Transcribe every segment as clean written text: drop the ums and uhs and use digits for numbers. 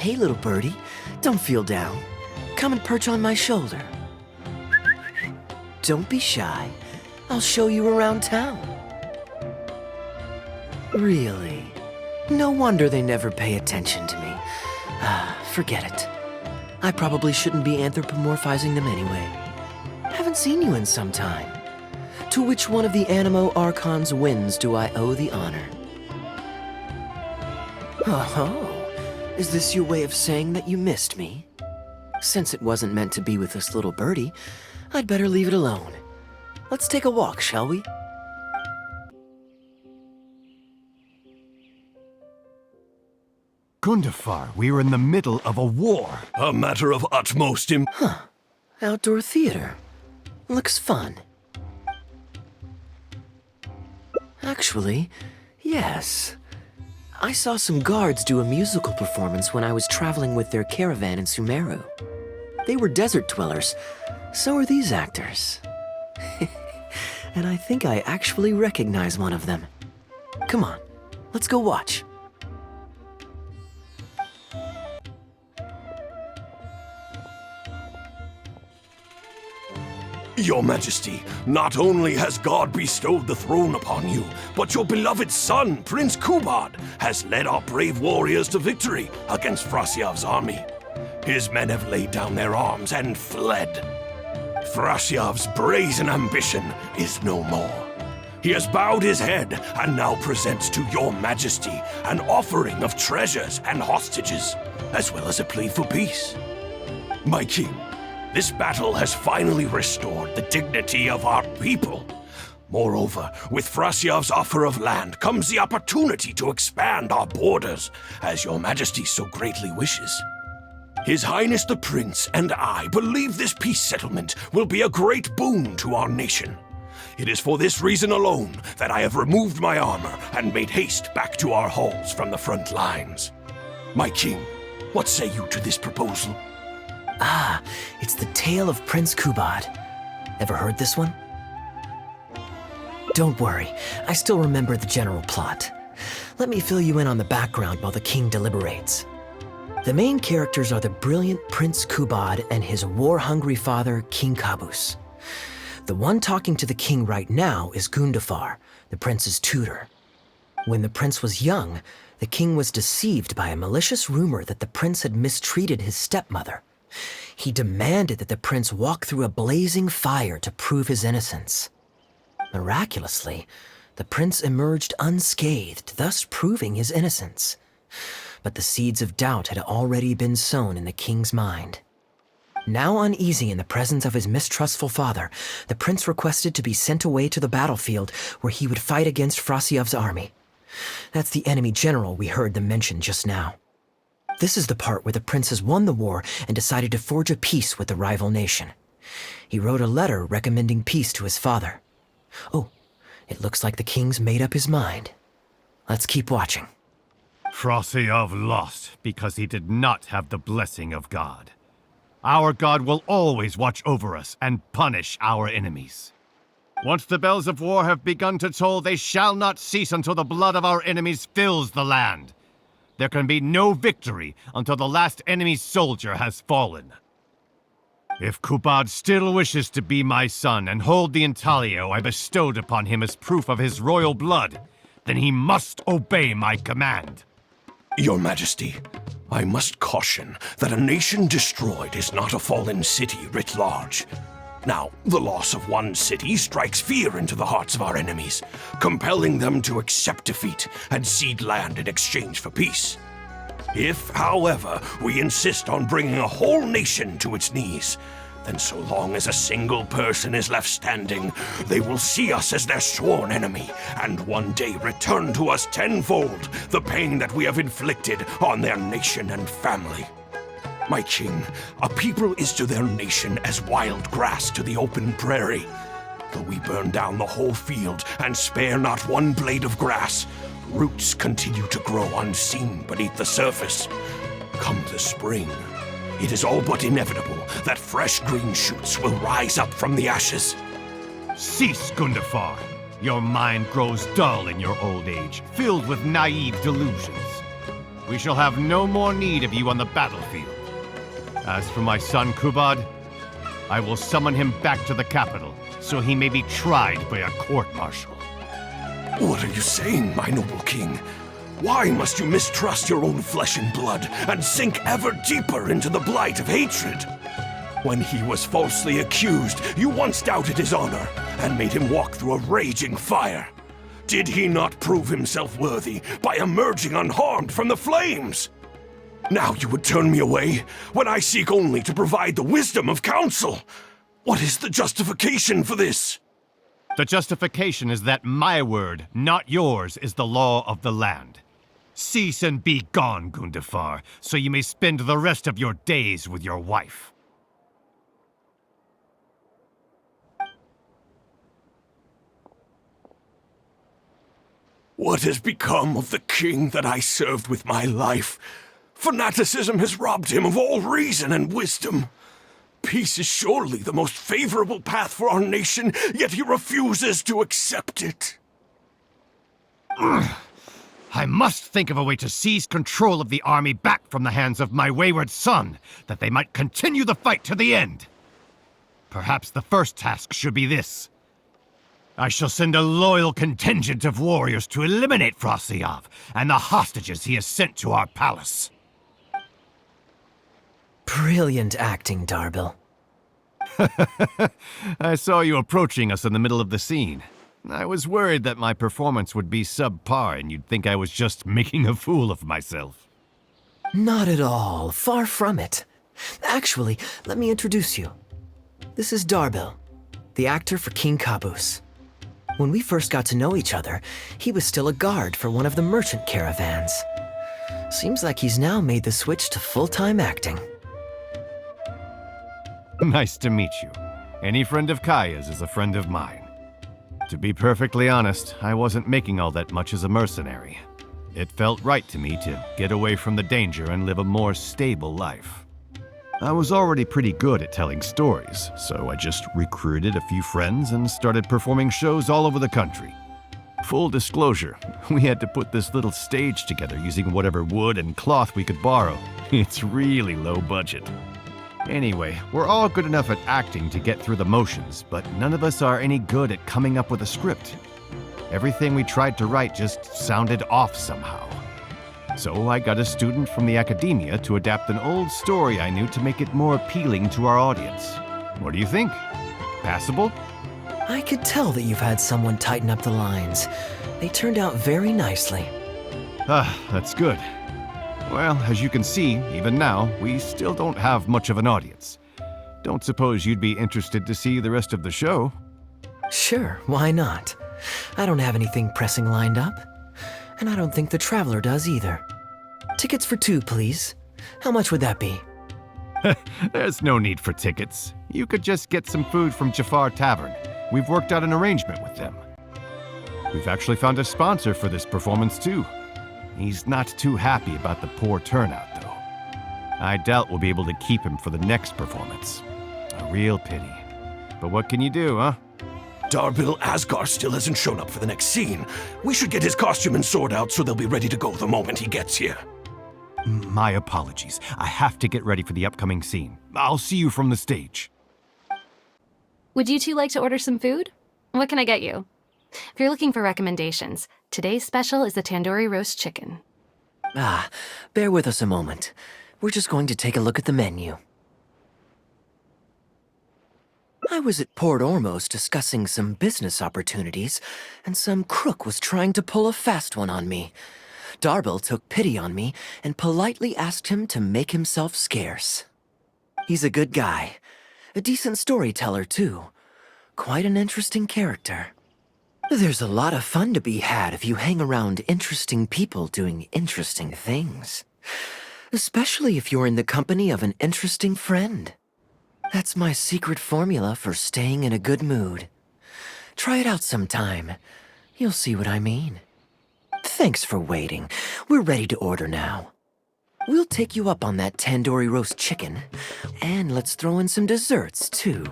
Hey, little birdie, don't feel down. Come and perch on my shoulder. Don't be shy. I'll show you around town. Really? No wonder they never pay attention to me. Forget it. I probably shouldn't be anthropomorphizing them anyway. Haven't seen you in some time. To which one of the Animo Archon's winds do I owe the honor? Oh, is this your way of saying that you missed me? Since it wasn't meant to be with this little birdie, I'd better leave it alone. Let's take a walk, shall we? Gundafar, we're in the middle of a war. A matter of utmost Outdoor theater. Looks fun. Actually, yes. I saw some guards do a musical performance when I was traveling with their caravan in Sumeru. They were desert dwellers. So are these actors. And I think I actually recognize one of them. Come on, let's go watch. Your Majesty, not only has God bestowed the throne upon you, but your beloved son, Prince Kubad, has led our brave warriors to victory against Frasyav's army. His men have laid down their arms and fled. Frasyav's brazen ambition is no more. He has bowed his head and now presents to your Majesty an offering of treasures and hostages, as well as a plea for peace. My king, this battle has finally restored the dignity of our people. Moreover, with Frasyav's offer of land comes the opportunity to expand our borders, as your Majesty so greatly wishes. His Highness the Prince and I believe this peace settlement will be a great boon to our nation. It is for this reason alone that I have removed my armor and made haste back to our halls from the front lines. My king, what say you to this proposal? Ah, it's the tale of Prince Kubad. Ever heard this one? Don't worry, I still remember the general plot. Let me fill you in on the background while the king deliberates. The main characters are the brilliant Prince Kubad and his war-hungry father, King Kabus. The one talking to the king right now is Gundafar, the prince's tutor. When the prince was young, the king was deceived by a malicious rumor that the prince had mistreated his stepmother. He demanded that the prince walk through a blazing fire to prove his innocence. Miraculously, the prince emerged unscathed, thus proving his innocence. But the seeds of doubt had already been sown in the king's mind. Now uneasy in the presence of his mistrustful father, the prince requested to be sent away to the battlefield where he would fight against Frasyav's army. That's the enemy general we heard them mention just now. This is the part where the prince has won the war and decided to forge a peace with the rival nation. He wrote a letter recommending peace to his father. Oh, it looks like the king's made up his mind. Let's keep watching. Frasyav lost because he did not have the blessing of God. Our God will always watch over us and punish our enemies. Once the bells of war have begun to toll, they shall not cease until the blood of our enemies fills the land. There can be no victory until the last enemy soldier has fallen. If Kubad still wishes to be my son and hold the intaglio I bestowed upon him as proof of his royal blood, then he must obey my command. Your Majesty, I must caution that a nation destroyed is not a fallen city writ large. Now, the loss of one city strikes fear into the hearts of our enemies, compelling them to accept defeat and cede land in exchange for peace. If, however, we insist on bringing a whole nation to its knees, then so long as a single person is left standing, they will see us as their sworn enemy, and one day return to us tenfold the pain that we have inflicted on their nation and family. My king, a people is to their nation as wild grass to the open prairie. Though we burn down the whole field and spare not one blade of grass, roots continue to grow unseen beneath the surface. Come the spring, it is all but inevitable that fresh green shoots will rise up from the ashes. Cease, Gundafar. Your mind grows dull in your old age, filled with naive delusions. we shall have no more need of you on the battlefield. As for my son Kubad, I will summon him back to the capital, so he may be tried by a court-martial. What are you saying, my noble king? Why must you mistrust your own flesh and blood and sink ever deeper into the blight of hatred? When he was falsely accused, you once doubted his honor and made him walk through a raging fire. Did he not prove himself worthy by emerging unharmed from the flames? Now you would turn me away when I seek only to provide the wisdom of counsel. What is the justification for this? The justification is that my word, not yours, is the law of the land. Cease and be gone, Gundafar, so you may spend the rest of your days with your wife. What has become of the king that I served with my life? Fanaticism has robbed him of all reason and wisdom. Peace is surely the most favorable path for our nation, yet he refuses to accept it. I must think of a way to seize control of the army back from the hands of my wayward son, that they might continue the fight to the end. Perhaps the first task should be this. I shall send a loyal contingent of warriors to eliminate Frosyav and the hostages he has sent to our palace. Brilliant acting, Darbil. I saw you approaching us in the middle of the scene. I was worried that my performance would be subpar and you'd think I was just making a fool of myself. Not at all. Far from it. Actually, let me introduce you. This is Darbil, the actor for King Caboose. When we first got to know each other, he was still a guard for one of the merchant caravans. Seems like he's now made the switch to full-time acting. Nice to meet you. Any friend of Kaeya's is a friend of mine. To be perfectly honest, I wasn't making all that much as a mercenary. It felt right to me to get away from the danger and live a more stable life. I was already pretty good at telling stories, so I just recruited a few friends and started performing shows all over the country. Full disclosure, we had to put this little stage together using whatever wood and cloth we could borrow. It's really low budget. Anyway, we're all good enough at acting to get through the motions, but none of us are any good at coming up with a script. Everything we tried to write just sounded off somehow. So I got a student from the academia to adapt an old story I knew to make it more appealing to our audience. What do you think? Passable? I could tell that you've had someone tighten up the lines. They turned out very nicely. That's good. Well, as you can see, even now, we still don't have much of an audience. Don't suppose you'd be interested to see the rest of the show? Sure, why not? I don't have anything pressing lined up. And I don't think the Traveler does either. Tickets for 2, please. How much would that be? There's no need for tickets. You could just get some food from Jafar Tavern. We've worked out an arrangement with them. We've actually found a sponsor for this performance, too. He's not too happy about the poor turnout, though. I doubt we'll be able to keep him for the next performance. A real pity. But what can you do, huh? Darbil Asgar still hasn't shown up for the next scene. We should get his costume and sword out so they'll be ready to go the moment he gets here. My apologies. I have to get ready for the upcoming scene. I'll see you from the stage. Would you two like to order some food? What can I get you? If you're looking for recommendations, today's special is the tandoori roast chicken. Bear with us a moment. We're just going to take a look at the menu. I was at Port Ormos discussing some business opportunities, and some crook was trying to pull a fast one on me. Darbil took pity on me and politely asked him to make himself scarce. He's a good guy. A decent storyteller, too. Quite an interesting character. There's a lot of fun to be had if you hang around interesting people doing interesting things. Especially if you're in the company of an interesting friend. That's my secret formula for staying in a good mood. Try it out sometime. You'll see what I mean. Thanks for waiting. We're ready to order now. We'll take you up on that tandoori roast chicken. And let's throw in some desserts, too.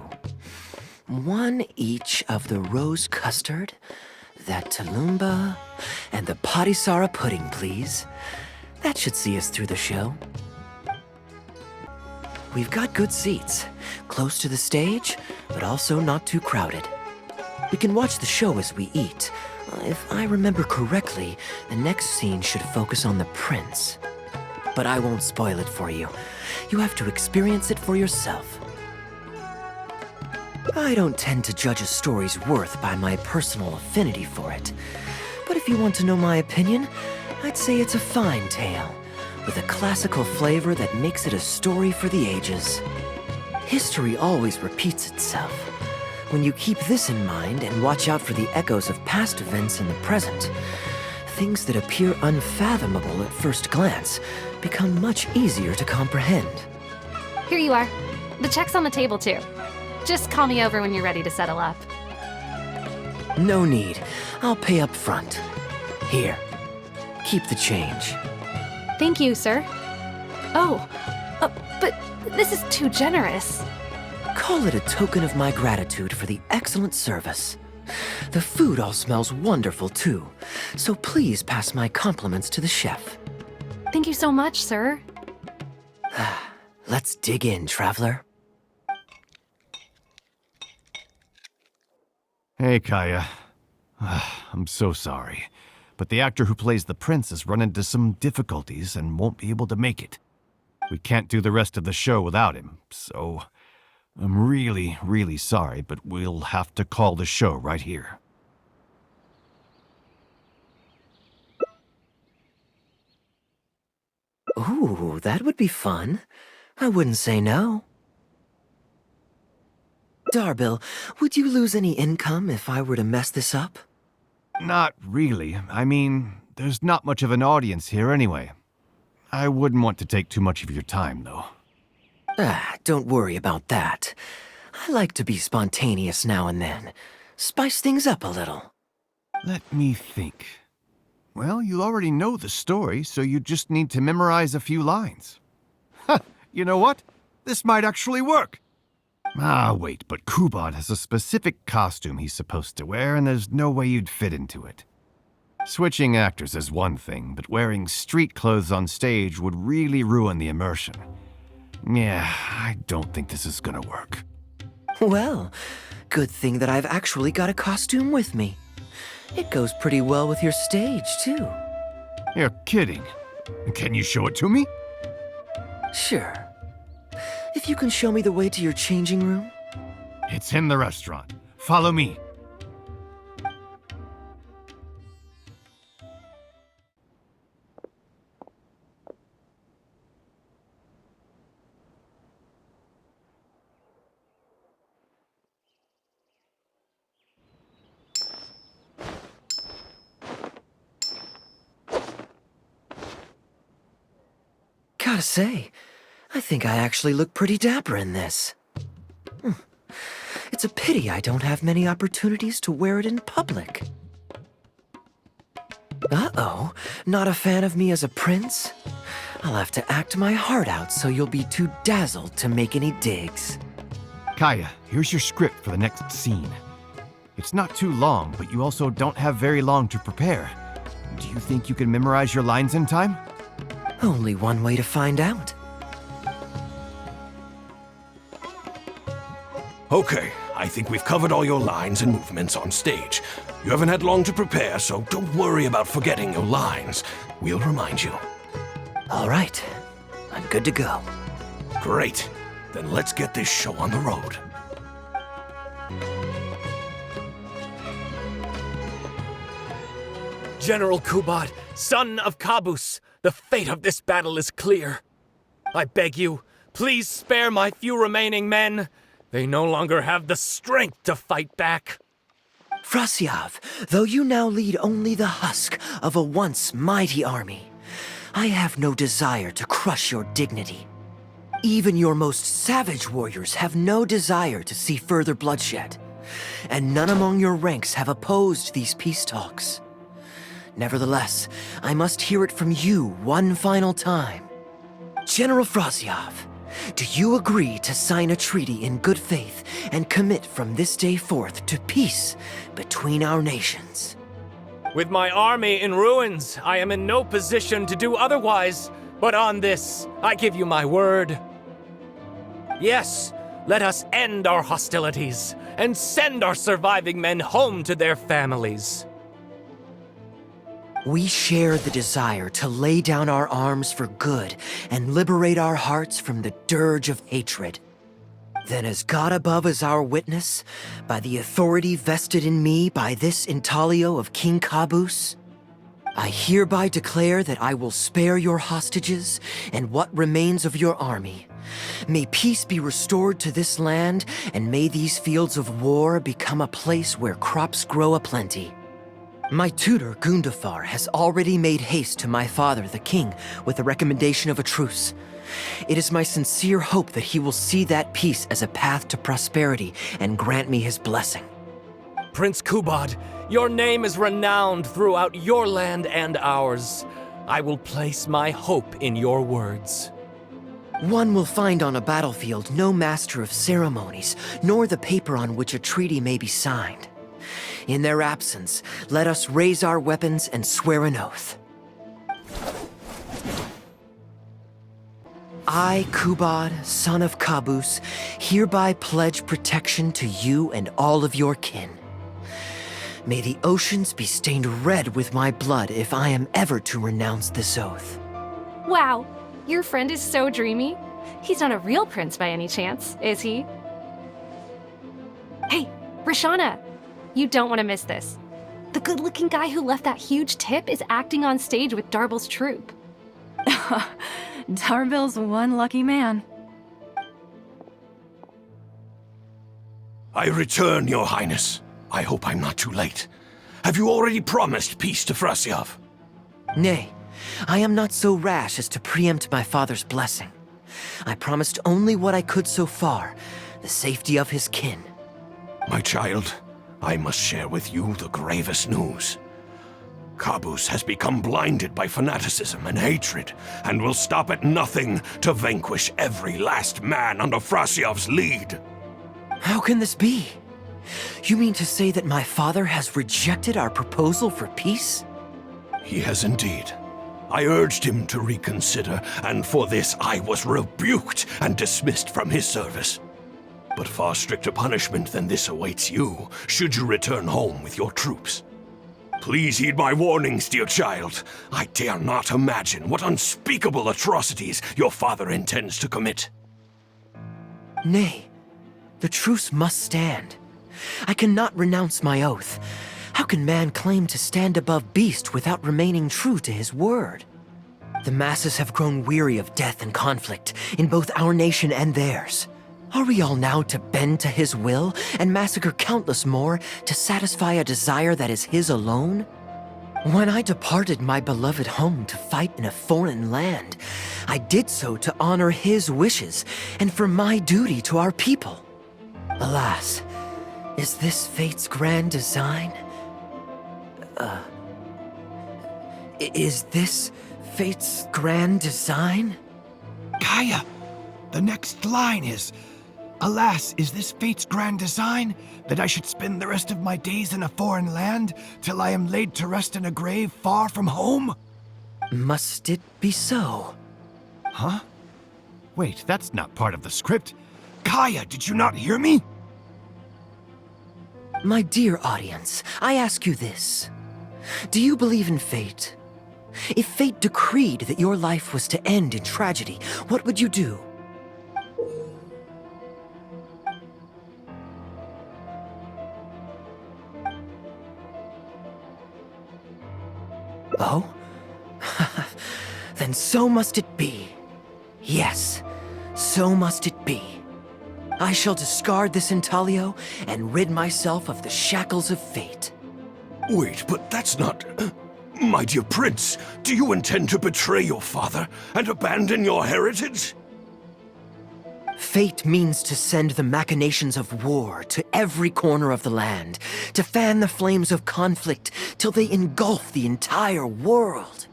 1 each of the rose custard, that tulumba, and the patisara pudding, please. That should see us through the show. We've got good seats, close to the stage, but also not too crowded. We can watch the show as we eat. If I remember correctly, the next scene should focus on the prince. But I won't spoil it for you. You have to experience it for yourself. I don't tend to judge a story's worth by my personal affinity for it. But if you want to know my opinion, I'd say it's a fine tale, with a classical flavor that makes it a story for the ages. History always repeats itself. When you keep this in mind and watch out for the echoes of past events in the present, things that appear unfathomable at first glance become much easier to comprehend. Here you are. The check's on the table, too. Just call me over when you're ready to settle up. No need. I'll pay up front. Here. Keep the change. Thank you, sir. Oh, but this is too generous. Call it a token of my gratitude for the excellent service. The food all smells wonderful, too, so please pass my compliments to the chef. Thank you so much, sir. Let's dig in, traveler. Hey, Kaeya. I'm so sorry, but the actor who plays the prince has run into some difficulties and won't be able to make it. We can't do the rest of the show without him, so I'm really, really sorry, but we'll have to call the show right here. Ooh, that would be fun. I wouldn't say no. Darbil, would you lose any income if I were to mess this up? Not really. I mean, there's not much of an audience here anyway. I wouldn't want to take too much of your time, though. Don't worry about that. I like to be spontaneous now and then. Spice things up a little. Let me think. Well, you already know the story, so you just need to memorize a few lines. Ha! You know what? This might actually work. Wait, but Kubad has a specific costume he's supposed to wear, and there's no way you'd fit into it. Switching actors is one thing, but wearing street clothes on stage would really ruin the immersion. Yeah, I don't think this is gonna work. Well, good thing that I've actually got a costume with me. It goes pretty well with your stage, too. You're kidding. Can you show it to me? Sure. If you can show me the way to your changing room? It's in the restaurant. Follow me. Gotta say, I think I actually look pretty dapper in this. It's a pity I don't have many opportunities to wear it in public. Uh-oh, not a fan of me as a prince? I'll have to act my heart out so you'll be too dazzled to make any digs. Kaeya, here's your script for the next scene. It's not too long, but you also don't have very long to prepare. Do you think you can memorize your lines in time? Only one way to find out. Okay, I think we've covered all your lines and movements on stage. You haven't had long to prepare, so don't worry about forgetting your lines. We'll remind you. All right, I'm good to go. Great. Then let's get this show on the road. General Kubad, son of Kabus, the fate of this battle is clear. I beg you, please spare my few remaining men. They no longer have the strength to fight back. Frasyav, though you now lead only the husk of a once mighty army, I have no desire to crush your dignity. Even your most savage warriors have no desire to see further bloodshed, and none among your ranks have opposed these peace talks. Nevertheless, I must hear it from you one final time. General Frasyav, do you agree to sign a treaty in good faith and commit from this day forth to peace between our nations? With my army in ruins, I am in no position to do otherwise. But on this, I give you my word. Yes, let us end our hostilities and send our surviving men home to their families. We share the desire to lay down our arms for good and liberate our hearts from the dirge of hatred. Then as God above is our witness, by the authority vested in me by this intaglio of King Kabus, I hereby declare that I will spare your hostages and what remains of your army. May peace be restored to this land, and may these fields of war become a place where crops grow aplenty. My tutor, Gundafar, has already made haste to my father, the king, with the recommendation of a truce. It is my sincere hope that he will see that peace as a path to prosperity and grant me his blessing. Prince Kubad, your name is renowned throughout your land and ours. I will place my hope in your words. One will find on a battlefield no master of ceremonies, nor the paper on which a treaty may be signed. In their absence, let us raise our weapons and swear an oath. I, Kubad, son of Kabus, hereby pledge protection to you and all of your kin. May the oceans be stained red with my blood if I am ever to renounce this oath. Wow, your friend is so dreamy. He's not a real prince by any chance, is he? Hey, Rashana, you don't want to miss this. The good-looking guy who left that huge tip is acting on stage with Darbel's troupe. Darbel's one lucky man. I return, Your Highness. I hope I'm not too late. Have you already promised peace to Frasiav? Nay, I am not so rash as to preempt my father's blessing. I promised only what I could so far, the safety of his kin. My child, I must share with you the gravest news. Kabus has become blinded by fanaticism and hatred, and will stop at nothing to vanquish every last man under Frasiav's lead. How can this be? You mean to say that my father has rejected our proposal for peace? He has indeed. I urged him to reconsider, and for this I was rebuked and dismissed from his service. But far stricter punishment than this awaits you, should you return home with your troops. Please heed my warnings, dear child. I dare not imagine what unspeakable atrocities your father intends to commit. Nay, the truce must stand. I cannot renounce my oath. How can man claim to stand above beast without remaining true to his word? The masses have grown weary of death and conflict in both our nation and theirs. Are we all now to bend to his will and massacre countless more to satisfy a desire that is his alone? When I departed my beloved home to fight in a foreign land, I did so to honor his wishes and for my duty to our people. Alas, is this fate's grand design? Is this fate's grand design? Kaeya, the next line is, "Alas, is this fate's grand design, that I should spend the rest of my days in a foreign land, till I am laid to rest in a grave far from home?" Must it be so? Huh? Wait, that's not part of the script. Kaeya, did you not hear me? My dear audience, I ask you this. Do you believe in fate? If fate decreed that your life was to end in tragedy, what would you do? Oh? Then so must it be. Yes, so must it be. I shall discard this intaglio and rid myself of the shackles of fate. Wait, but that's not... My dear prince, do you intend to betray your father and abandon your heritage? Fate means to send the machinations of war to every corner of the land, to fan the flames of conflict till they engulf the entire world.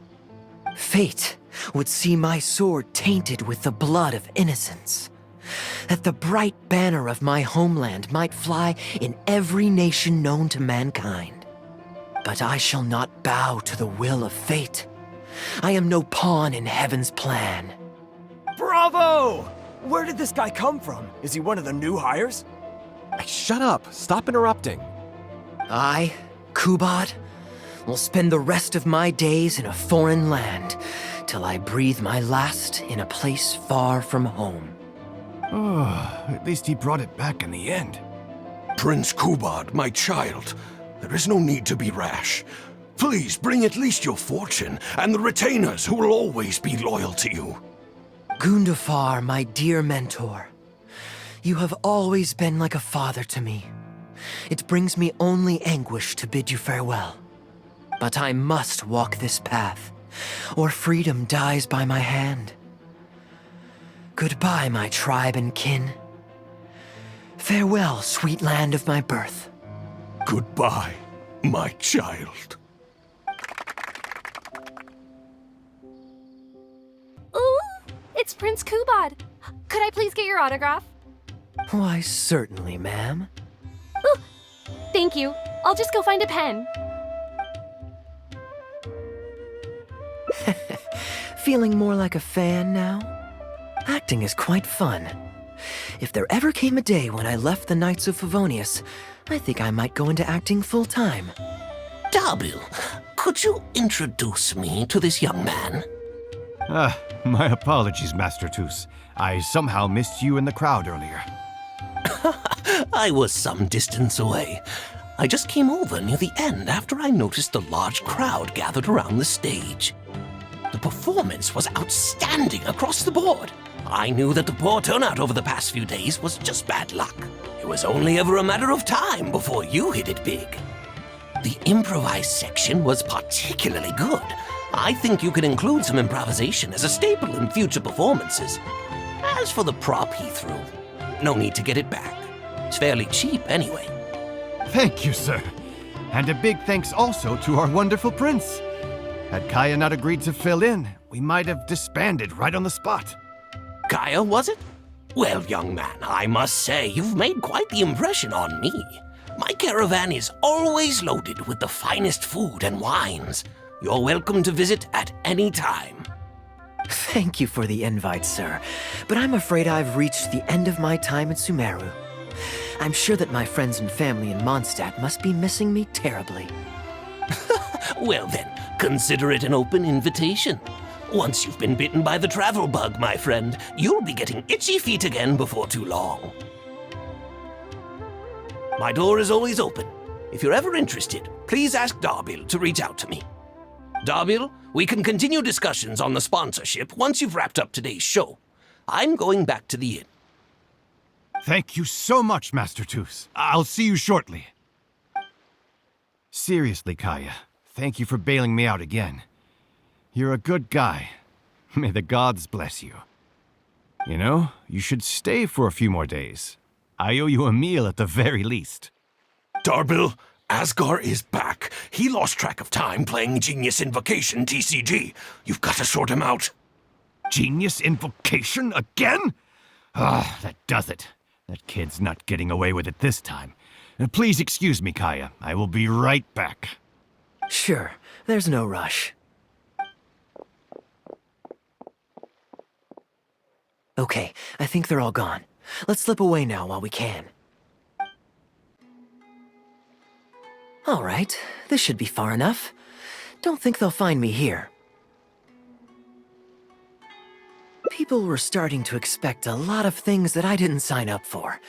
Fate would see my sword tainted with the blood of innocence, that the bright banner of my homeland might fly in every nation known to mankind. But I shall not bow to the will of fate. I am no pawn in heaven's plan. Bravo! Where did this guy come from? Is he one of the new hires? Hey, shut up. Stop interrupting. I, Kubad, will spend the rest of my days in a foreign land till I breathe my last in a place far from home. Oh, at least he brought it back in the end. Prince Kubad, my child, there is no need to be rash. Please bring at least your fortune and the retainers who will always be loyal to you. Gundafar, my dear mentor, you have always been like a father to me. It brings me only anguish to bid you farewell. But I must walk this path, or freedom dies by my hand. Goodbye, my tribe and kin. Farewell, sweet land of my birth. Goodbye, my child. Ooh, it's Prince Kubad. Could I please get your autograph? Why, certainly, ma'am. Ooh, thank you. I'll just go find a pen. Feeling more like a fan now? Acting is quite fun. If there ever came a day when I left the Knights of Favonius, I think I might go into acting full-time. Darbil, could you introduce me to this young man? My apologies, Master Toos. I somehow missed you in the crowd earlier. I was some distance away. I just came over near the end after I noticed a large crowd gathered around the stage. The performance was outstanding across the board. I knew that the poor turnout over the past few days was just bad luck. It was only ever a matter of time before you hit it big. The improvised section was particularly good. I think you could include some improvisation as a staple in future performances. As for the prop he threw, no need to get it back. It's fairly cheap anyway. Thank you, sir. And a big thanks also to our wonderful prince. Had Kaeya not agreed to fill in, we might have disbanded right on the spot. Kaeya, was it? Well, young man, I must say you've made quite the impression on me. My caravan is always loaded with the finest food and wines. You're welcome to visit at any time. Thank you for the invite, sir, but I'm afraid I've reached the end of my time at Sumeru. I'm sure that my friends and family in Mondstadt must be missing me terribly. Well then, consider it an open invitation. Once you've been bitten by the travel bug, my friend, you'll be getting itchy feet again before too long. My door is always open. If you're ever interested, please ask Darbil to reach out to me. Darbil, we can continue discussions on the sponsorship once you've wrapped up today's show. I'm going back to the inn. Thank you so much, Master Toos. I'll see you shortly. Seriously, Kaeya, thank you for bailing me out again. You're a good guy. May the gods bless you. You know, you should stay for a few more days. I owe you a meal at the very least. Darbil, Asgar is back. He lost track of time playing Genius Invocation TCG. You've got to sort him out. Genius Invocation again? Ah, that does it. That kid's not getting away with it this time. Please excuse me, Kaeya. I will be right back. Sure, there's no rush. Okay, I think they're all gone. Let's slip away now while we can. All right, this should be far enough. Don't think they'll find me here. People were starting to expect a lot of things that I didn't sign up for.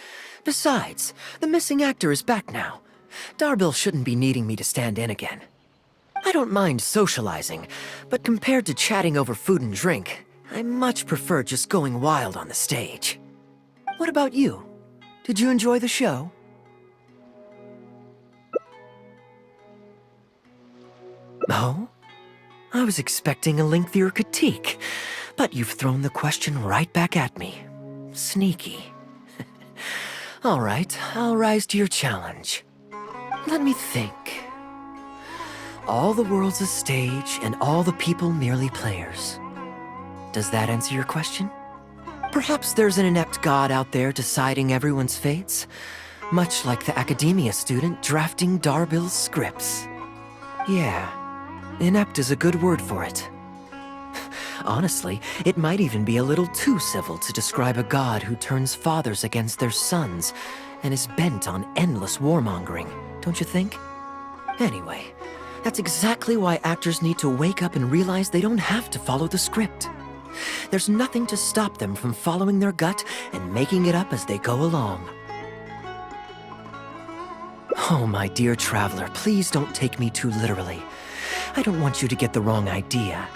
Besides, the missing actor is back now. Darbil shouldn't be needing me to stand in again. I don't mind socializing, but compared to chatting over food and drink, I much prefer just going wild on the stage. What about you? Did you enjoy the show? Oh? I was expecting a lengthier critique, but you've thrown the question right back at me. Sneaky. All right, I'll rise to your challenge. Let me think. All the world's a stage, and all the people merely players. Does that answer your question? Perhaps there's an inept god out there deciding everyone's fates, much like the academia student drafting Darbil's scripts. Yeah, inept is a good word for it. Honestly, it might even be a little too civil to describe a god who turns fathers against their sons and is bent on endless warmongering, don't you think? Anyway, that's exactly why actors need to wake up and realize they don't have to follow the script. There's nothing to stop them from following their gut and making it up as they go along. Oh, my dear traveler, please don't take me too literally. I don't want you to get the wrong idea.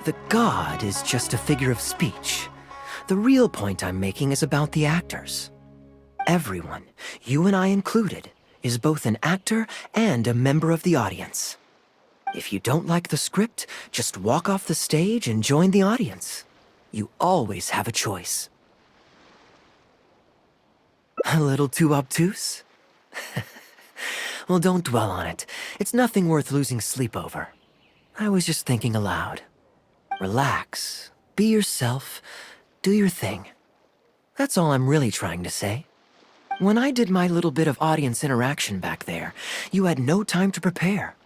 The god is just a figure of speech. The real point I'm making is about the actors. Everyone, you and I included, is both an actor and a member of the audience. If you don't like the script, just walk off the stage and join the audience. You always have a choice. A little too obtuse? Well, don't dwell on it. It's nothing worth losing sleep over. I was just thinking aloud. Relax, be yourself, do your thing. That's all I'm really trying to say. When I did my little bit of audience interaction back there, you had no time to prepare.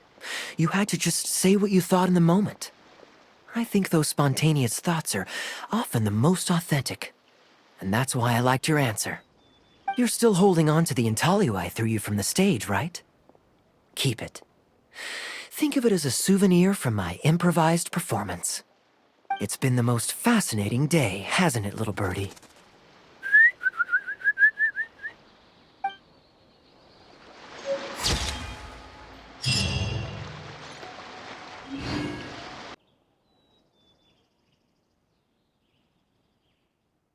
You had to just say what you thought in the moment. I think those spontaneous thoughts are often the most authentic. And that's why I liked your answer. You're still holding on to the intaglio I threw you from the stage, right? Keep it. Think of it as a souvenir from my improvised performance. It's been the most fascinating day, hasn't it, little birdie?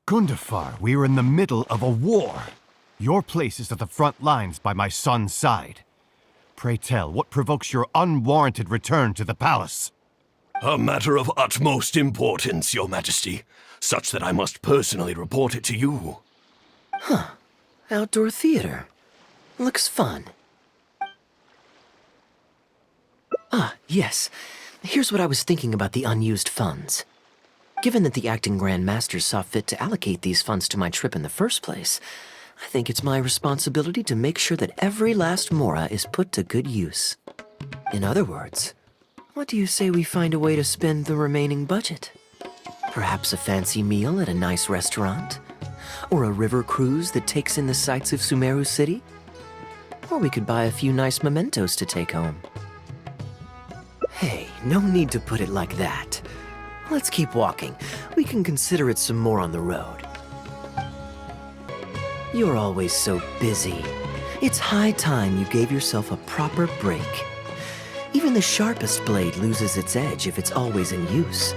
Gundafar, we are in the middle of a war. Your place is at the front lines by my son's side. Pray tell, what provokes your unwarranted return to the palace? A matter of utmost importance, Your Majesty, such that I must personally report it to you. Huh. Outdoor theater. Looks fun. Ah, yes. Here's what I was thinking about the unused funds. Given that the acting Grand Master saw fit to allocate these funds to my trip in the first place, I think it's my responsibility to make sure that every last mora is put to good use. In other words, what do you say we find a way to spend the remaining budget? Perhaps a fancy meal at a nice restaurant? Or a river cruise that takes in the sights of Sumeru City? Or we could buy a few nice mementos to take home. Hey, no need to put it like that. Let's keep walking. We can consider it some more on the road. You're always so busy. It's high time you gave yourself a proper break. Even the sharpest blade loses its edge if it's always in use.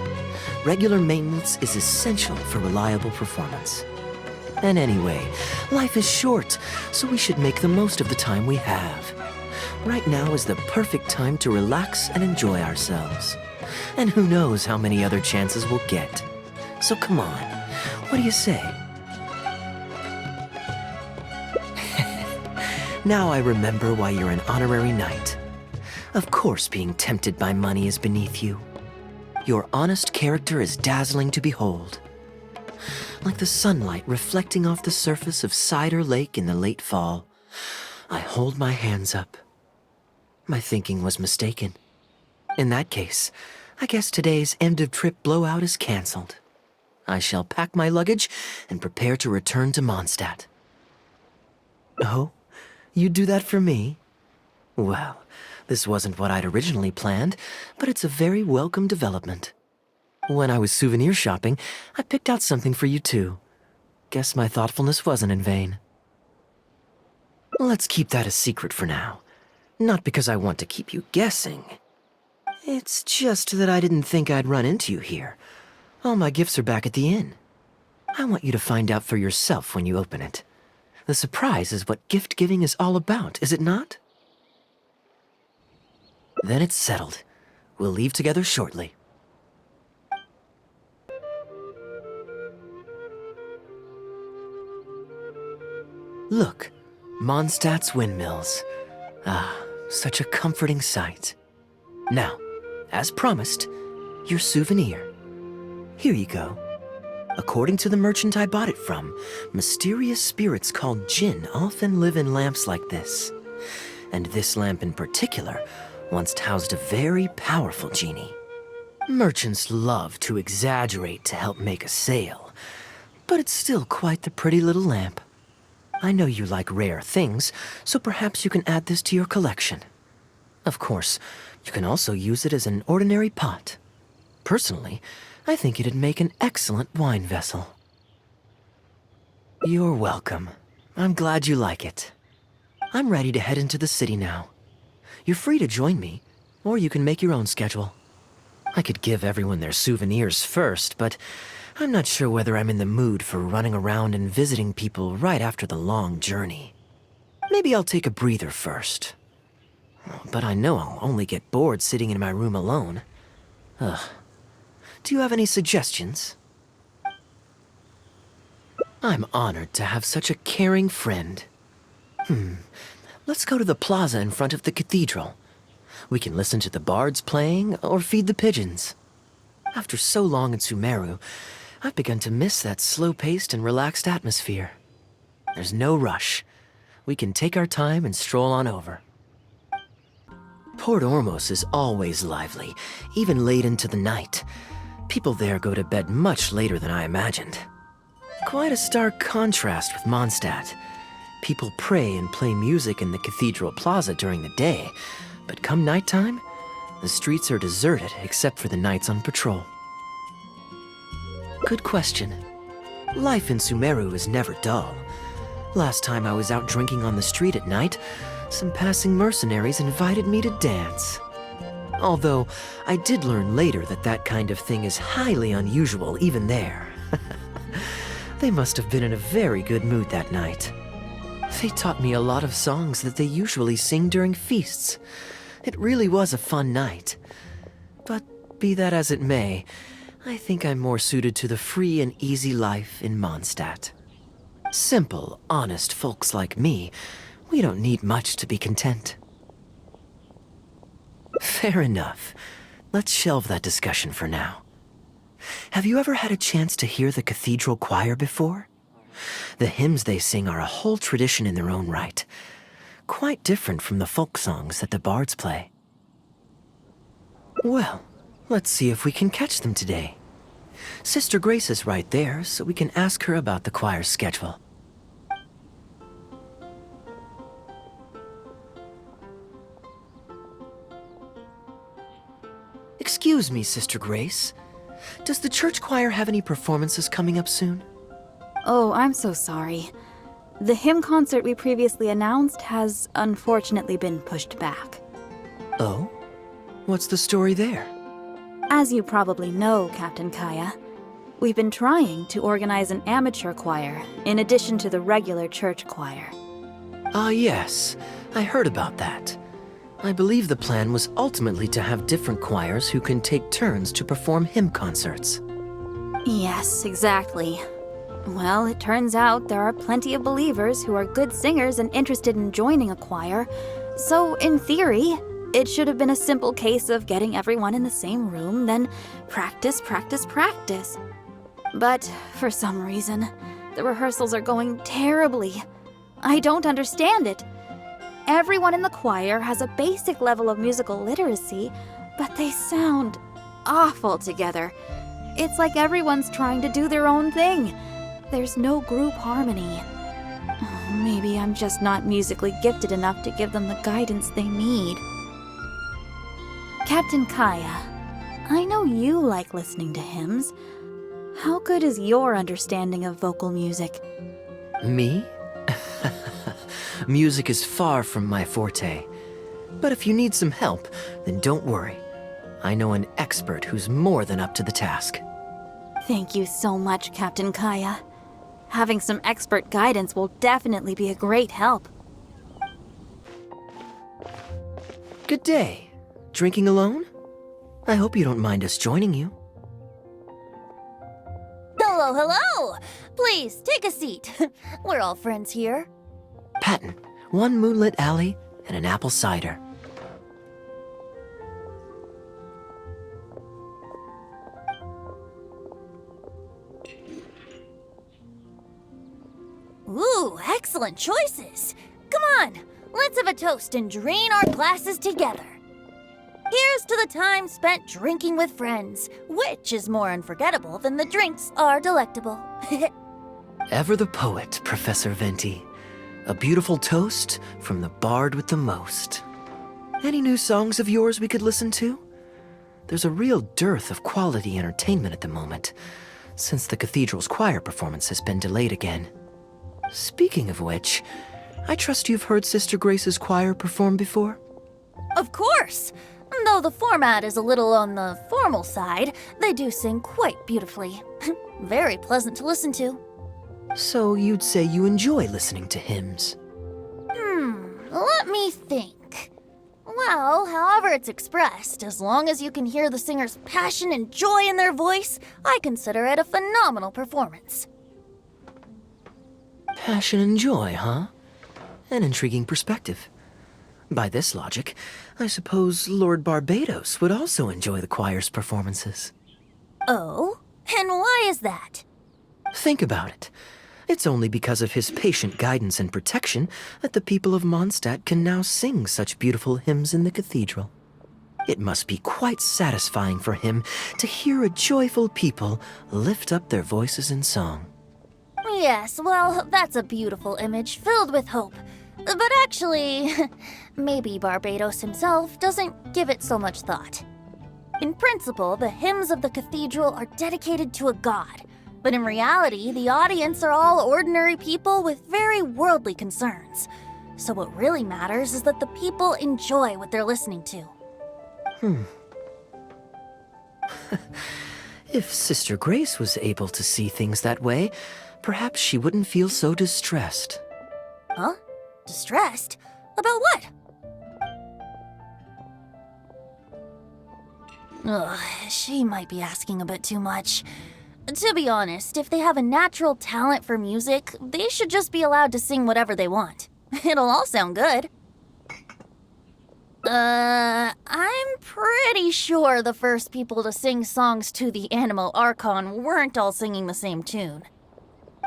Regular maintenance is essential for reliable performance. And anyway, life is short, so we should make the most of the time we have. Right now is the perfect time to relax and enjoy ourselves. And who knows how many other chances we'll get. So come on, what do you say? Now I remember why you're an honorary knight. Of course being tempted by money is beneath you. Your honest character is dazzling to behold. Like the sunlight reflecting off the surface of Cider Lake in the late fall, I hold my hands up. My thinking was mistaken. In that case, I guess today's end-of-trip blowout is cancelled. I shall pack my luggage and prepare to return to Mondstadt. Oh, you'd do that for me? Well, this wasn't what I'd originally planned, but it's a very welcome development. When I was souvenir shopping, I picked out something for you too. Guess my thoughtfulness wasn't in vain. Let's keep that a secret for now. Not because I want to keep you guessing. It's just that I didn't think I'd run into you here. All my gifts are back at the inn. I want you to find out for yourself when you open it. The surprise is what gift-giving is all about, is it not? Then it's settled. We'll leave together shortly. Look, Mondstadt's windmills. Ah, such a comforting sight. Now, as promised, your souvenir. Here you go. According to the merchant I bought it from, mysterious spirits called Jinn often live in lamps like this. And this lamp in particular once housed a very powerful genie. Merchants love to exaggerate to help make a sale, but it's still quite the pretty little lamp. I know you like rare things, so perhaps you can add this to your collection. Of course, you can also use it as an ordinary pot. Personally, I think it'd make an excellent wine vessel. You're welcome. I'm glad you like it. I'm ready to head into the city now. You're free to join me, or you can make your own schedule. I could give everyone their souvenirs first, but I'm not sure whether I'm in the mood for running around and visiting people right after the long journey. Maybe I'll take a breather first. But I know I'll only get bored sitting in my room alone. Ugh. Do you have any suggestions? I'm honored to have such a caring friend. Let's go to the plaza in front of the cathedral. We can listen to the bards playing or feed the pigeons. After so long in Sumeru, I've begun to miss that slow-paced and relaxed atmosphere. There's no rush. We can take our time and stroll on over. Port Ormos is always lively, even late into the night. People there go to bed much later than I imagined. Quite a stark contrast with Mondstadt. People pray and play music in the cathedral plaza during the day, but come nighttime, the streets are deserted except for the knights on patrol. Good question. Life in Sumeru is never dull. Last time I was out drinking on the street at night, some passing mercenaries invited me to dance. Although, I did learn later that that kind of thing is highly unusual even there. They must have been in a very good mood that night. They taught me a lot of songs that they usually sing during feasts. It really was a fun night. But be that as it may, I think I'm more suited to the free and easy life in Mondstadt. Simple, honest folks like me, we don't need much to be content. Fair enough. Let's shelve that discussion for now. Have you ever had a chance to hear the cathedral choir before? The hymns they sing are a whole tradition in their own right. Quite different from the folk songs that the bards play. Well, let's see if we can catch them today. Sister Grace is right there, so we can ask her about the choir's schedule. Excuse me, Sister Grace. Does the church choir have any performances coming up soon? Oh, I'm so sorry. The hymn concert we previously announced has unfortunately been pushed back. Oh? What's the story there? As you probably know, Captain Kaeya, we've been trying to organize an amateur choir in addition to the regular church choir. Ah, yes. I heard about that. I believe the plan was ultimately to have different choirs who can take turns to perform hymn concerts. Yes, exactly. Well, it turns out there are plenty of believers who are good singers and interested in joining a choir, so in theory, it should have been a simple case of getting everyone in the same room, then practice, practice, practice. But for some reason, the rehearsals are going terribly. I don't understand it. Everyone in the choir has a basic level of musical literacy, but they sound awful together. It's like everyone's trying to do their own thing. There's no group harmony. Oh, maybe I'm just not musically gifted enough to give them the guidance they need. Captain Kaeya, I know you like listening to hymns. How good is your understanding of vocal music? Me? Music is far from my forte. But if you need some help, then don't worry. I know an expert who's more than up to the task. Thank you so much, Captain Kaeya. Having some expert guidance will definitely be a great help. Good day. Drinking alone? I hope you don't mind us joining you. Hello, hello! Please, take a seat. We're all friends here. Patton, one moonlit alley and an apple cider. Ooh, excellent choices. Come on, let's have a toast and drain our glasses together. Here's to the time spent drinking with friends, which is more unforgettable than the drinks are delectable. Ever the poet, Professor Venti. A beautiful toast from the bard with the most. Any new songs of yours we could listen to? There's a real dearth of quality entertainment at the moment, since the cathedral's choir performance has been delayed again. Speaking of which, I trust you've heard Sister Grace's choir perform before? Of course! Though the format is a little on the formal side, they do sing quite beautifully. Very pleasant to listen to. So you'd say you enjoy listening to hymns? Let me think. Well, however it's expressed, as long as you can hear the singer's passion and joy in their voice, I consider it a phenomenal performance. Passion and joy, huh? An intriguing perspective. By this logic, I suppose Lord Barbados would also enjoy the choir's performances. Oh? And why is that? Think about it. It's only because of his patient guidance and protection that the people of Mondstadt can now sing such beautiful hymns in the cathedral. It must be quite satisfying for him to hear a joyful people lift up their voices in song. Yes, well, that's a beautiful image filled with hope. But actually, maybe Barbados himself doesn't give it so much thought. In principle, the hymns of the cathedral are dedicated to a god, but in reality, the audience are all ordinary people with very worldly concerns. So what really matters is that the people enjoy what they're listening to. If Sister Grace was able to see things that way, perhaps she wouldn't feel so distressed. Huh? Distressed? About what? Ugh, she might be asking a bit too much. To be honest, if they have a natural talent for music, they should just be allowed to sing whatever they want. It'll all sound good. I'm pretty sure the first people to sing songs to the Animo Archon weren't all singing the same tune.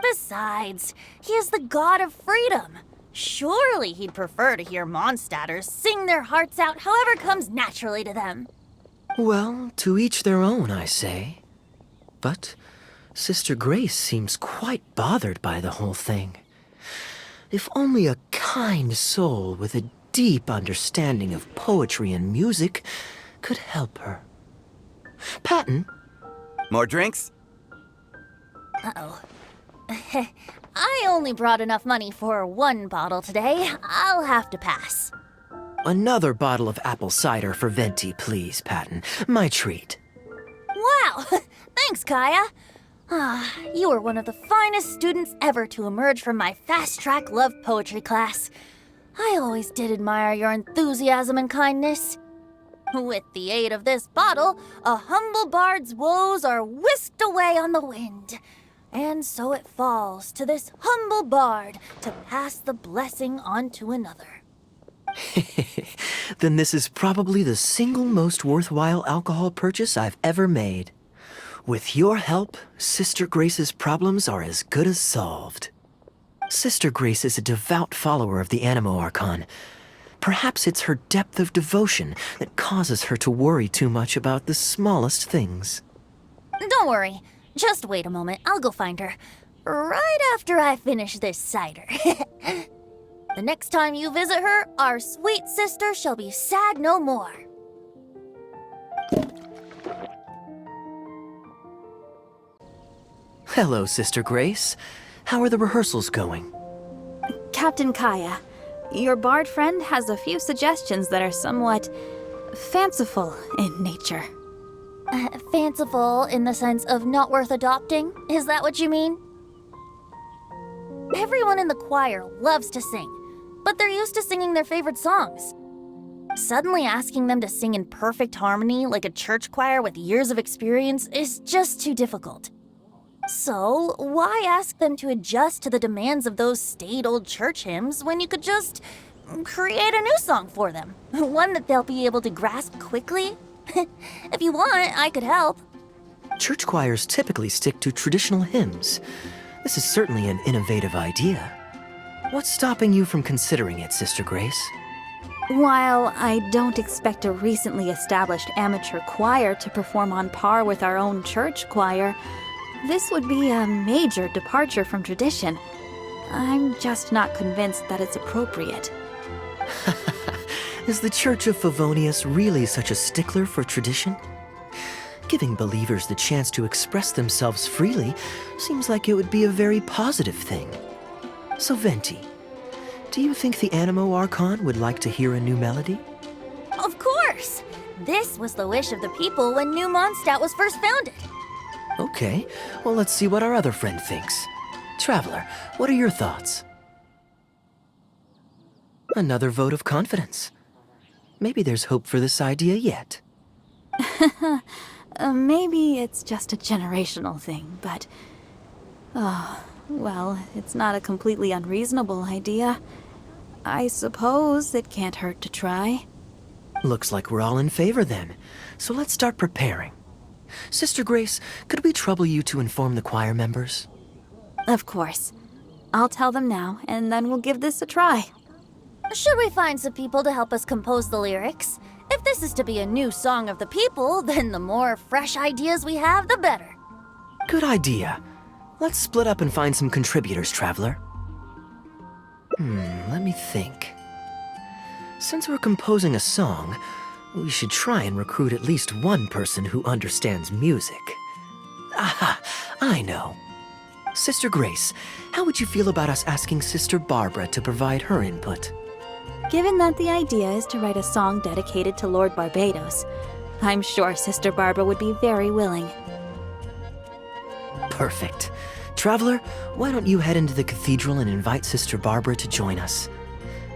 Besides, he is the god of freedom. Surely he'd prefer to hear Mondstadters sing their hearts out however comes naturally to them. Well, to each their own, I say. But Sister Grace seems quite bothered by the whole thing. If only a kind soul with a deep understanding of poetry and music could help her. Patton? More drinks? Uh-oh. I only brought enough money for one bottle today. I'll have to pass. Another bottle of apple cider for Venti, please, Patton. My treat. Wow! Thanks, Kaeya. You were one of the finest students ever to emerge from my fast-track love poetry class. I always did admire your enthusiasm and kindness. With the aid of this bottle, a humble bard's woes are whisked away on the wind. And so it falls to this humble bard to pass the blessing on to another. Then this is probably the single most worthwhile alcohol purchase I've ever made. With your help, Sister Grace's problems are as good as solved. Sister Grace is a devout follower of the Animo Archon. Perhaps it's her depth of devotion that causes her to worry too much about the smallest things. Don't worry. Just wait a moment. I'll go find her. Right after I finish this cider. The next time you visit her, our sweet sister shall be sad no more. Hello, Sister Grace. How are the rehearsals going? Captain Kaeya, your bard friend has a few suggestions that are somewhat fanciful in nature. Fanciful in the sense of not worth adopting? Is that what you mean? Everyone in the choir loves to sing, but they're used to singing their favorite songs. Suddenly asking them to sing in perfect harmony like a church choir with years of experience is just too difficult. So, why ask them to adjust to the demands of those staid old church hymns when you could just create a new song for them? One that they'll be able to grasp quickly? If you want, I could help. Church choirs typically stick to traditional hymns. This is certainly an innovative idea. What's stopping you from considering it, Sister Grace? While I don't expect a recently established amateur choir to perform on par with our own church choir, this would be a major departure from tradition. I'm just not convinced that it's appropriate. Is the Church of Favonius really such a stickler for tradition? Giving believers the chance to express themselves freely seems like it would be a very positive thing. So Venti, do you think the Animo Archon would like to hear a new melody? Of course! This was the wish of the people when New Mondstadt was first founded. Okay, well let's see what our other friend thinks. Traveler, what are your thoughts? Another vote of confidence. Maybe there's hope for this idea yet. Maybe it's just a generational thing, but... Oh, well, it's not a completely unreasonable idea. I suppose it can't hurt to try. Looks like we're all in favor then, so let's start preparing. Sister Grace, could we trouble you to inform the choir members? Of course. I'll tell them now, and then we'll give this a try. Should we find some people to help us compose the lyrics? If this is to be a new song of the people, then the more fresh ideas we have, the better. Good idea. Let's split up and find some contributors, Traveler. Let me think. Since we're composing a song, we should try and recruit at least one person who understands music. Aha, I know. Sister Grace, how would you feel about us asking Sister Barbara to provide her input? Given that the idea is to write a song dedicated to Lord Barbados, I'm sure Sister Barbara would be very willing. Perfect. Traveler, why don't you head into the cathedral and invite Sister Barbara to join us?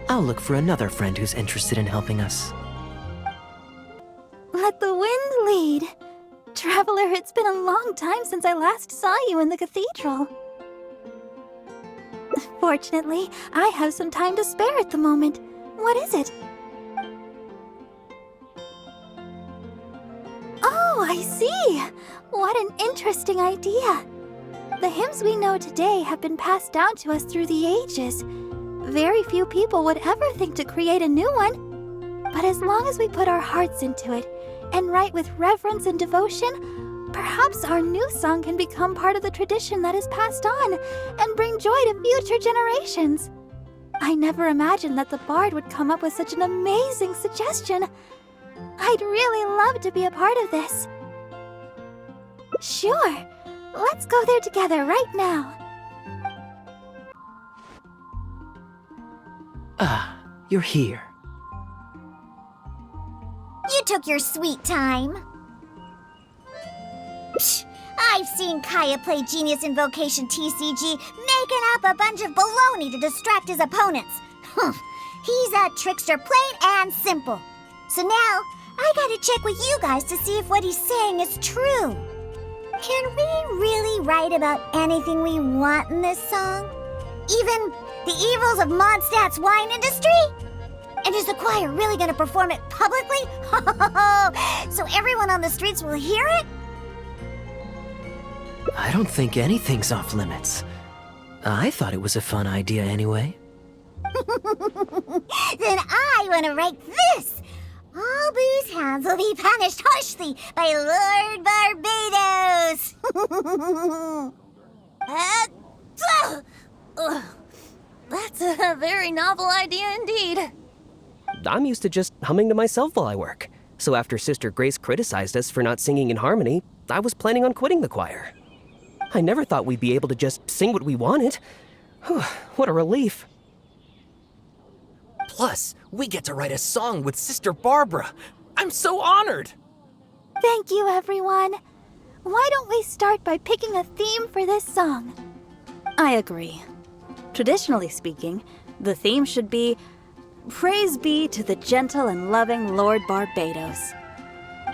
I'll look for another friend who's interested in helping us. Let the wind lead. Traveler, it's been a long time since I last saw you in the cathedral. Fortunately, I have some time to spare at the moment. What is it? Oh, I see! What an interesting idea! The hymns we know today have been passed down to us through the ages. Very few people would ever think to create a new one. But as long as we put our hearts into it and write with reverence and devotion, perhaps our new song can become part of the tradition that is passed on and bring joy to future generations. I never imagined that the Bard would come up with such an amazing suggestion. I'd really love to be a part of this. Sure, let's go there together right now. Ah, you're here. You took your sweet time. Psh, I've seen Kaeya play Genius Invocation TCG, making up a bunch of baloney to distract his opponents. He's a trickster, plain and simple. So now, I gotta check with you guys to see if what he's saying is true. Can we really write about anything we want in this song? Even the evils of Mondstadt's wine industry? And is the choir really gonna perform it publicly? So everyone on the streets will hear it? I don't think anything's off limits. I thought it was a fun idea anyway. Then I want to write this. All booze hounds will be punished harshly by Lord Barbados. That's a very novel idea indeed. I'm used to just humming to myself while I work. So after Sister Grace criticized us for not singing in harmony, I was planning on quitting the choir. I never thought we'd be able to just sing what we wanted. Whew, what a relief. Plus, we get to write a song with Sister Barbara. I'm so honored! Thank you, everyone. Why don't we start by picking a theme for this song? I agree. Traditionally speaking, the theme should be Praise be to the gentle and loving Lord Barbados.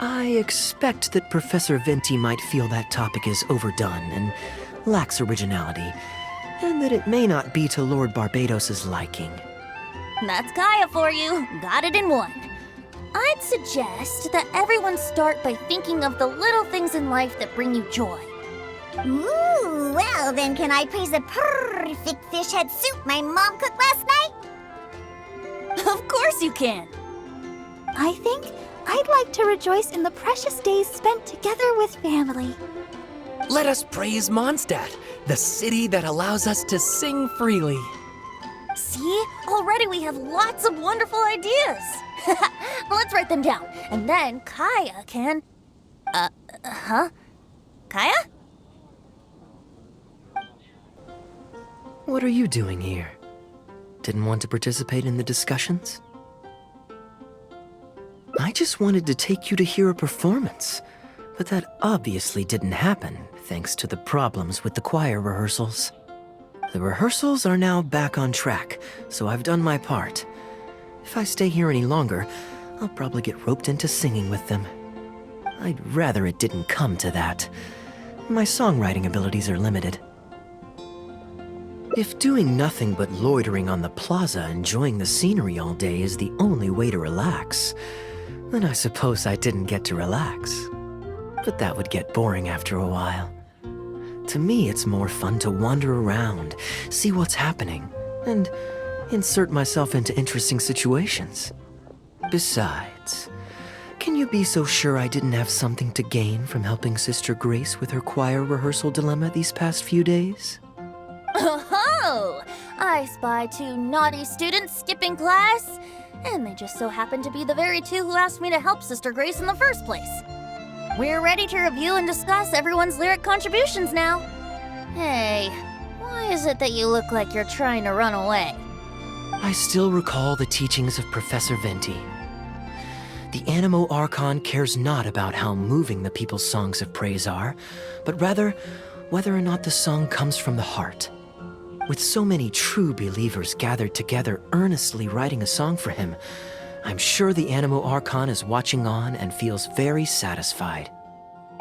I expect that Professor Venti might feel that topic is overdone and lacks originality, and that it may not be to Lord Barbados's liking. That's Kaeya for you. Got it in one. I'd suggest that everyone start by thinking of the little things in life that bring you joy. Ooh, well then can I praise the perfect fish head soup my mom cooked last night? Of course you can! I think I'd like to rejoice in the precious days spent together with family. Let us praise Mondstadt, the city that allows us to sing freely. See? Already we have lots of wonderful ideas! Let's write them down, and then Kaeya can... Kaeya? What are you doing here? Didn't want to participate in the discussions? I just wanted to take you to hear a performance, but that obviously didn't happen thanks to the problems with the choir rehearsals. The rehearsals are now back on track, so I've done my part. If I stay here any longer, I'll probably get roped into singing with them. I'd rather it didn't come to that. My songwriting abilities are limited. If doing nothing but loitering on the plaza enjoying the scenery all day is the only way to relax, then I suppose I didn't get to relax. But that would get boring after a while. To me, it's more fun to wander around, see what's happening, and insert myself into interesting situations. Besides, can you be so sure I didn't have something to gain from helping Sister Grace with her choir rehearsal dilemma these past few days? Oh, I spy 2 naughty students skipping class, and they just so happen to be the very 2 who asked me to help Sister Grace in the first place. We're ready to review and discuss everyone's lyric contributions now. Hey, why is it that you look like you're trying to run away? I still recall the teachings of Professor Venti. The Animo Archon cares not about how moving the people's songs of praise are, but rather whether or not the song comes from the heart. With so many true believers gathered together earnestly writing a song for him, I'm sure the Animo Archon is watching on and feels very satisfied.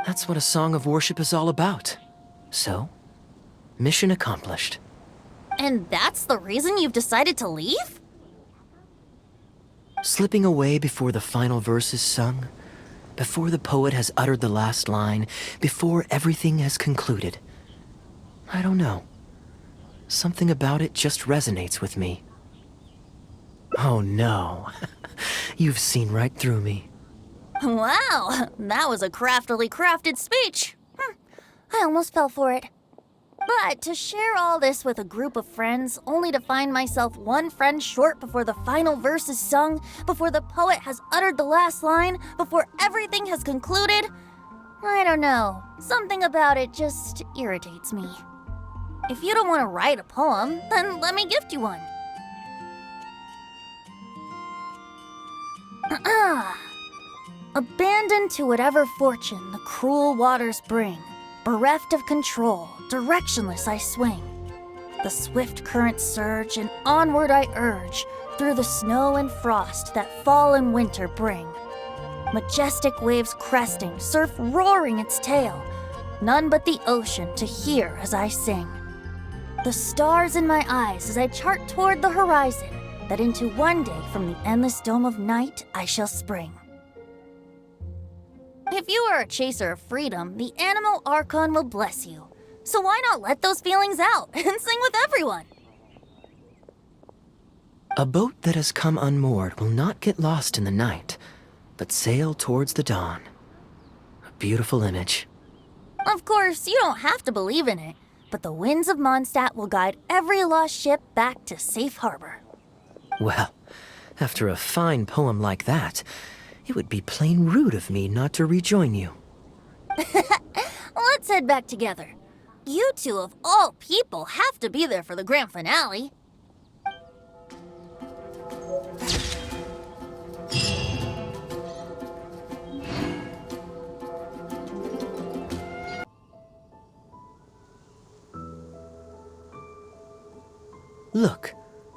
That's what a song of worship is all about. So, mission accomplished. And that's the reason you've decided to leave? Slipping away before the final verse is sung, before the poet has uttered the last line, before everything has concluded. I don't know. Something about it just resonates with me. Oh no, you've seen right through me. Wow, that was a craftily crafted speech. I almost fell for it. But to share all this with a group of friends, only to find myself one friend short before the final verse is sung, before the poet has uttered the last line, before everything has concluded, I don't know. Something about it just irritates me. If you don't want to write a poem, then let me gift you one. Abandoned to whatever fortune the cruel waters bring, bereft of control, directionless I swing. The swift currents surge, and onward I urge, through the snow and frost that fall and winter bring. Majestic waves cresting, surf roaring its tail, none but the ocean to hear as I sing. The stars in my eyes as I chart toward the horizon, that into one day from the endless dome of night I shall spring. If you are a chaser of freedom, the Animo Archon will bless you. So why not let those feelings out and sing with everyone? A boat that has come unmoored will not get lost in the night, but sail towards the dawn. A beautiful image. Of course, you don't have to believe in it, but the winds of Mondstadt will guide every lost ship back to safe harbor. Well, after a fine poem like that, it would be plain rude of me not to rejoin you. Let's head back together. You 2 of all people have to be there for the grand finale. Look,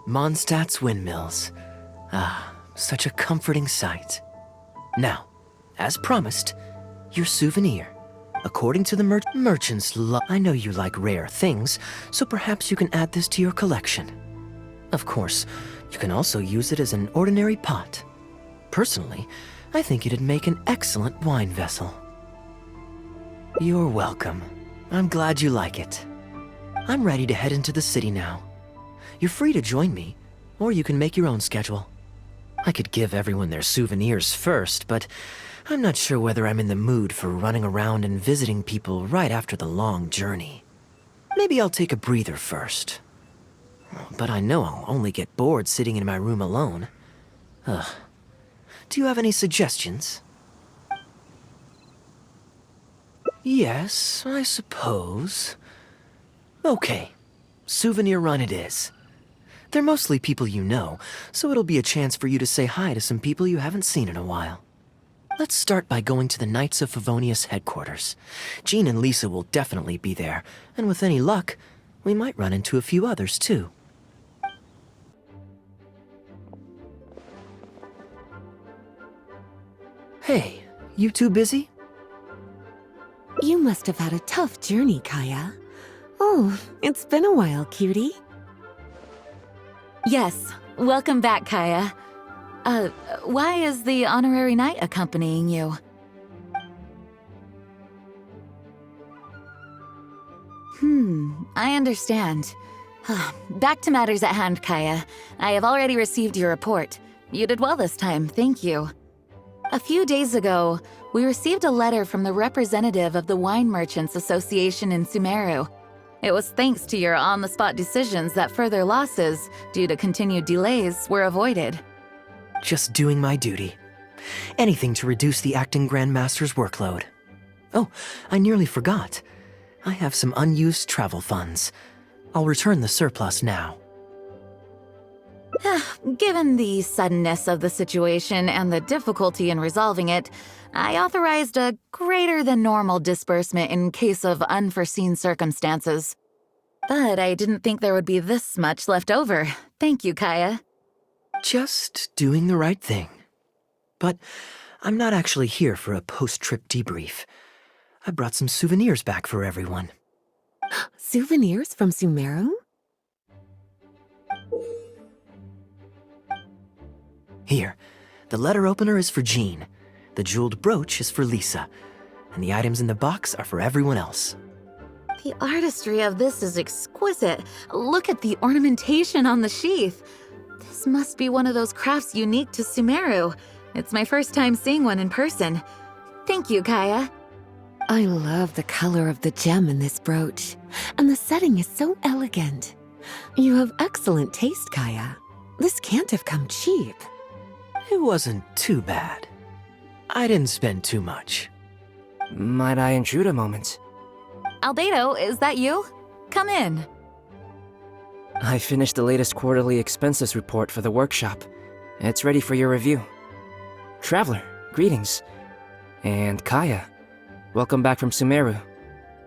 Mondstadt's windmills. Ah, such a comforting sight. Now, as promised, your souvenir. According to the merchants, I know you like rare things, so perhaps you can add this to your collection. Of course, you can also use it as an ordinary pot. Personally, I think it'd make an excellent wine vessel. You're welcome. I'm glad you like it. I'm ready to head into the city now. You're free to join me, or you can make your own schedule. I could give everyone their souvenirs first, but I'm not sure whether I'm in the mood for running around and visiting people right after the long journey. Maybe I'll take a breather first. But I know I'll only get bored sitting in my room alone. Ugh. Do you have any suggestions? Yes, I suppose. Okay, souvenir run it is. They're mostly people you know, so it'll be a chance for you to say hi to some people you haven't seen in a while. Let's start by going to the Knights of Favonius headquarters. Jean and Lisa will definitely be there, and with any luck, we might run into a few others too. Hey, you two busy? You must have had a tough journey, Kaeya. Oh, it's been a while, cutie. Yes, welcome back, Kaeya. Why is the honorary knight accompanying you? I understand. Back to matters at hand, Kaeya. I have already received your report. You did well this time, thank you. A few days ago, we received a letter from the representative of the Wine Merchants Association in Sumeru. It was thanks to your on-the-spot decisions that further losses, due to continued delays, were avoided. Just doing my duty. Anything to reduce the acting Grandmaster's workload. Oh, I nearly forgot. I have some unused travel funds. I'll return the surplus now. Given the suddenness of the situation and the difficulty in resolving it, I authorized a greater than normal disbursement in case of unforeseen circumstances. But I didn't think there would be this much left over. Thank you, Kaeya. Just doing the right thing. But I'm not actually here for a post-trip debrief. I brought some souvenirs back for everyone. Souvenirs from Sumeru? Here, the letter opener is for Jean, the jeweled brooch is for Lisa, and the items in the box are for everyone else. The artistry of this is exquisite. Look at the ornamentation on the sheath. This must be one of those crafts unique to Sumeru. It's my first time seeing one in person. Thank you, Kaeya. I love the color of the gem in this brooch, and the setting is so elegant. You have excellent taste, Kaeya. This can't have come cheap. It wasn't too bad. I didn't spend too much. Might I intrude a moment? Albedo, is that you? Come in. I finished the latest quarterly expenses report for the workshop. It's ready for your review. Traveler, greetings. And Kaeya, welcome back from Sumeru.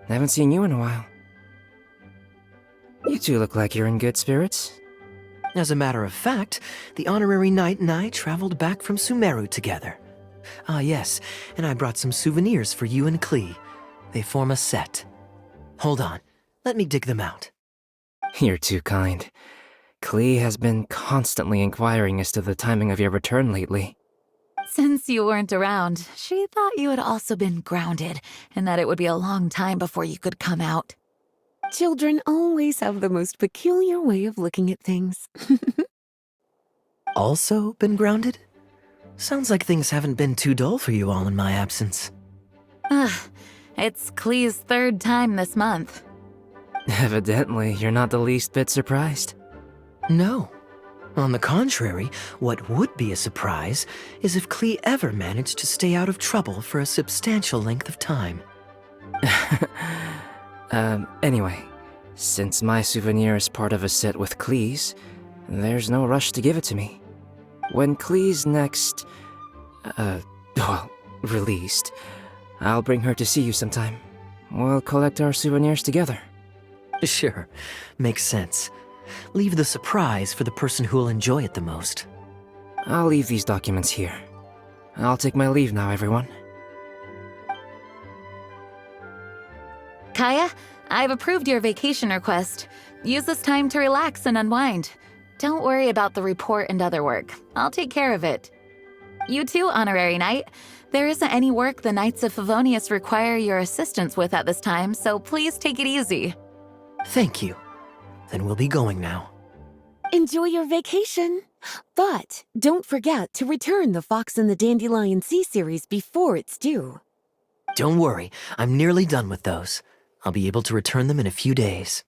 I haven't seen you in a while. You two look like you're in good spirits. As a matter of fact, the honorary knight and I traveled back from Sumeru together. Ah, yes, and I brought some souvenirs for you and Klee. They form a set. Hold on, let me dig them out. You're too kind. Klee has been constantly inquiring as to the timing of your return lately. Since you weren't around, she thought you had also been grounded, and that it would be a long time before you could come out. Children always have the most peculiar way of looking at things. Also been grounded? Sounds like things haven't been too dull for you all in my absence. It's Klee's third time this month. Evidently, you're not the least bit surprised. No. On the contrary, what would be a surprise is if Klee ever managed to stay out of trouble for a substantial length of time. Anyway, since my souvenir is part of a set with Klee's, there's no rush to give it to me. When Klee's next, released, I'll bring her to see you sometime. We'll collect our souvenirs together. Sure, makes sense. Leave the surprise for the person who'll enjoy it the most. I'll leave these documents here. I'll take my leave now, everyone. Kaeya, I've approved your vacation request. Use this time to relax and unwind. Don't worry about the report and other work. I'll take care of it. You too, Honorary Knight. There isn't any work the Knights of Favonius require your assistance with at this time, so please take it easy. Thank you. Then we'll be going now. Enjoy your vacation. But don't forget to return the Fox and the Dandelion Sea series before it's due. Don't worry, I'm nearly done with those. I'll be able to return them in a few days.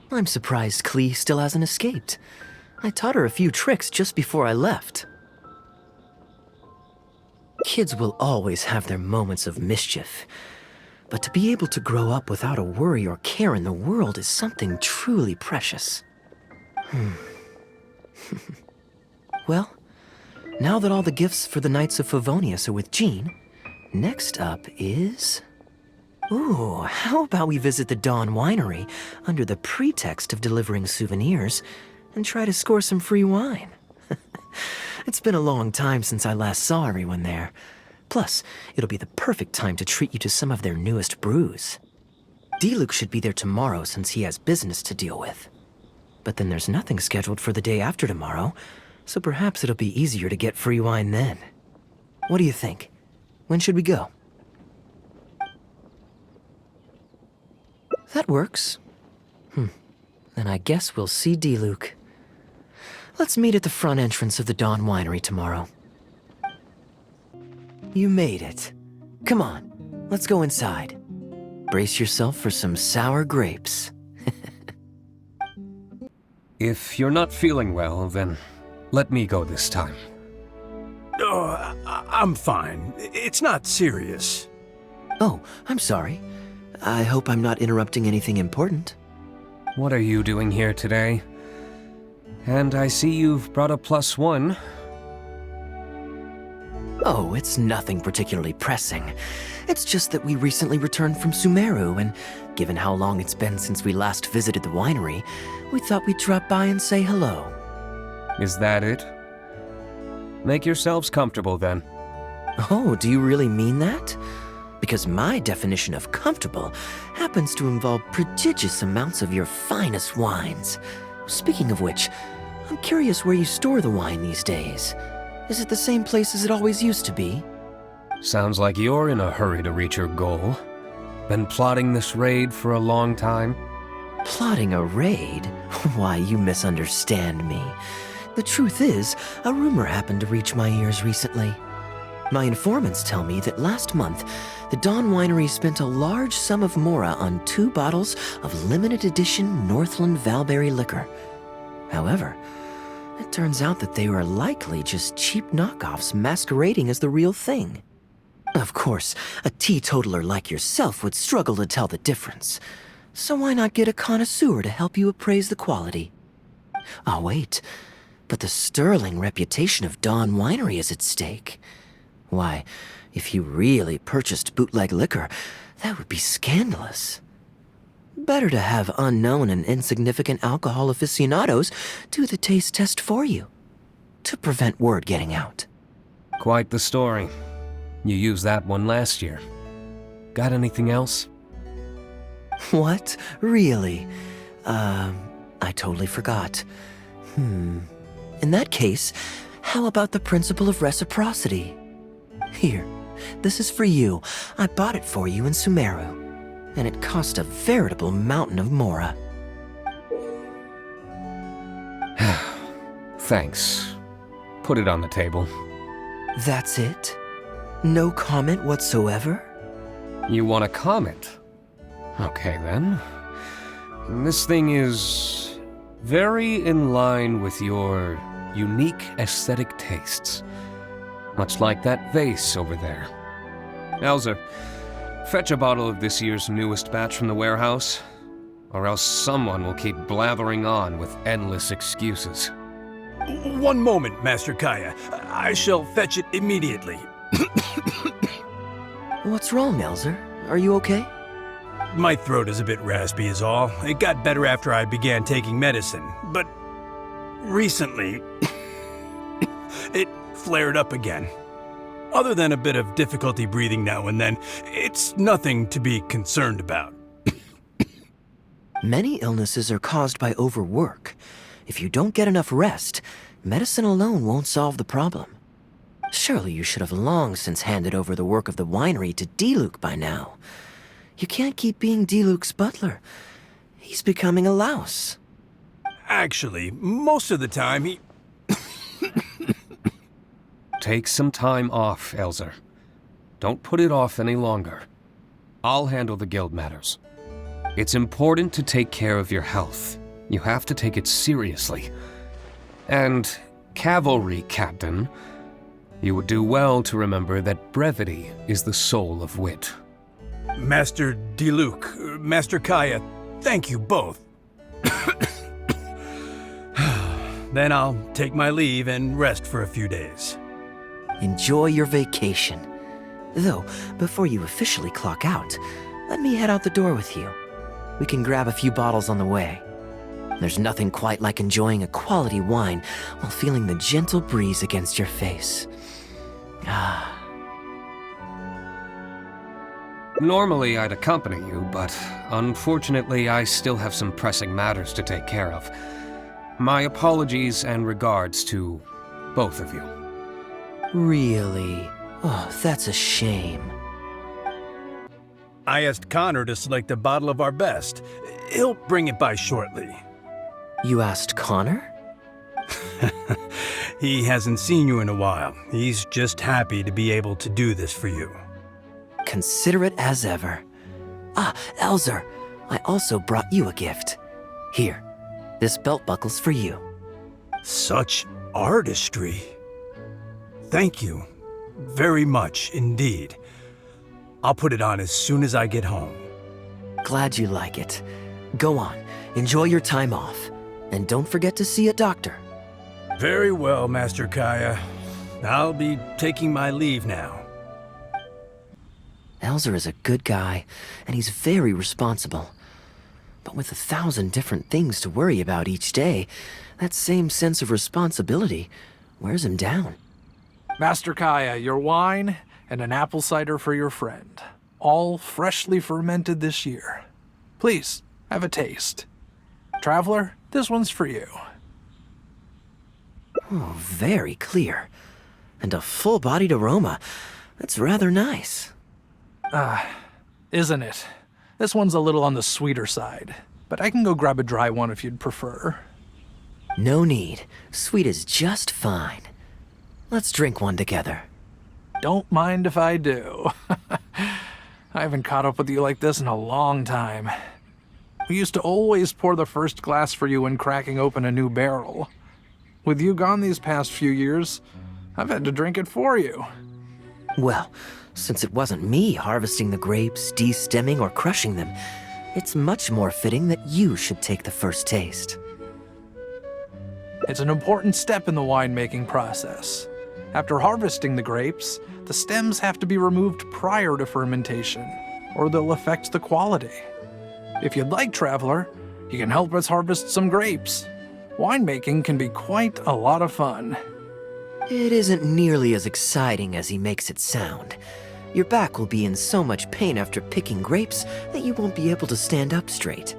I'm surprised Klee still hasn't escaped. I taught her a few tricks just before I left. Kids will always have their moments of mischief, but to be able to grow up without a worry or care in the world is something truly precious. Well, now that all the gifts for the Knights of Favonius are with Jean, next up is... Ooh, how about we visit the Dawn Winery under the pretext of delivering souvenirs and try to score some free wine? It's been a long time since I last saw everyone there. Plus, it'll be the perfect time to treat you to some of their newest brews. Diluc should be there tomorrow since he has business to deal with. But then there's nothing scheduled for the day after tomorrow, so perhaps it'll be easier to get free wine then. What do you think? When should we go? That works. Then I guess we'll see Diluc. Let's meet at the front entrance of the Dawn Winery tomorrow. You made it. Come on, let's go inside. Brace yourself for some sour grapes. If you're not feeling well, then let me go this time. Oh, I'm fine. It's not serious. Oh, I'm sorry. I hope I'm not interrupting anything important. What are you doing here today? And I see you've brought a +1. Oh, it's nothing particularly pressing. It's just that we recently returned from Sumeru, and given how long it's been since we last visited the winery, we thought we'd drop by and say hello. Is that it? Make yourselves comfortable then. Oh, do you really mean that? Because my definition of comfortable happens to involve prodigious amounts of your finest wines. Speaking of which, I'm curious where you store the wine these days. Is it the same place as it always used to be? Sounds like you're in a hurry to reach your goal. Been plotting this raid for a long time? Plotting a raid? Why, you misunderstand me. The truth is, a rumor happened to reach my ears recently. My informants tell me that last month, the Dawn Winery spent a large sum of mora on 2 bottles of limited edition Northland Valberry liquor. However, it turns out that they were likely just cheap knockoffs masquerading as the real thing. Of course, a teetotaler like yourself would struggle to tell the difference. So why not get a connoisseur to help you appraise the quality? Oh, wait. But the sterling reputation of Dawn Winery is at stake. Why, if you really purchased bootleg liquor, that would be scandalous. Better to have unknown and insignificant alcohol aficionados do the taste test for you, to prevent word getting out. Quite the story. You used that one last year. Got anything else? What? Really? I totally forgot. In that case, how about the principle of reciprocity? Here, this is for you. I bought it for you in Sumeru, and it cost a veritable mountain of mora. Thanks. Put it on the table. That's it? No comment whatsoever? You want a comment? Okay then. This thing is very in line with your unique aesthetic tastes. Much like that vase over there. Elzer, fetch a bottle of this year's newest batch from the warehouse, or else someone will keep blathering on with endless excuses. One moment, Master Kaeya. I shall fetch it immediately. What's wrong, Elzer? Are you okay? My throat is a bit raspy is all. It got better after I began taking medicine, but recently it flared up again. Other than a bit of difficulty breathing now and then, it's nothing to be concerned about. Many illnesses are caused by overwork. If you don't get enough rest, medicine alone won't solve the problem. Surely you should have long since handed over the work of the winery to Diluc by now. You can't keep being Diluc's butler. He's becoming a louse. Actually, most of the time he... Take some time off, Elzer. Don't put it off any longer. I'll handle the guild matters. It's important to take care of your health. You have to take it seriously. And, cavalry captain, you would do well to remember that brevity is the soul of wit. Master Diluc, Master Kaeya, thank you both. Then I'll take my leave and rest for a few days. Enjoy your vacation. Though, before you officially clock out, let me head out the door with you. We can grab a few bottles on the way. There's nothing quite like enjoying a quality wine while feeling the gentle breeze against your face. Ah. Normally I'd accompany you, but unfortunately I still have some pressing matters to take care of. My apologies and regards to both of you. Really? Oh, that's a shame. I asked Connor to select a bottle of our best. He'll bring it by shortly. You asked Connor? He hasn't seen you in a while. He's just happy to be able to do this for you. Considerate as ever. Ah, Elzer, I also brought you a gift. Here, this belt buckle's for you. Such artistry. Thank you very much indeed. I'll put it on as soon as I get home. Glad you like it. Go on, enjoy your time off. And don't forget to see a doctor. Very well, Master Kaeya. I'll be taking my leave now. Elzer is a good guy, and he's very responsible. But with 1,000 different things to worry about each day, that same sense of responsibility wears him down. Master Kaeya, your wine and an apple cider for your friend. All freshly fermented this year. Please, have a taste. Traveler, this one's for you. Oh, very clear. And a full-bodied aroma. That's rather nice. Isn't it? This one's a little on the sweeter side, but I can go grab a dry one if you'd prefer. No need. Sweet is just fine. Let's drink one together. Don't mind if I do. I haven't caught up with you like this in a long time. We used to always pour the first glass for you when cracking open a new barrel. With you gone these past few years, I've had to drink it for you. Well, since it wasn't me harvesting the grapes, de-stemming, or crushing them, it's much more fitting that you should take the first taste. It's an important step in the winemaking process. After harvesting the grapes, the stems have to be removed prior to fermentation, or they'll affect the quality. If you'd like, Traveler, you can help us harvest some grapes. Winemaking can be quite a lot of fun. It isn't nearly as exciting as he makes it sound. Your back will be in so much pain after picking grapes that you won't be able to stand up straight.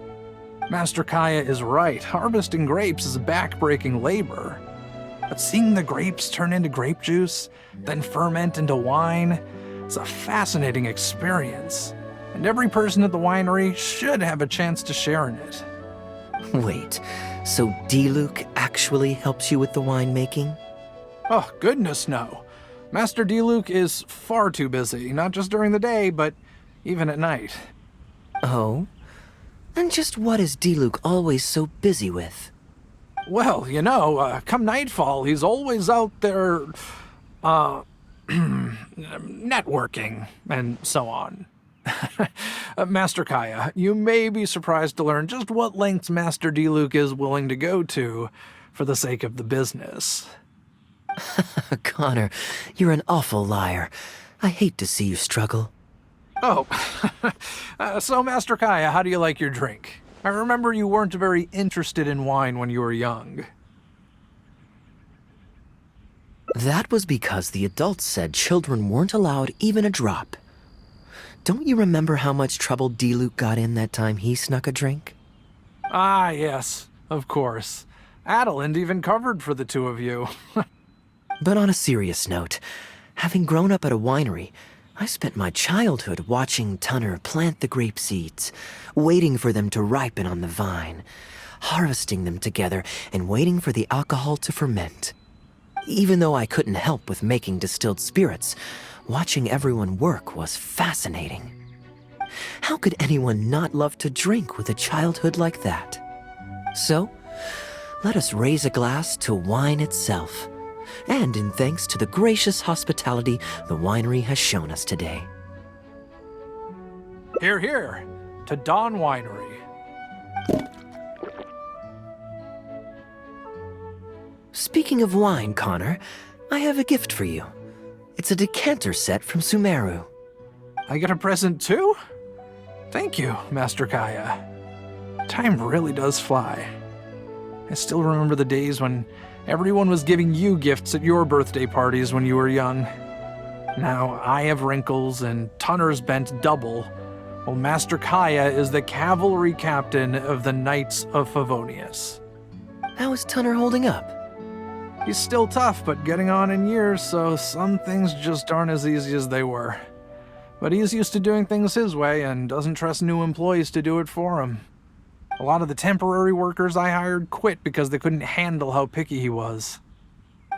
Master Kaeya is right. Harvesting grapes is back-breaking labor. But seeing the grapes turn into grape juice, then ferment into wine, it's a fascinating experience. And every person at the winery should have a chance to share in it. Wait, so Diluc actually helps you with the winemaking? Oh, goodness no. Master Diluc is far too busy, not just during the day, but even at night. Oh? And just what is Diluc always so busy with? Well, you know, come nightfall, he's always out there, networking, and so on. Master Kaeya, you may be surprised to learn just what lengths Master Diluc is willing to go to for the sake of the business. Connor, you're an awful liar. I hate to see you struggle. Oh, so Master Kaeya, how do you like your drink? I remember you weren't very interested in wine when you were young. That was because the adults said children weren't allowed even a drop. Don't you remember how much trouble Diluc got in that time he snuck a drink? Ah, yes, of course. Adeland even covered for the two of you. But on a serious note, having grown up at a winery, I spent my childhood watching Tunner plant the grape seeds, waiting for them to ripen on the vine, harvesting them together and waiting for the alcohol to ferment. Even though I couldn't help with making distilled spirits, watching everyone work was fascinating. How could anyone not love to drink with a childhood like that? So, let us raise a glass to wine itself, and in thanks to the gracious hospitality the winery has shown us today. Here, here, to Dawn Winery. Speaking of wine, Connor, I have a gift for you. It's a decanter set from Sumeru. I get a present too? Thank you, Master Kaeya. Time really does fly. I still remember the days when everyone was giving you gifts at your birthday parties when you were young. Now I have wrinkles and Tunner's bent double, while Master Kaeya is the cavalry captain of the Knights of Favonius. How is Tunner holding up? He's still tough, but getting on in years, so some things just aren't as easy as they were. But he's used to doing things his way and doesn't trust new employees to do it for him. A lot of the temporary workers I hired quit because they couldn't handle how picky he was.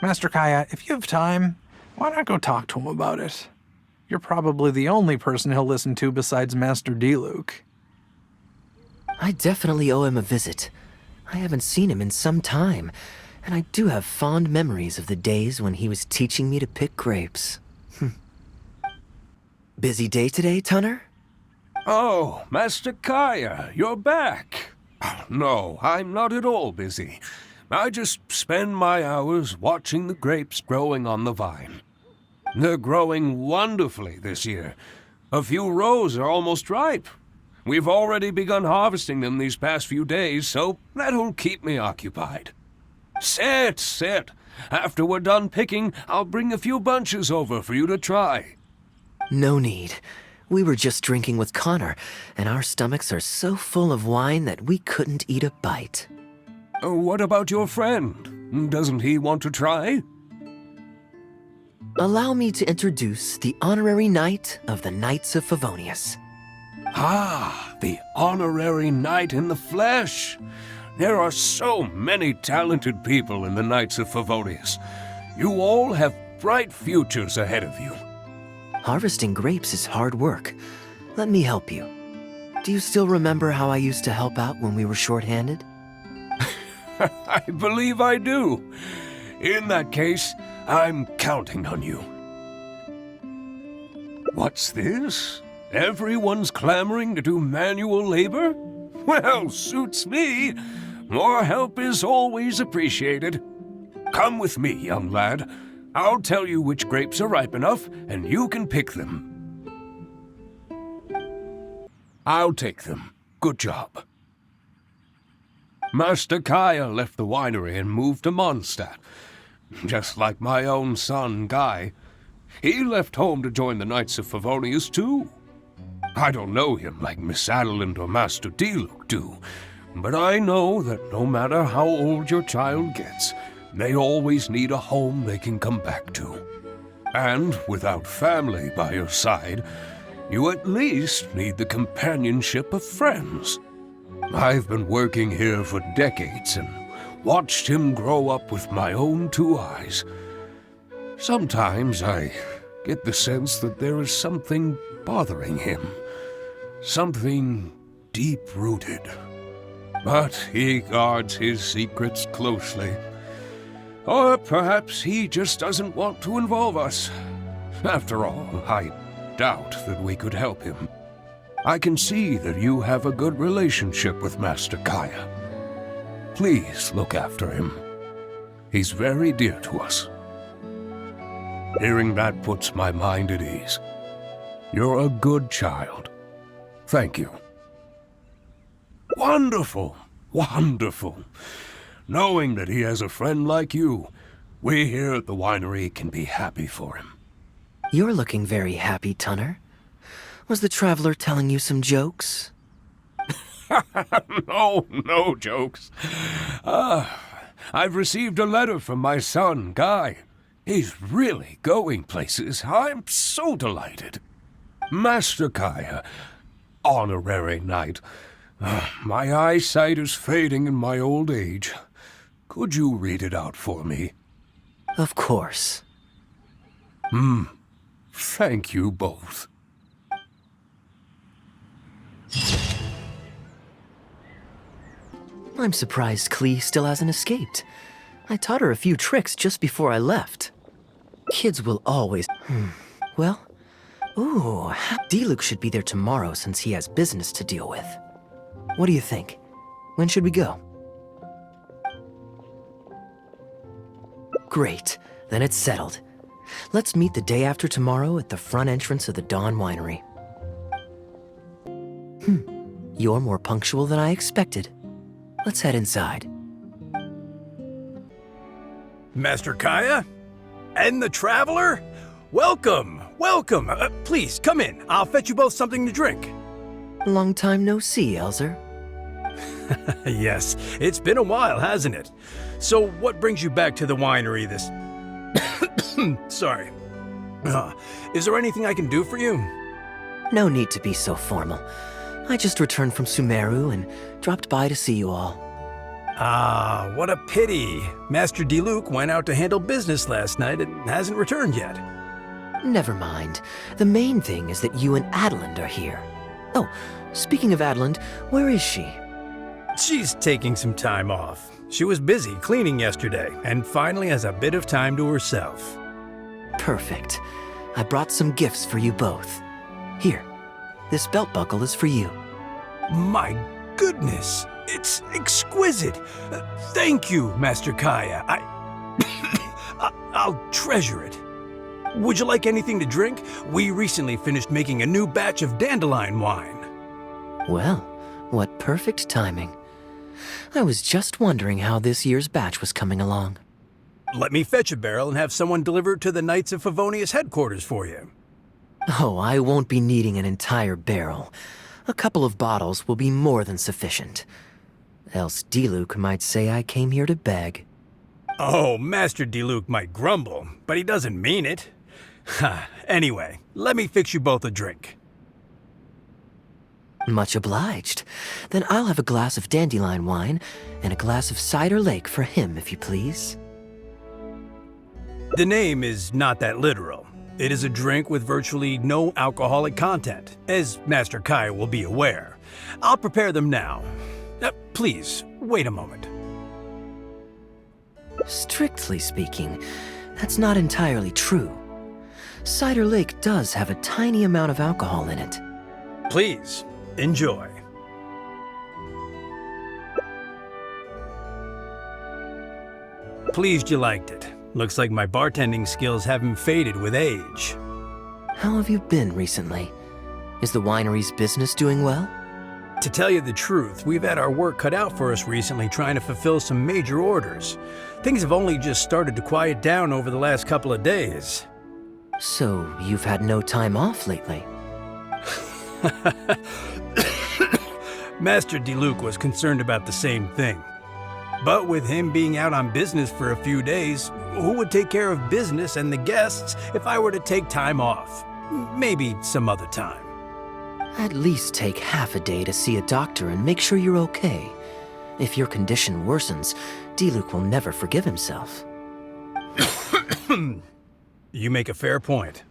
Master Kaeya, if you have time, why not go talk to him about it? You're probably the only person he'll listen to besides Master D-Luke. I definitely owe him a visit. I haven't seen him in some time, and I do have fond memories of the days when he was teaching me to pick grapes. Busy day today, Tunner? Oh, Master Kaeya, you're back. No, I'm not at all busy. I just spend my hours watching the grapes growing on the vine. They're growing wonderfully this year. A few rows are almost ripe. We've already begun harvesting them these past few days, so that'll keep me occupied. Sit. After we're done picking, I'll bring a few bunches over for you to try. No need. We were just drinking with Connor, and our stomachs are so full of wine that we couldn't eat a bite. What about your friend? Doesn't he want to try? Allow me to introduce the honorary knight of the Knights of Favonius. Ah, the honorary knight in the flesh. There are so many talented people in the Knights of Favonius. You all have bright futures ahead of you. Harvesting grapes is hard work. Let me help you. Do you still remember how I used to help out when we were short-handed? I believe I do. In that case, I'm counting on you. What's this? Everyone's clamoring to do manual labor? Well, suits me. More help is always appreciated. Come with me, young lad. I'll tell you which grapes are ripe enough, and you can pick them. I'll take them. Good job. Master Kaeya left the winery and moved to Mondstadt. Just like my own son, Guy. He left home to join the Knights of Favonius, too. I don't know him like Miss Adeline or Master D-Luke do, but I know that no matter how old your child gets, they always need a home they can come back to. And without family by your side, you at least need the companionship of friends. I've been working here for decades and watched him grow up with my own 2 eyes. Sometimes I get the sense that there is something bothering him, something deep-rooted. But he guards his secrets closely. Or perhaps he just doesn't want to involve us. After all, I doubt that we could help him. I can see that you have a good relationship with Master Kaeya. Please look after him. He's very dear to us. Hearing that puts my mind at ease. You're a good child. Thank you. Wonderful! Wonderful! Knowing that he has a friend like you, we here at the winery can be happy for him. You're looking very happy, Tunner. Was the traveler telling you some jokes? No jokes. I've received a letter from my son, Guy. He's really going places. I'm so delighted. Master Kaeya, honorary knight, My eyesight is fading in my old age. Could you read it out for me? Of course. Thank you both. I'm surprised Klee still hasn't escaped. I taught her a few tricks just before I left. Kids will always... Well... Ooh, D-Luke should be there tomorrow since he has business to deal with. What do you think? When should we go? Great. Then it's settled. Let's meet the day after tomorrow at the front entrance of the Dawn Winery. You're more punctual than I expected. Let's head inside. Master Kaeya? And the Traveler? Welcome, welcome. Please, come in. I'll fetch you both something to drink. Long time no see, Elzer. Yes, it's been a while, hasn't it? So what brings you back to the winery this... Sorry. Is there anything I can do for you? No need to be so formal. I just returned from Sumeru and dropped by to see you all. Ah, what a pity. Master D-Luke went out to handle business last night and hasn't returned yet. Never mind. The main thing is that you and Adeland are here. Oh, speaking of Adeland, where is she? She's taking some time off. She was busy cleaning yesterday and finally has a bit of time to herself. Perfect. I brought some gifts for you both. Here, this belt buckle is for you. My goodness, it's exquisite. Thank you, Master Kaeya. I'll treasure it. Would you like anything to drink? We recently finished making a new batch of dandelion wine. Well, what perfect timing. I was just wondering how this year's batch was coming along. Let me fetch a barrel and have someone deliver it to the Knights of Favonius headquarters for you. Oh, I won't be needing an entire barrel. A couple of bottles will be more than sufficient. Else D-Luke might say I came here to beg. Oh, Master D-Luke might grumble, but he doesn't mean it. Anyway, let me fix you both a drink. Much obliged. Then I'll have a glass of dandelion wine and a glass of cider lake for him, if you please. The name is not that literal. It is a drink with virtually no alcoholic content, as Master Kaeya will be aware. I'll prepare them now. Please, wait a moment. Strictly speaking, that's not entirely true. Cider Lake does have a tiny amount of alcohol in it. Please, enjoy. Pleased you liked it. Looks like my bartending skills haven't faded with age. How have you been recently? Is the winery's business doing well? To tell you the truth, we've had our work cut out for us recently trying to fulfill some major orders. Things have only just started to quiet down over the last couple of days. So, you've had no time off lately? Master D-Luke was concerned about the same thing. But with him being out on business for a few days, who would take care of business and the guests if I were to take time off? Maybe some other time. At least take half a day to see a doctor and make sure you're okay. If your condition worsens, D-Luke will never forgive himself. You make a fair point.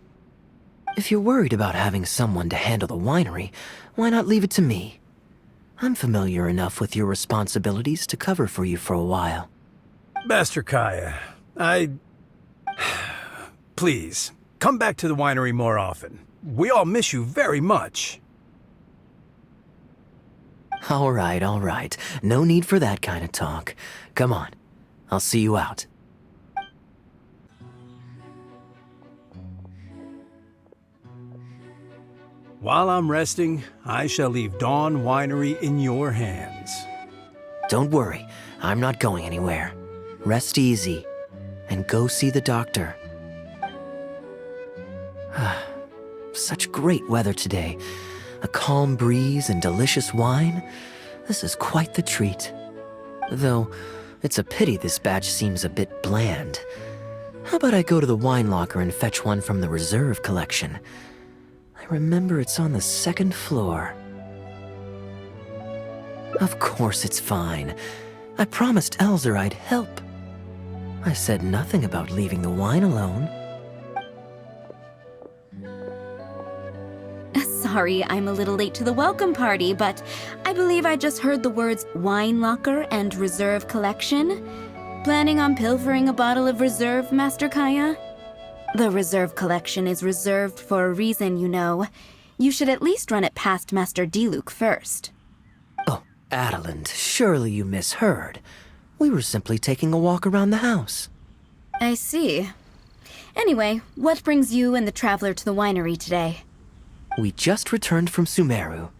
If you're worried about having someone to handle the winery, why not leave it to me? I'm familiar enough with your responsibilities to cover for you for a while. Master Kaeya, Please, come back to the winery more often. We all miss you very much. All right. No need for that kind of talk. Come on. I'll see you out. While I'm resting, I shall leave Dawn Winery in your hands. Don't worry. I'm not going anywhere. Rest easy. And go see the doctor. Such great weather today. A calm breeze and delicious wine. This is quite the treat. Though, it's a pity this batch seems a bit bland. How about I go to the wine locker and fetch one from the reserve collection? I remember it's on the second floor. Of course it's fine. I promised Elzer I'd help. I said nothing about leaving the wine alone. Sorry, I'm a little late to the welcome party, but I believe I just heard the words wine locker and reserve collection. Planning on pilfering a bottle of reserve, Master Kaeya? The reserve collection is reserved for a reason, you know. You should at least run it past Master Diluc first. Oh, Adeland, surely you misheard. We were simply taking a walk around the house. I see. Anyway, what brings you and the traveler to the winery today? We just returned from Sumeru.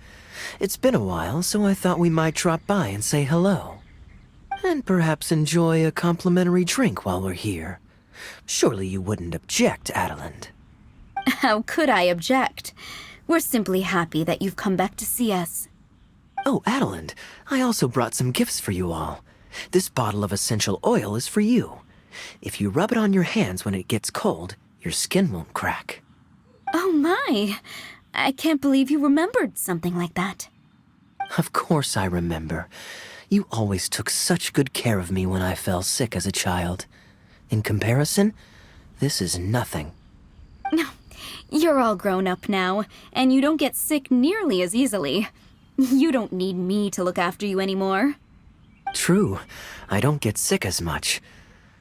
It's been a while, so I thought we might drop by and say hello. And perhaps enjoy a complimentary drink while we're here. Surely you wouldn't object, Adeland. How could I object? We're simply happy that you've come back to see us. Oh, Adeland, I also brought some gifts for you all. This bottle of essential oil is for you. If you rub it on your hands when it gets cold, your skin won't crack. Oh my! I can't believe you remembered something like that. Of course I remember. You always took such good care of me when I fell sick as a child. In comparison, this is nothing. You're all grown up now, and you don't get sick nearly as easily. You don't need me to look after you anymore. True, I don't get sick as much.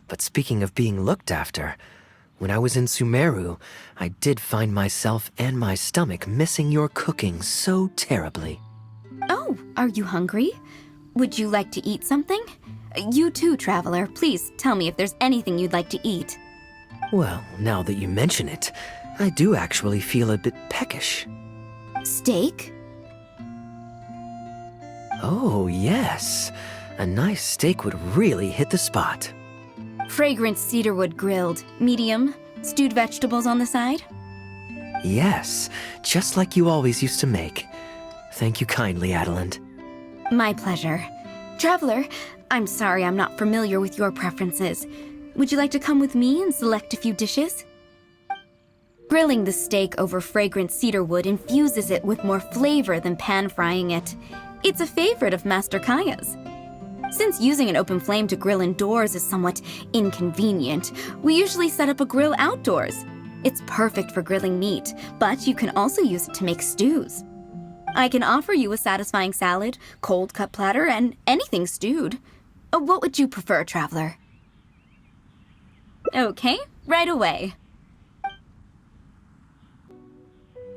But speaking of being looked after, when I was in Sumeru, I did find myself and my stomach missing your cooking so terribly. Oh, are you hungry? Would you like to eat something? You too, traveler. Please tell me if there's anything you'd like to eat. Well, now that you mention it, I do actually feel a bit peckish. Steak? Oh, yes. A nice steak would really hit the spot. Fragrant cedarwood grilled, medium, stewed vegetables on the side? Yes, just like you always used to make. Thank you kindly, Adeland. My pleasure. Traveler, I'm sorry I'm not familiar with your preferences. Would you like to come with me and select a few dishes? Grilling the steak over fragrant cedarwood infuses it with more flavor than pan-frying it. It's a favorite of Master Kaeya's. Since using an open flame to grill indoors is somewhat inconvenient, we usually set up a grill outdoors. It's perfect for grilling meat, but you can also use it to make stews. I can offer you a satisfying salad, cold cut platter, and anything stewed. What would you prefer, traveler? Okay, right away.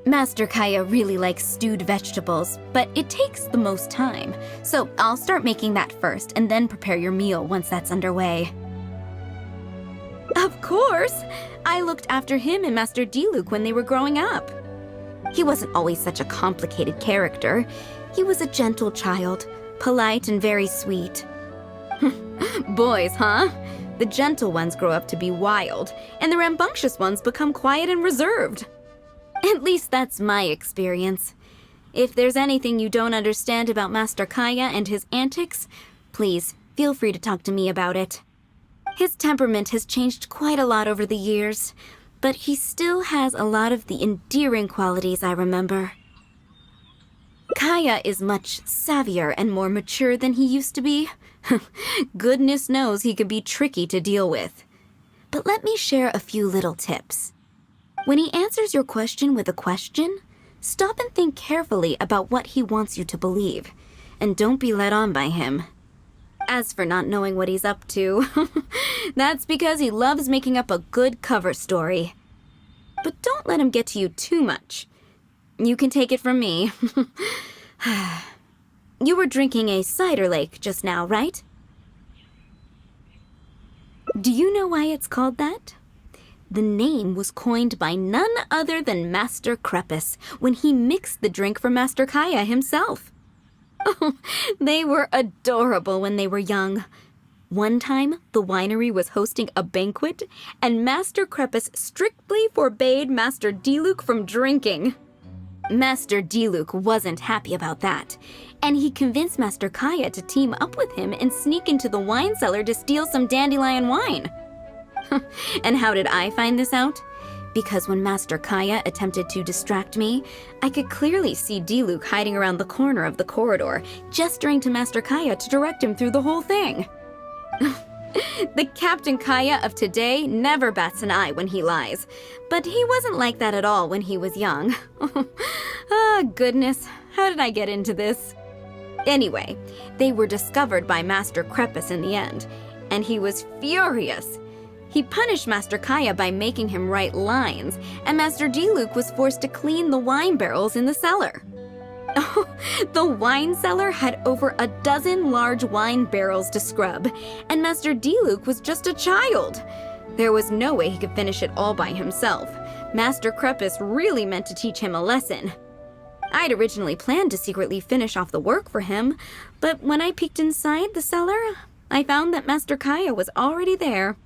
Master Kaeya really likes stewed vegetables, but it takes the most time. So I'll start making that first and then prepare your meal once that's underway. Of course! I looked after him and Master Diluc when they were growing up. He wasn't always such a complicated character. He was a gentle child, polite and very sweet. Boys, huh? The gentle ones grow up to be wild, and the rambunctious ones become quiet and reserved. At least that's my experience. If there's anything you don't understand about Master Kaeya and his antics, please feel free to talk to me about it. His temperament has changed quite a lot over the years, but he still has a lot of the endearing qualities I remember. Kaeya is much savvier and more mature than he used to be. Goodness knows he could be tricky to deal with. But let me share a few little tips. When he answers your question with a question, stop and think carefully about what he wants you to believe, and don't be led on by him. As for not knowing what he's up to, that's because he loves making up a good cover story. But don't let him get to you too much. You can take it from me. You were drinking a cider lake just now, right? Do you know why it's called that? The name was coined by none other than Master Krepus when he mixed the drink for Master Kaeya himself. Oh, they were adorable when they were young. One time, the winery was hosting a banquet, and Master Krepus strictly forbade Master Diluc from drinking. Master Diluc wasn't happy about that, and he convinced Master Kaeya to team up with him and sneak into the wine cellar to steal some dandelion wine. And how did I find this out? because when Master Kaeya attempted to distract me, I could clearly see Diluc hiding around the corner of the corridor, gesturing to Master Kaeya to direct him through the whole thing. The Captain Kaeya of today never bats an eye when he lies, but he wasn't like that at all when he was young. Oh, goodness, how did I get into this? Anyway, they were discovered by Master Krepus in the end, and he was furious. He punished Master Kaeya by making him write lines, and Master Diluc was forced to clean the wine barrels in the cellar. The wine cellar had over a dozen large wine barrels to scrub, and Master Diluc was just a child. There was no way he could finish it all by himself. Master Krepus really meant to teach him a lesson. I'd originally planned to secretly finish off the work for him, but when I peeked inside the cellar, I found that Master Kaeya was already there.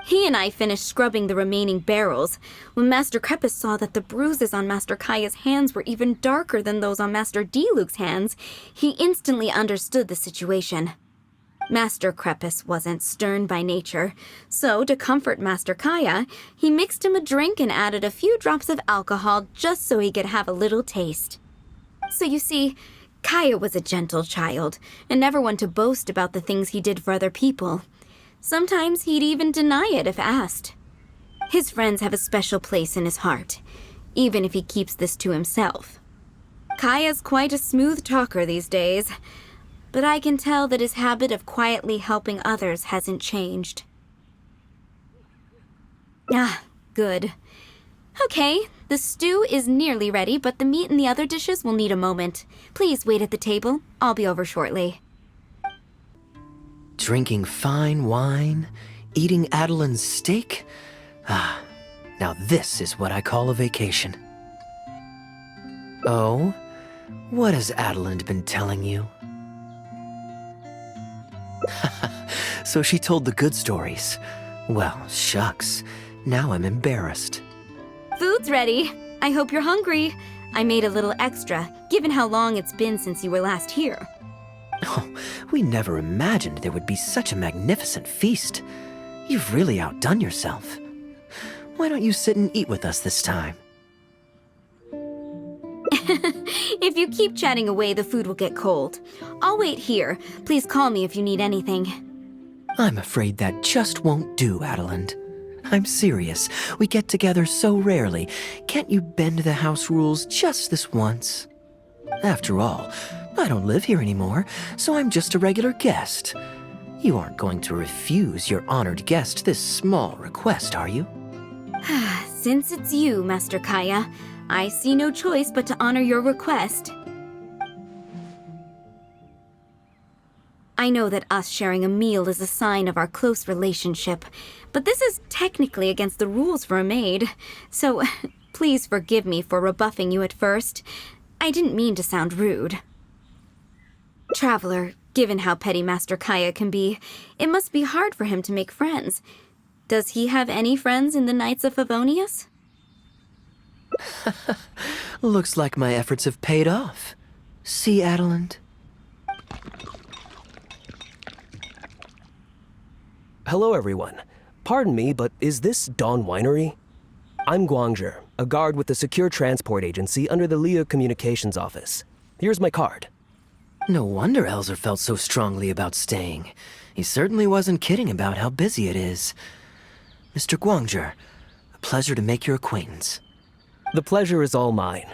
He and I finished scrubbing the remaining barrels when Master Krepus saw that the bruises on Master Kaeya's hands were even darker than those on Master Diluc's hands. He instantly understood the situation. Master Krepus wasn't stern by nature, so to comfort Master Kaeya, he mixed him a drink and added a few drops of alcohol just so he could have a little taste. So you see, Kaeya was a gentle child and never one to boast about the things he did for other people. Sometimes he'd even deny it if asked. His friends have a special place in his heart, even if he keeps this to himself. Kaeya's quite a smooth talker these days, but I can tell that his habit of quietly helping others hasn't changed. Ah, good. Okay, the stew is nearly ready, but the meat and the other dishes will need a moment. Please wait at the table. I'll be over shortly. Drinking fine wine, eating Adeline's steak? Ah, now this is what I call a vacation. Oh? What has Adeline been telling you? So she told the good stories. Well, shucks. Now I'm embarrassed. Food's ready. I hope you're hungry. I made a little extra, given how long it's been since you were last here. Oh, we never imagined there would be such a magnificent feast. You've really outdone yourself. Why don't you sit and eat with us this time? If you keep chatting away, the food will get cold. I'll wait here. Please call me if you need anything. I'm afraid that just won't do, Adeline. I'm serious. We get together so rarely. Can't you bend the house rules just this once? After all, I don't live here anymore, so I'm just a regular guest. You aren't going to refuse your honored guest this small request, are you? Since it's you, Master Kaeya, I see no choice but to honor your request. I know that us sharing a meal is a sign of our close relationship, but this is technically against the rules for a maid, so please forgive me for rebuffing you at first. I didn't mean to sound rude. Traveler, given how petty Master Kaeya can be, it must be hard for him to make friends. Does he have any friends in the Knights of Favonius? Looks like my efforts have paid off. See, Adeline? Hello, everyone. Pardon me, but is this Dawn Winery? I'm Guangzhe, a guard with the Secure Transport Agency under the Leo Communications Office. Here's my card. No wonder Elzer felt so strongly about staying. He certainly wasn't kidding about how busy it is. Mr. Guangzhe, a pleasure to make your acquaintance. The pleasure is all mine.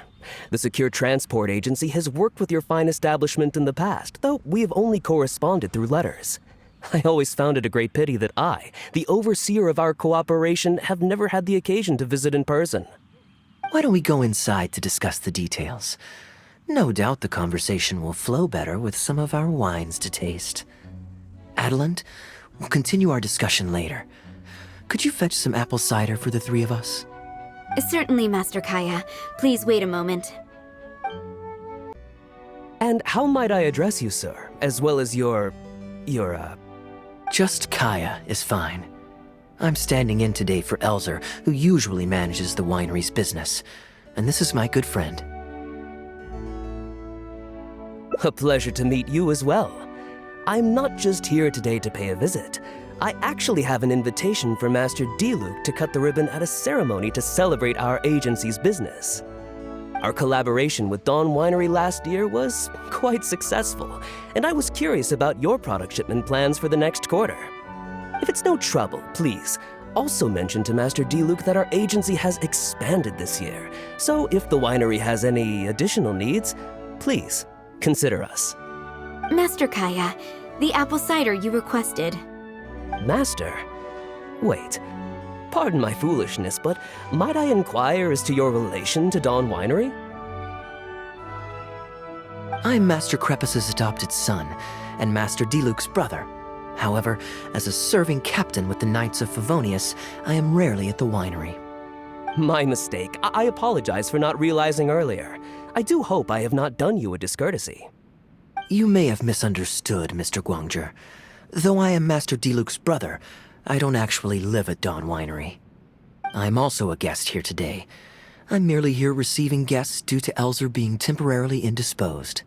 The Secure Transport Agency has worked with your fine establishment in the past, though we have only corresponded through letters. I always found it a great pity that I, the overseer of our cooperation, have never had the occasion to visit in person. Why don't we go inside to discuss the details? No doubt the conversation will flow better with some of our wines to taste. Adeline, we'll continue our discussion later. Could you fetch some apple cider for the three of us? Certainly, Master Kaeya. Please wait a moment. And how might I address you, sir, as well as your... Just Kaeya is fine. I'm standing in today for Elzer, who usually manages the winery's business. And this is my good friend. A pleasure to meet you as well. I'm not just here today to pay a visit. I actually have an invitation for Master Diluc to cut the ribbon at a ceremony to celebrate our agency's business. Our collaboration with Dawn Winery last year was quite successful, and I was curious about your product shipment plans for the next quarter. If it's no trouble, please, also mention to Master Diluc that our agency has expanded this year, so if the winery has any additional needs, please consider us. Master Kaeya, the apple cider you requested. Master? Wait, pardon my foolishness, but might I inquire as to your relation to Dawn Winery? I'm Master Crepus's adopted son, and Master Diluc's brother. However, as a serving captain with the Knights of Favonius, I am rarely at the winery. My mistake. I apologize for not realizing earlier. I do hope I have not done you a discourtesy. You may have misunderstood, Mr. Guangzhe. Though I am Master Diluc's brother, I don't actually live at Dawn Winery. I'm also a guest here today. I'm merely here receiving guests due to Elzer being temporarily indisposed.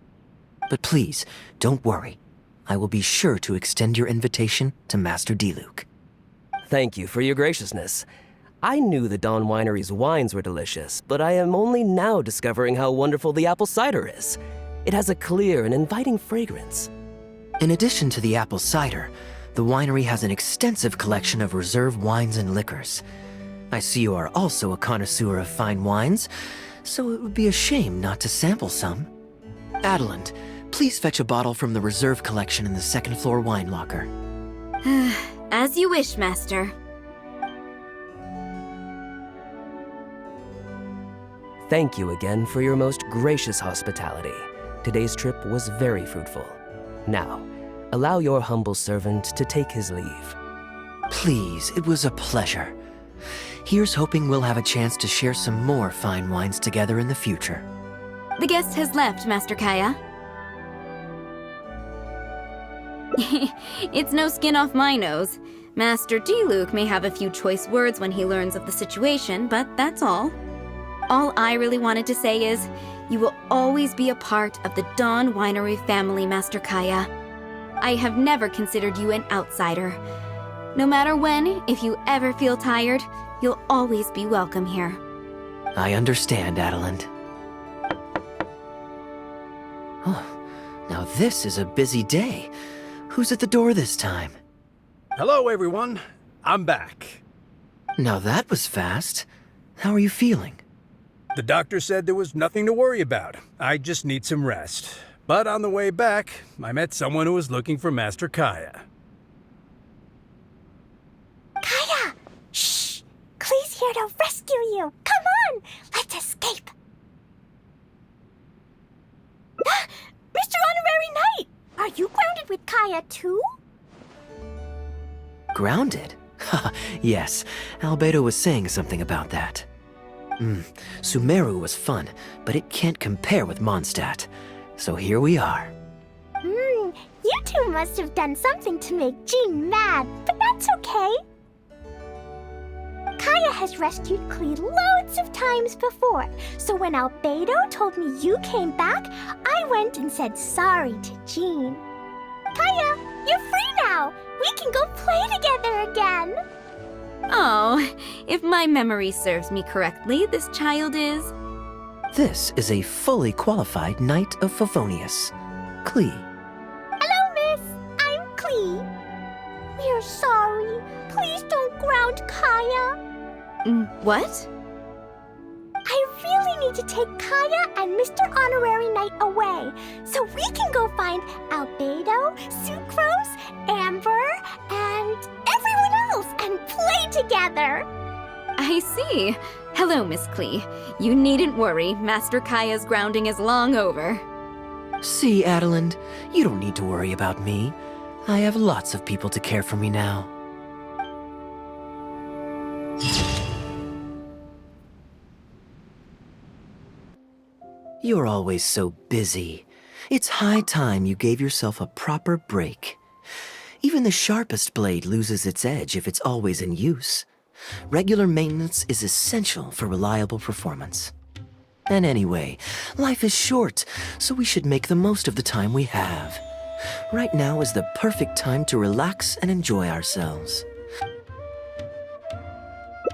But please, don't worry. I will be sure to extend your invitation to Master Diluc. Thank you for your graciousness. I knew the Dawn Winery's wines were delicious, but I am only now discovering how wonderful the apple cider is. It has a clear and inviting fragrance. In addition to the apple cider, the winery has an extensive collection of reserve wines and liquors. I see you are also a connoisseur of fine wines, so it would be a shame not to sample some. Adeland, please fetch a bottle from the reserve collection in the second floor wine locker. As you wish, Master. Thank you again for your most gracious hospitality. Today's trip was very fruitful. Now, allow your humble servant to take his leave. Please, it was a pleasure. Here's hoping we'll have a chance to share some more fine wines together in the future. The guest has left, Master Kaeya. It's no skin off my nose. Master Diluc may have a few choice words when he learns of the situation, but that's all. All I really wanted to say is, you will always be a part of the Dawn Winery family, Master Kaeya. I have never considered you an outsider. No matter when, if you ever feel tired, you'll always be welcome here. I understand, Adeland. Oh, now this is a busy day. Who's at the door this time? Hello, everyone. I'm back. Now that was fast. How are you feeling? The doctor said there was nothing to worry about. I just need some rest. But on the way back, I met someone who was looking for Master Kaeya. Kaeya! Shh! Klee's here to rescue you! Come on! Let's escape! Mr. Honorary Knight! Are you grounded with Kaeya too? Grounded? Yes, Albedo was saying something about that. Sumeru was fun, but it can't compare with Mondstadt. So here we are. You two must have done something to make Jean mad, but that's okay. Kaeya has rescued Klee loads of times before, so when Albedo told me you came back, I went and said sorry to Jean. Kaeya, you're free now! We can go play together again! Oh, if my memory serves me correctly, this child is... This is a fully qualified Knight of Favonius, Klee. Hello, miss. I'm Klee. We're sorry. Please don't ground Kaeya. What? I really need to take Kaeya and Mr. Honorary Knight away, so we can go find Albedo, Sucrose, Amber, and everyone else and play together. I see. Hello, Miss Klee. You needn't worry. Master Kaeya's grounding is long over. See, Adeland, you don't need to worry about me. I have lots of people to care for me now. You're always so busy. It's high time you gave yourself a proper break. Even the sharpest blade loses its edge if it's always in use. Regular maintenance is essential for reliable performance. And anyway, life is short, so we should make the most of the time we have. Right now is the perfect time to relax and enjoy ourselves.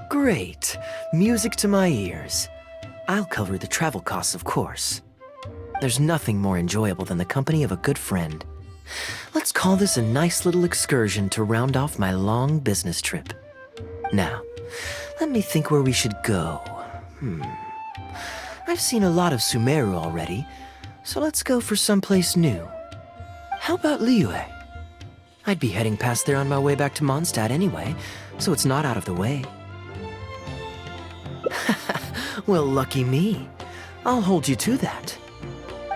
Great. Music to my ears. I'll cover the travel costs, of course. There's nothing more enjoyable than the company of a good friend. Let's call this a nice little excursion to round off my long business trip. Now, let me think where we should go. I've seen a lot of Sumeru already, so let's go for someplace new. How about Liyue? I'd be heading past there on my way back to Mondstadt anyway, so it's not out of the way. Well, lucky me. I'll hold you to that.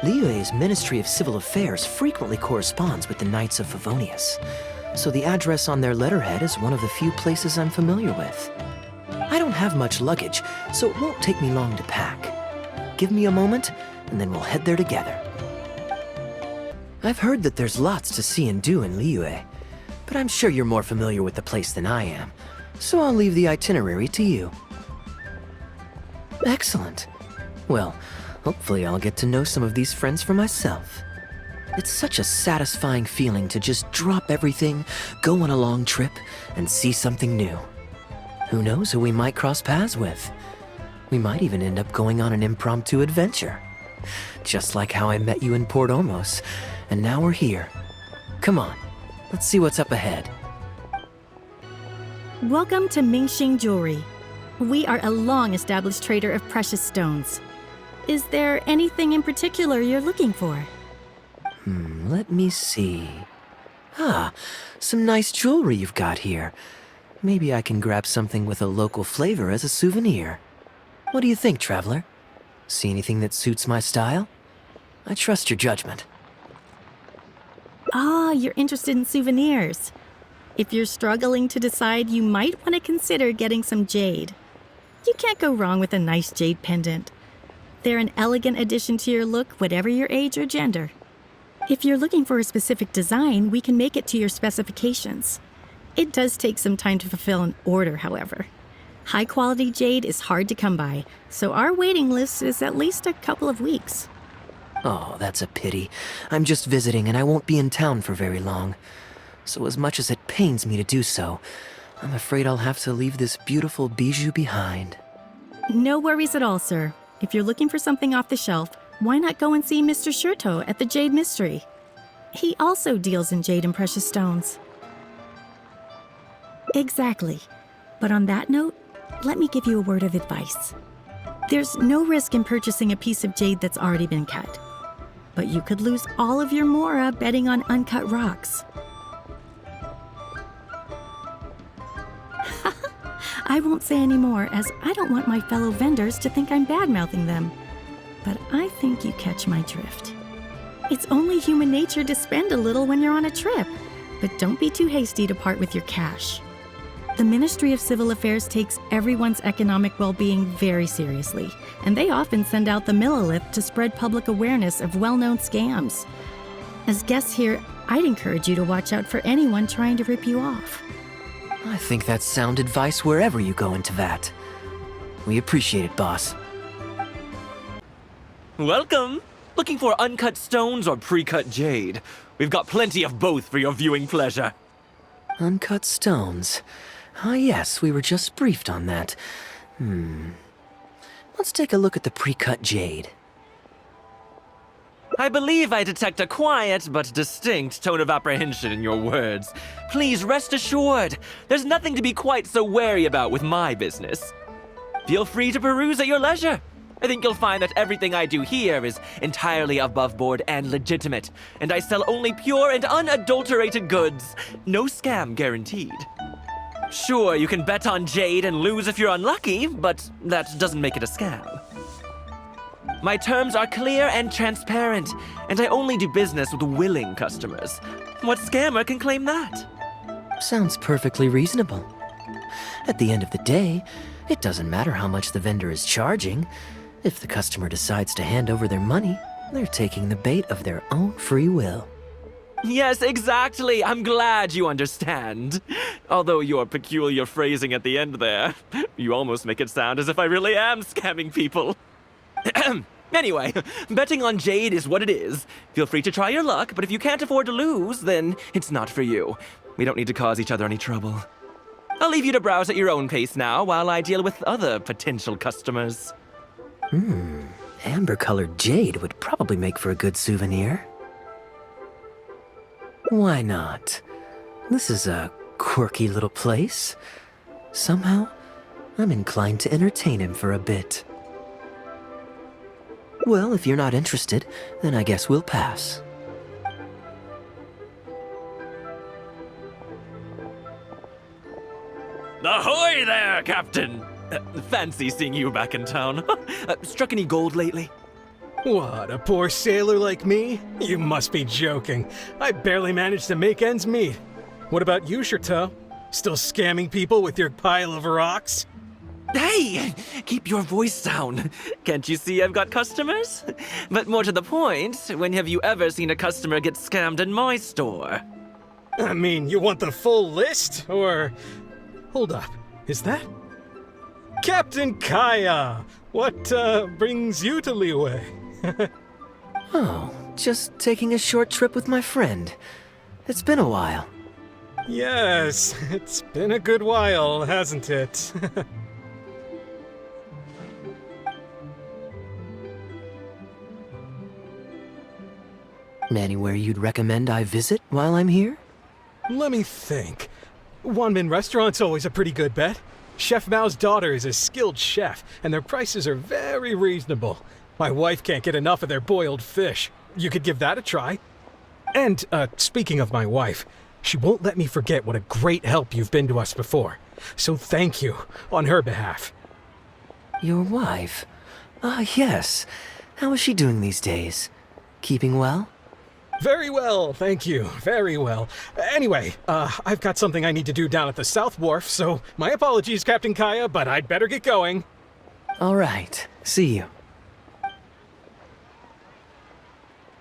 Liyue's Ministry of Civil Affairs frequently corresponds with the Knights of Favonius, so the address on their letterhead is one of the few places I'm familiar with. I don't have much luggage, so it won't take me long to pack. Give me a moment, and then we'll head there together. I've heard that there's lots to see and do in Liyue, but I'm sure you're more familiar with the place than I am, so I'll leave the itinerary to you. Excellent. Well, hopefully I'll get to know some of these friends for myself. It's such a satisfying feeling to just drop everything, go on a long trip, and see something new. Who knows who we might cross paths with? We might even end up going on an impromptu adventure. Just like how I met you in Port Ormos, and now we're here. Come on, let's see what's up ahead. Welcome to Mingxing Jewelry. We are a long-established trader of precious stones. Is there anything in particular you're looking for? Let me see. Some nice jewelry you've got here. Maybe I can grab something with a local flavor as a souvenir. What do you think, traveler? See anything that suits my style? I trust your judgment. You're interested in souvenirs. If you're struggling to decide, you might want to consider getting some jade. You can't go wrong with a nice jade pendant. They're an elegant addition to your look, whatever your age or gender. If you're looking for a specific design, we can make it to your specifications. It does take some time to fulfill an order, however. High-quality jade is hard to come by, so our waiting list is at least a couple of weeks. Oh, that's a pity. I'm just visiting and I won't be in town for very long. So as much as it pains me to do so, I'm afraid I'll have to leave this beautiful bijou behind. No worries at all, sir. If you're looking for something off the shelf, why not go and see Mr. Shurto at the Jade Mystery? He also deals in jade and precious stones. Exactly. But on that note, let me give you a word of advice. There's no risk in purchasing a piece of jade that's already been cut. But you could lose all of your mora betting on uncut rocks. I won't say any more, as I don't want my fellow vendors to think I'm bad-mouthing them. But I think you catch my drift. It's only human nature to spend a little when you're on a trip, but don't be too hasty to part with your cash. The Ministry of Civil Affairs takes everyone's economic well-being very seriously, and they often send out the Millilith to spread public awareness of well-known scams. As guests here, I'd encourage you to watch out for anyone trying to rip you off. I think that's sound advice wherever you go into that. We appreciate it, boss. Welcome! Looking for uncut stones or pre-cut jade? We've got plenty of both for your viewing pleasure. Uncut stones. Yes, we were just briefed on that. Let's take a look at the pre-cut jade. I believe I detect a quiet but distinct tone of apprehension in your words. Please rest assured, there's nothing to be quite so wary about with my business. Feel free to peruse at your leisure. I think you'll find that everything I do here is entirely above board and legitimate, and I sell only pure and unadulterated goods. No scam guaranteed. Sure, you can bet on jade and lose if you're unlucky, but that doesn't make it a scam. My terms are clear and transparent, and I only do business with willing customers. What scammer can claim that? Sounds perfectly reasonable. At the end of the day, it doesn't matter how much the vendor is charging. If the customer decides to hand over their money, they're taking the bait of their own free will. Yes, exactly. I'm glad you understand. Although your peculiar phrasing at the end there, you almost make it sound as if I really am scamming people. Anyway, betting on jade is what it is. Feel free to try your luck, but if you can't afford to lose, then it's not for you. We don't need to cause each other any trouble. I'll leave you to browse at your own pace now while I deal with other potential customers. Amber-colored jade would probably make for a good souvenir. Why not? This is a quirky little place. Somehow, I'm inclined to entertain him for a bit. Well, if you're not interested, then I guess we'll pass. Ahoy there, Captain! Fancy seeing you back in town. Struck any gold lately? What, a poor sailor like me? You must be joking. I barely managed to make ends meet. What about you, Chateau? Still scamming people with your pile of rocks? Hey! Keep your voice down. Can't you see I've got customers? But more to the point, when have you ever seen a customer get scammed in my store? I mean, you want the full list? Or... Hold up, is that... Captain Kaeya! What, brings you to Liyue? Oh, just taking a short trip with my friend. It's been a while. Yes, it's been a good while, hasn't it? Anywhere you'd recommend I visit while I'm here? Let me think. Wanmin Restaurant's always a pretty good bet. Chef Mao's daughter is a skilled chef, and their prices are very reasonable. My wife can't get enough of their boiled fish. You could give that a try. And, speaking of my wife, she won't let me forget what a great help you've been to us before. So thank you, on her behalf. Your wife? Ah, yes. How is she doing these days? Keeping well? Very well, thank you. Very well. Anyway, I've got something I need to do down at the South Wharf, so my apologies, Captain Kaeya, but I'd better get going. All right. See you.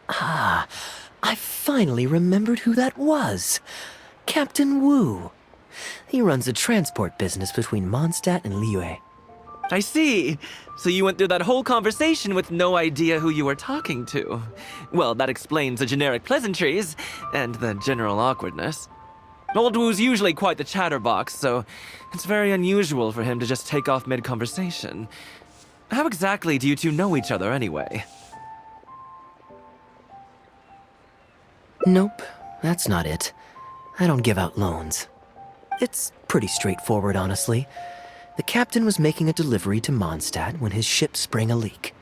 Ah, I finally remembered who that was. Captain Wu. He runs a transport business between Mondstadt and Liyue. I see. So you went through that whole conversation with no idea who you were talking to. Well, that explains the generic pleasantries and the general awkwardness. Old Wu's usually quite the chatterbox, so it's very unusual for him to just take off mid-conversation. How exactly do you two know each other anyway? Nope, that's not it. I don't give out loans. It's pretty straightforward, honestly. The captain was making a delivery to Mondstadt when his ship sprang a leak.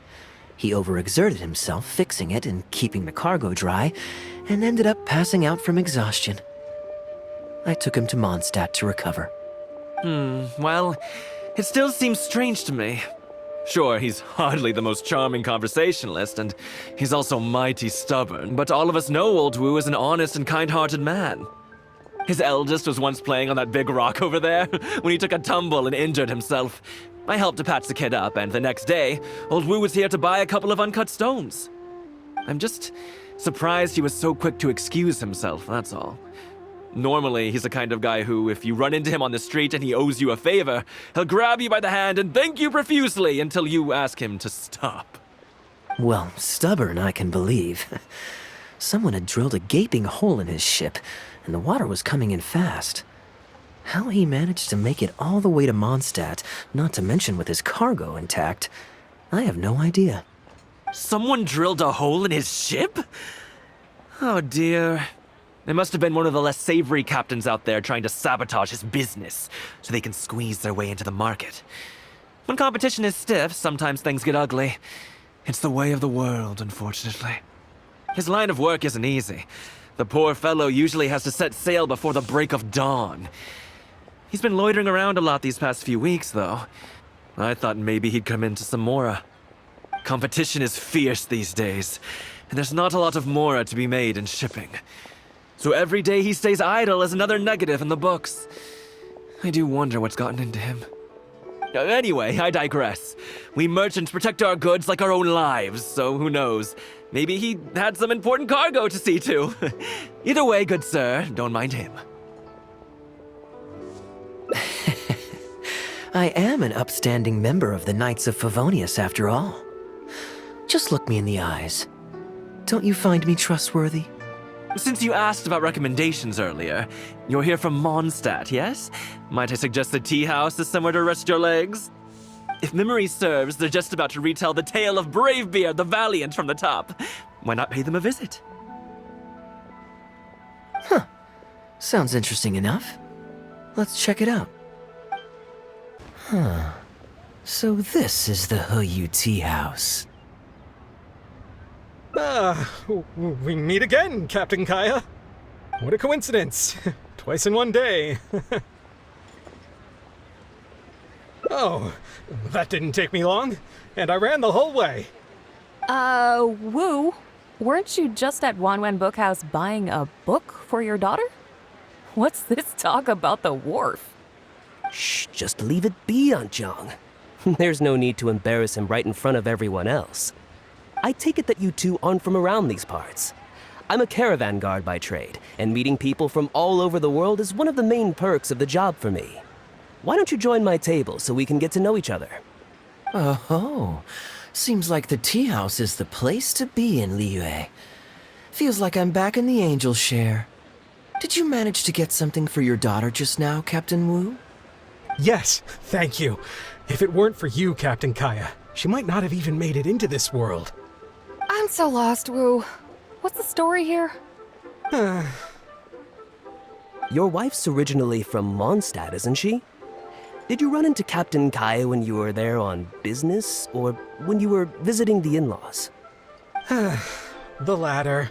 He overexerted himself fixing it and keeping the cargo dry, and ended up passing out from exhaustion. I took him to Mondstadt to recover. Well, it still seems strange to me. Sure, he's hardly the most charming conversationalist, and he's also mighty stubborn, but all of us know Old Wu is an honest and kind-hearted man. His eldest was once playing on that big rock over there when he took a tumble and injured himself. I helped to patch the kid up, and the next day, Old Wu was here to buy a couple of uncut stones. I'm just surprised he was so quick to excuse himself, that's all. Normally, he's the kind of guy who, if you run into him on the street and he owes you a favor, he'll grab you by the hand and thank you profusely until you ask him to stop. Well, stubborn I can believe. Someone had drilled a gaping hole in his ship, and the water was coming in fast. How he managed to make it all the way to Mondstadt, not to mention with his cargo intact, I have no idea. Someone drilled a hole in his ship? Oh dear. It must have been one of the less savory captains out there trying to sabotage his business, so they can squeeze their way into the market. When competition is stiff, sometimes things get ugly. It's the way of the world, unfortunately. His line of work isn't easy. The poor fellow usually has to set sail before the break of dawn. He's been loitering around a lot these past few weeks, though. I thought maybe he'd come into some Mora. Competition is fierce these days, and there's not a lot of Mora to be made in shipping. So every day he stays idle is another negative in the books. I do wonder what's gotten into him. Anyway, I digress. We merchants protect our goods like our own lives, so who knows? Maybe he had some important cargo to see to. Either way, good sir, don't mind him. I am an upstanding member of the Knights of Favonius, after all. Just look me in the eyes. Don't you find me trustworthy? Since you asked about recommendations earlier, you're here from Mondstadt, yes? Might I suggest the tea house is somewhere to rest your legs? If memory serves, they're just about to retell the tale of Bravebeard the Valiant from the top. Why not pay them a visit? Huh. Sounds interesting enough. Let's check it out. Huh. So this is the Huyu Tea House. We meet again, Captain Kaeya. What a coincidence. Twice in one day. Oh, that didn't take me long, and I ran the whole way. Wu, weren't you just at Wanwen Bookhouse buying a book for your daughter? What's this talk about the wharf? Shh, just leave it be, Aunt Jong. There's no need to embarrass him right in front of everyone else. I take it that you two aren't from around these parts. I'm a caravan guard by trade, and meeting people from all over the world is one of the main perks of the job for me. Why don't you join my table so we can get to know each other? Oh, seems like the tea house is the place to be in Liyue. Feels like I'm back in the angel share. Did you manage to get something for your daughter just now, Captain Wu? Yes, thank you. If it weren't for you, Captain Kaeya, she might not have even made it into this world. I'm so lost, Wu. What's the story here? Your wife's originally from Mondstadt, isn't she? Did you run into Captain Kaeya when you were there on business, or when you were visiting the in-laws? The latter.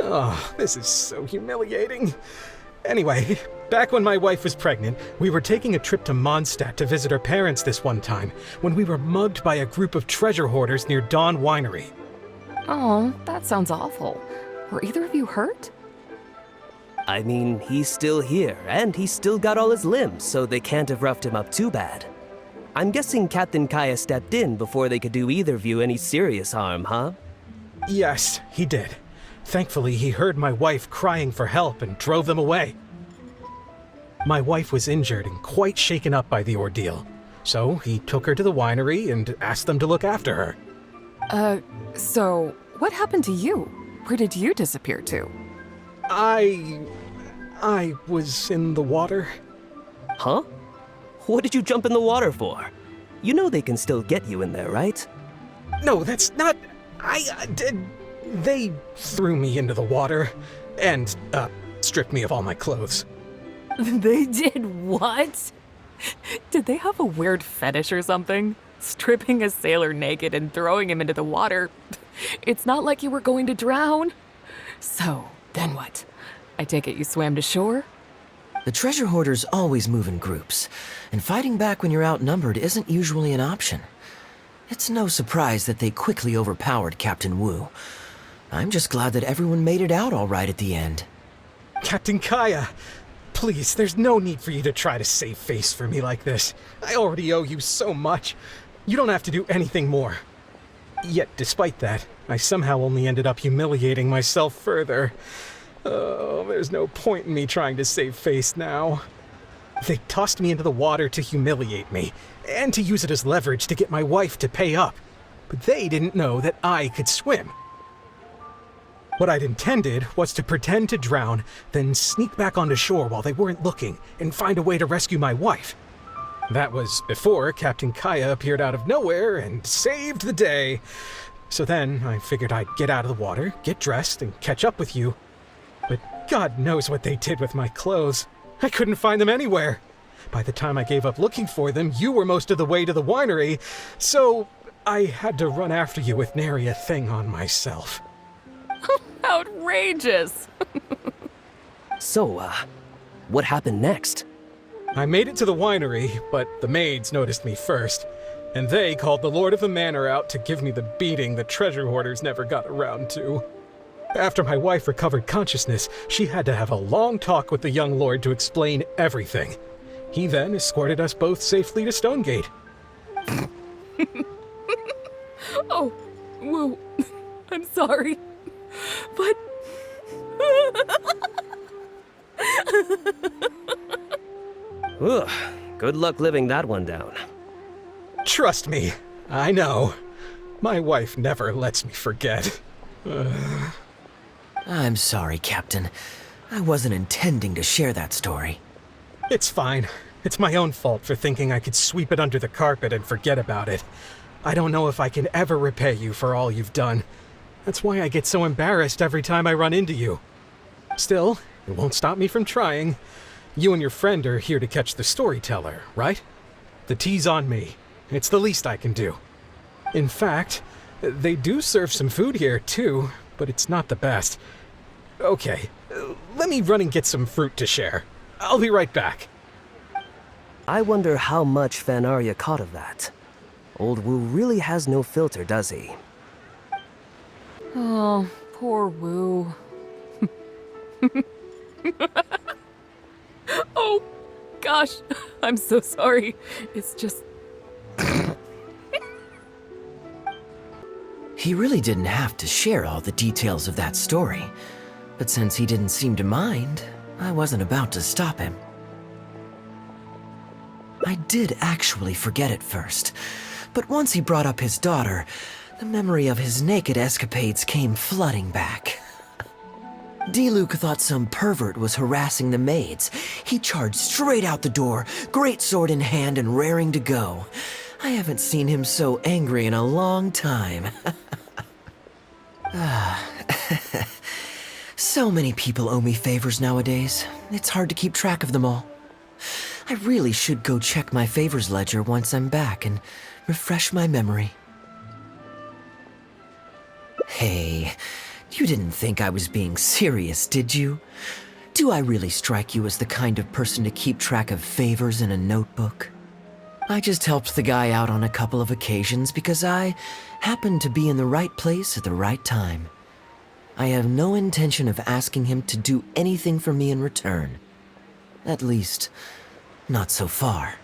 Oh, this is so humiliating. Anyway, back when my wife was pregnant, we were taking a trip to Mondstadt to visit her parents this one time, when we were mugged by a group of treasure hoarders near Dawn Winery. Oh, that sounds awful. Were either of you hurt? I mean, he's still here, and he's still got all his limbs, so they can't have roughed him up too bad. I'm guessing Captain Kaeya stepped in before they could do either of you any serious harm, huh? Yes, he did. Thankfully, he heard my wife crying for help and drove them away. My wife was injured and quite shaken up by the ordeal, so he took her to the winery and asked them to look after her. So what happened to you? Where did you disappear to? I was in the water. Huh? What did you jump in the water for? You know they can still get you in there, right? No, that's not... They threw me into the water and, stripped me of all my clothes. They did what? Did they have a weird fetish or something? Stripping a sailor naked and throwing him into the water. It's not like you were going to drown. So, then what? I take it you swam to shore? The treasure hoarders always move in groups, and fighting back when you're outnumbered isn't usually an option. It's no surprise that they quickly overpowered Captain Wu. I'm just glad that everyone made it out all right at the end. Captain Kaeya, please, there's no need for you to try to save face for me like this. I already owe you so much. You don't have to do anything more. Yet, despite that, I somehow only ended up humiliating myself further. Oh, there's no point in me trying to save face now. They tossed me into the water to humiliate me, and to use it as leverage to get my wife to pay up. But they didn't know that I could swim. What I'd intended was to pretend to drown, then sneak back onto shore while they weren't looking, and find a way to rescue my wife. That was before Captain Kaeya appeared out of nowhere and saved the day. So then I figured I'd get out of the water, get dressed, and catch up with you. But God knows what they did with my clothes. I couldn't find them anywhere. By the time I gave up looking for them, you were most of the way to the winery, so I had to run after you with nary a thing on myself. Outrageous! So, what happened next? I made it to the winery, but the maids noticed me first, and they called the Lord of the Manor out to give me the beating the treasure hoarders never got around to. After my wife recovered consciousness, she had to have a long talk with the young lord to explain everything. He then escorted us both safely to Stonegate. Oh, Wu, I'm sorry, but... Ugh, good luck living that one down. Trust me, I know. My wife never lets me forget. I'm sorry, Captain. I wasn't intending to share that story. It's fine. It's my own fault for thinking I could sweep it under the carpet and forget about it. I don't know if I can ever repay you for all you've done. That's why I get so embarrassed every time I run into you. Still, it won't stop me from trying. You and your friend are here to catch the storyteller, right? The tea's on me. It's the least I can do. In fact, they do serve some food here, too, but it's not the best. Okay, let me run and get some fruit to share. I'll be right back. I wonder how much Fanaria caught of that. Old Wu really has no filter, does he? Oh, poor Wu. Oh, gosh. I'm so sorry. It's just... He really didn't have to share all the details of that story. But since he didn't seem to mind, I wasn't about to stop him. I did actually forget at first, but once he brought up his daughter, the memory of his naked escapades came flooding back. D-Luke thought some pervert was harassing the maids. He charged straight out the door, great sword in hand and raring to go. I haven't seen him so angry in a long time. So many people owe me favors nowadays. It's hard to keep track of them all. I really should go check my favors ledger once I'm back and refresh my memory. Hey, you didn't think I was being serious, did you? Do I really strike you as the kind of person to keep track of favors in a notebook? I just helped the guy out on a couple of occasions because I happened to be in the right place at the right time. I have no intention of asking him to do anything for me in return. At least, not so far.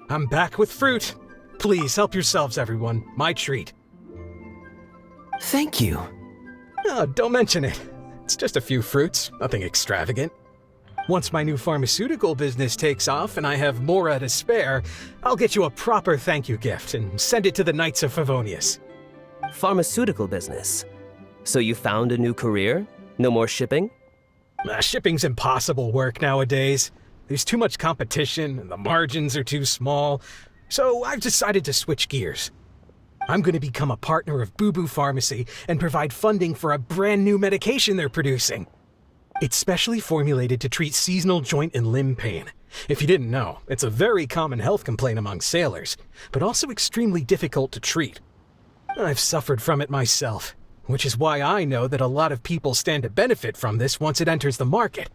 I'm back with fruit. Please help yourselves, everyone. My treat. Thank you. Oh, don't mention it. It's just a few fruits, nothing extravagant. Once my new pharmaceutical business takes off and I have more to spare, I'll get you a proper thank you gift and send it to the Knights of Favonius. Pharmaceutical business? So you found a new career? No more shipping? Shipping's impossible work nowadays. There's too much competition and the margins are too small. So I've decided to switch gears. I'm going to become a partner of Boo Boo Pharmacy and provide funding for a brand new medication they're producing. It's specially formulated to treat seasonal joint and limb pain. If you didn't know, it's a very common health complaint among sailors, but also extremely difficult to treat. I've suffered from it myself, which is why I know that a lot of people stand to benefit from this once it enters the market.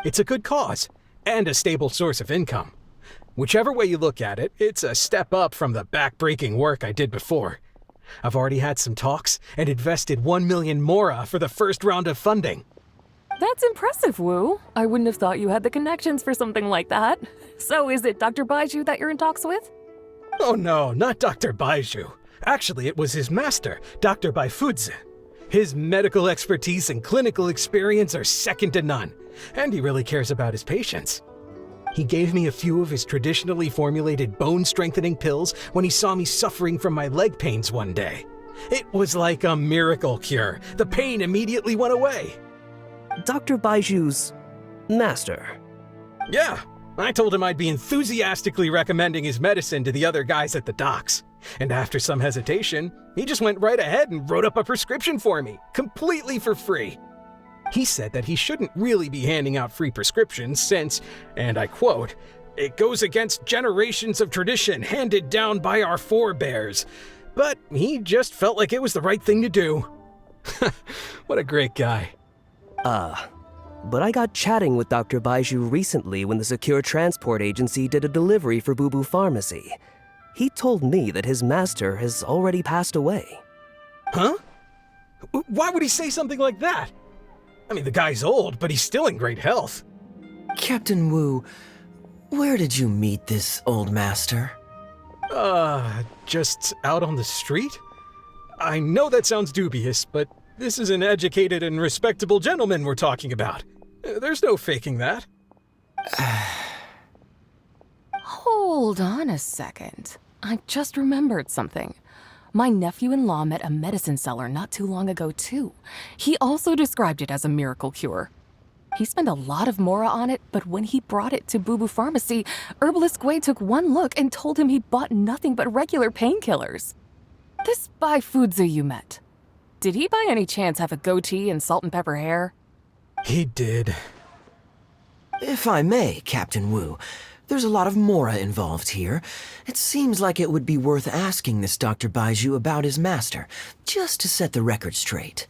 It's a good cause, and a stable source of income. Whichever way you look at it, it's a step up from the back-breaking work I did before. I've already had some talks and invested 1 million mora for the first round of funding. That's impressive, Wu. I wouldn't have thought you had the connections for something like that. So is it Dr. Baiju that you're in talks with? Oh no, not Dr. Baiju. Actually, it was his master, Dr. Baifudze. His medical expertise and clinical experience are second to none, and he really cares about his patients. He gave me a few of his traditionally formulated bone-strengthening pills when he saw me suffering from my leg pains one day. It was like a miracle cure. The pain immediately went away. Dr. Baiju's master? Yeah, I told him I'd be enthusiastically recommending his medicine to the other guys at the docks. And after some hesitation, he just went right ahead and wrote up a prescription for me, completely for free. He said that he shouldn't really be handing out free prescriptions since, and I quote, "It goes against generations of tradition handed down by our forebears." But he just felt like it was the right thing to do. What a great guy. But I got chatting with Dr. Baiju recently when the Secure Transport Agency did a delivery for Boo Boo Pharmacy. He told me that his master has already passed away. Huh? Why would he say something like that? I mean, the guy's old, but he's still in great health. Captain Wu, where did you meet this old master? Just out on the street? I know that sounds dubious, but this is an educated and respectable gentleman we're talking about. There's no faking that. Hold on a second. I just remembered something. My nephew-in-law met a medicine seller not too long ago, too. He also described it as a miracle cure. He spent a lot of mora on it, but when he brought it to Boo Boo Pharmacy, Herbalist Gwei took one look and told him he'd bought nothing but regular painkillers. This Bai Fuzi you met, did he by any chance have a goatee and salt and pepper hair? He did. If I may, Captain Wu, there's a lot of mora involved here. It seems like it would be worth asking this Dr. Baiju about his master, just to set the record straight.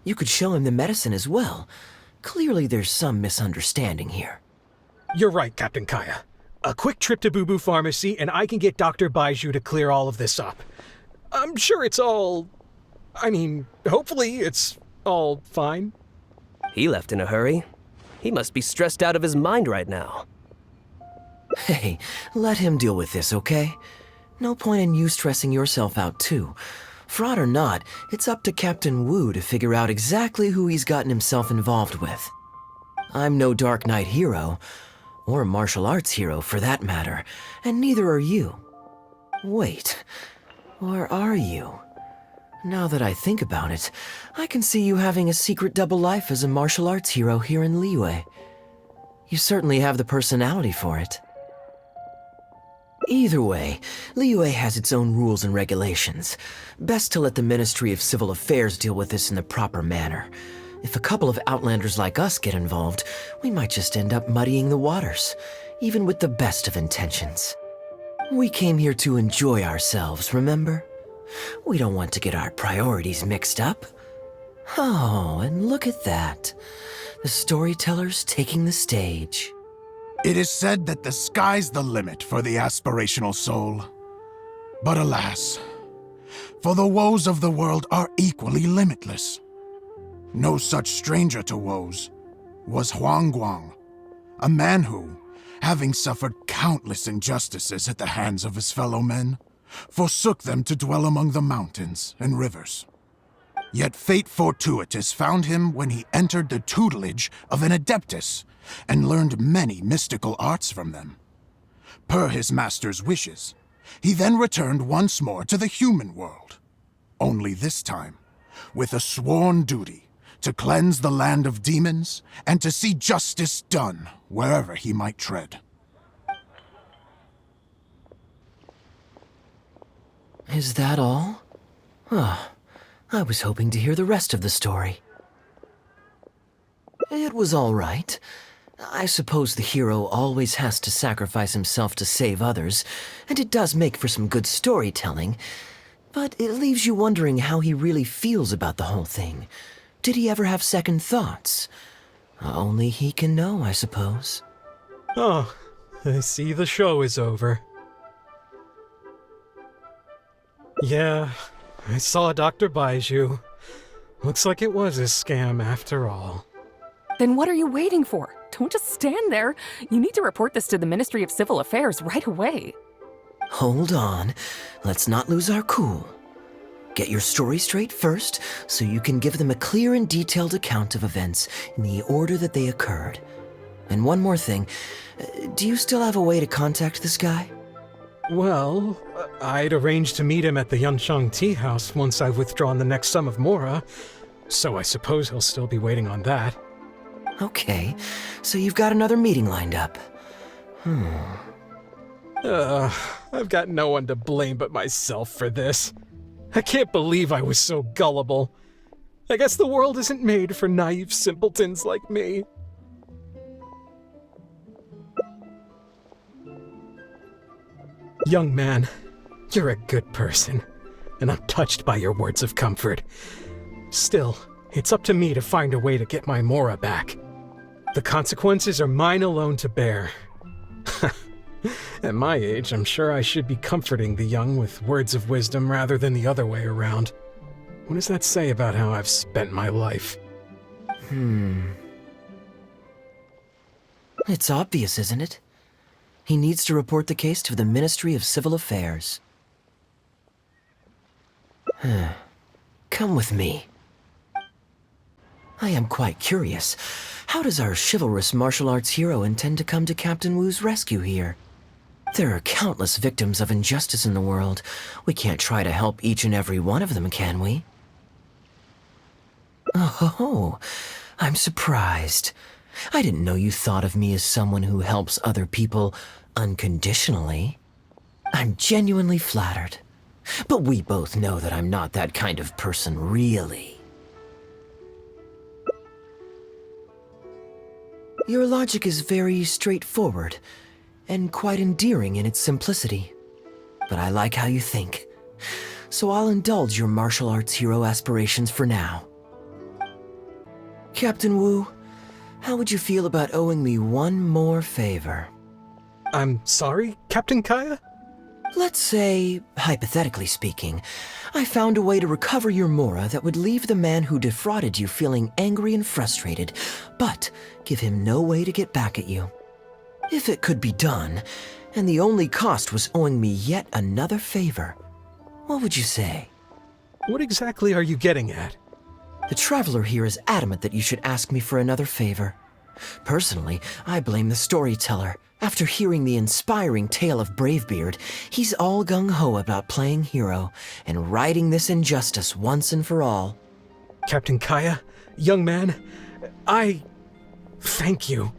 You could show him the medicine as well. Clearly there's some misunderstanding here. You're right, Captain Kaeya. A quick trip to Boo Boo Pharmacy and I can get Dr. Baiju to clear all of this up. I'm sure it's all... hopefully it's all fine. He left in a hurry. He must be stressed out of his mind right now. Hey, let him deal with this, okay? No point in you stressing yourself out, too. Fraud or not, it's up to Captain Wu to figure out exactly who he's gotten himself involved with. I'm no Dark Knight hero, or martial arts hero for that matter, and neither are you. Wait, or are you? Now that I think about it, I can see you having a secret double life as a martial arts hero here in Liyue. You certainly have the personality for it. Either way, Liyue has its own rules and regulations. Best to let the Ministry of Civil Affairs deal with this in the proper manner. If a couple of outlanders like us get involved, we might just end up muddying the waters, even with the best of intentions. We came here to enjoy ourselves, remember? We don't want to get our priorities mixed up. Oh, and look at that. The storyteller's taking the stage. It is said that the sky's the limit for the aspirational soul. But alas, for the woes of the world are equally limitless. No such stranger to woes was Huang Guang, a man who, having suffered countless injustices at the hands of his fellow men, forsook them to dwell among the mountains and rivers. Yet fate fortuitous found him when he entered the tutelage of an adeptus and learned many mystical arts from them. Per his master's wishes, he then returned once more to the human world, only this time with a sworn duty to cleanse the land of demons and to see justice done wherever he might tread. Is that all? Oh, I was hoping to hear the rest of the story. It was all right. I suppose the hero always has to sacrifice himself to save others, and it does make for some good storytelling, but it leaves you wondering how he really feels about the whole thing. Did he ever have second thoughts? Only he can know, I suppose. Oh, I see the show is over. Yeah, I saw Dr. Baiju. Looks like it was a scam after all. Then what are you waiting for? Don't just stand there. You need to report this to the Ministry of Civil Affairs right away. Hold on. Let's not lose our cool. Get your story straight first, so you can give them a clear and detailed account of events in the order that they occurred. And one more thing. Do you still have a way to contact this guy? Well, I'd arranged to meet him at the Yunshang Tea House once I've withdrawn the next sum of mora, so I suppose he'll still be waiting on that. Okay, so you've got another meeting lined up. I've got no one to blame but myself for this. I can't believe I was so gullible. I guess the world isn't made for naive simpletons like me. Young man, you're a good person, and I'm touched by your words of comfort. Still, it's up to me to find a way to get my mora back. The consequences are mine alone to bear. At my age, I'm sure I should be comforting the young with words of wisdom rather than the other way around. What does that say about how I've spent my life? It's obvious, isn't it? He needs to report the case to the Ministry of Civil Affairs. Come with me. I am quite curious. How does our chivalrous martial arts hero intend to come to Captain Wu's rescue here? There are countless victims of injustice in the world. We can't try to help each and every one of them, can we? Oh, I'm surprised. I didn't know you thought of me as someone who helps other people unconditionally. I'm genuinely flattered. But we both know that I'm not that kind of person, really. Your logic is very straightforward, and quite endearing in its simplicity. But I like how you think, so I'll indulge your martial arts hero aspirations for now. Captain Wu, how would you feel about owing me one more favor? I'm sorry, Captain Kaeya? Let's say, hypothetically speaking, I found a way to recover your Mora that would leave the man who defrauded you feeling angry and frustrated, but give him no way to get back at you. If it could be done, and the only cost was owing me yet another favor, what would you say? What exactly are you getting at? The Traveler here is adamant that you should ask me for another favor. Personally, I blame the storyteller. After hearing the inspiring tale of Bravebeard, he's all gung-ho about playing hero and righting this injustice once and for all. Captain Kaeya, young man, I thank you.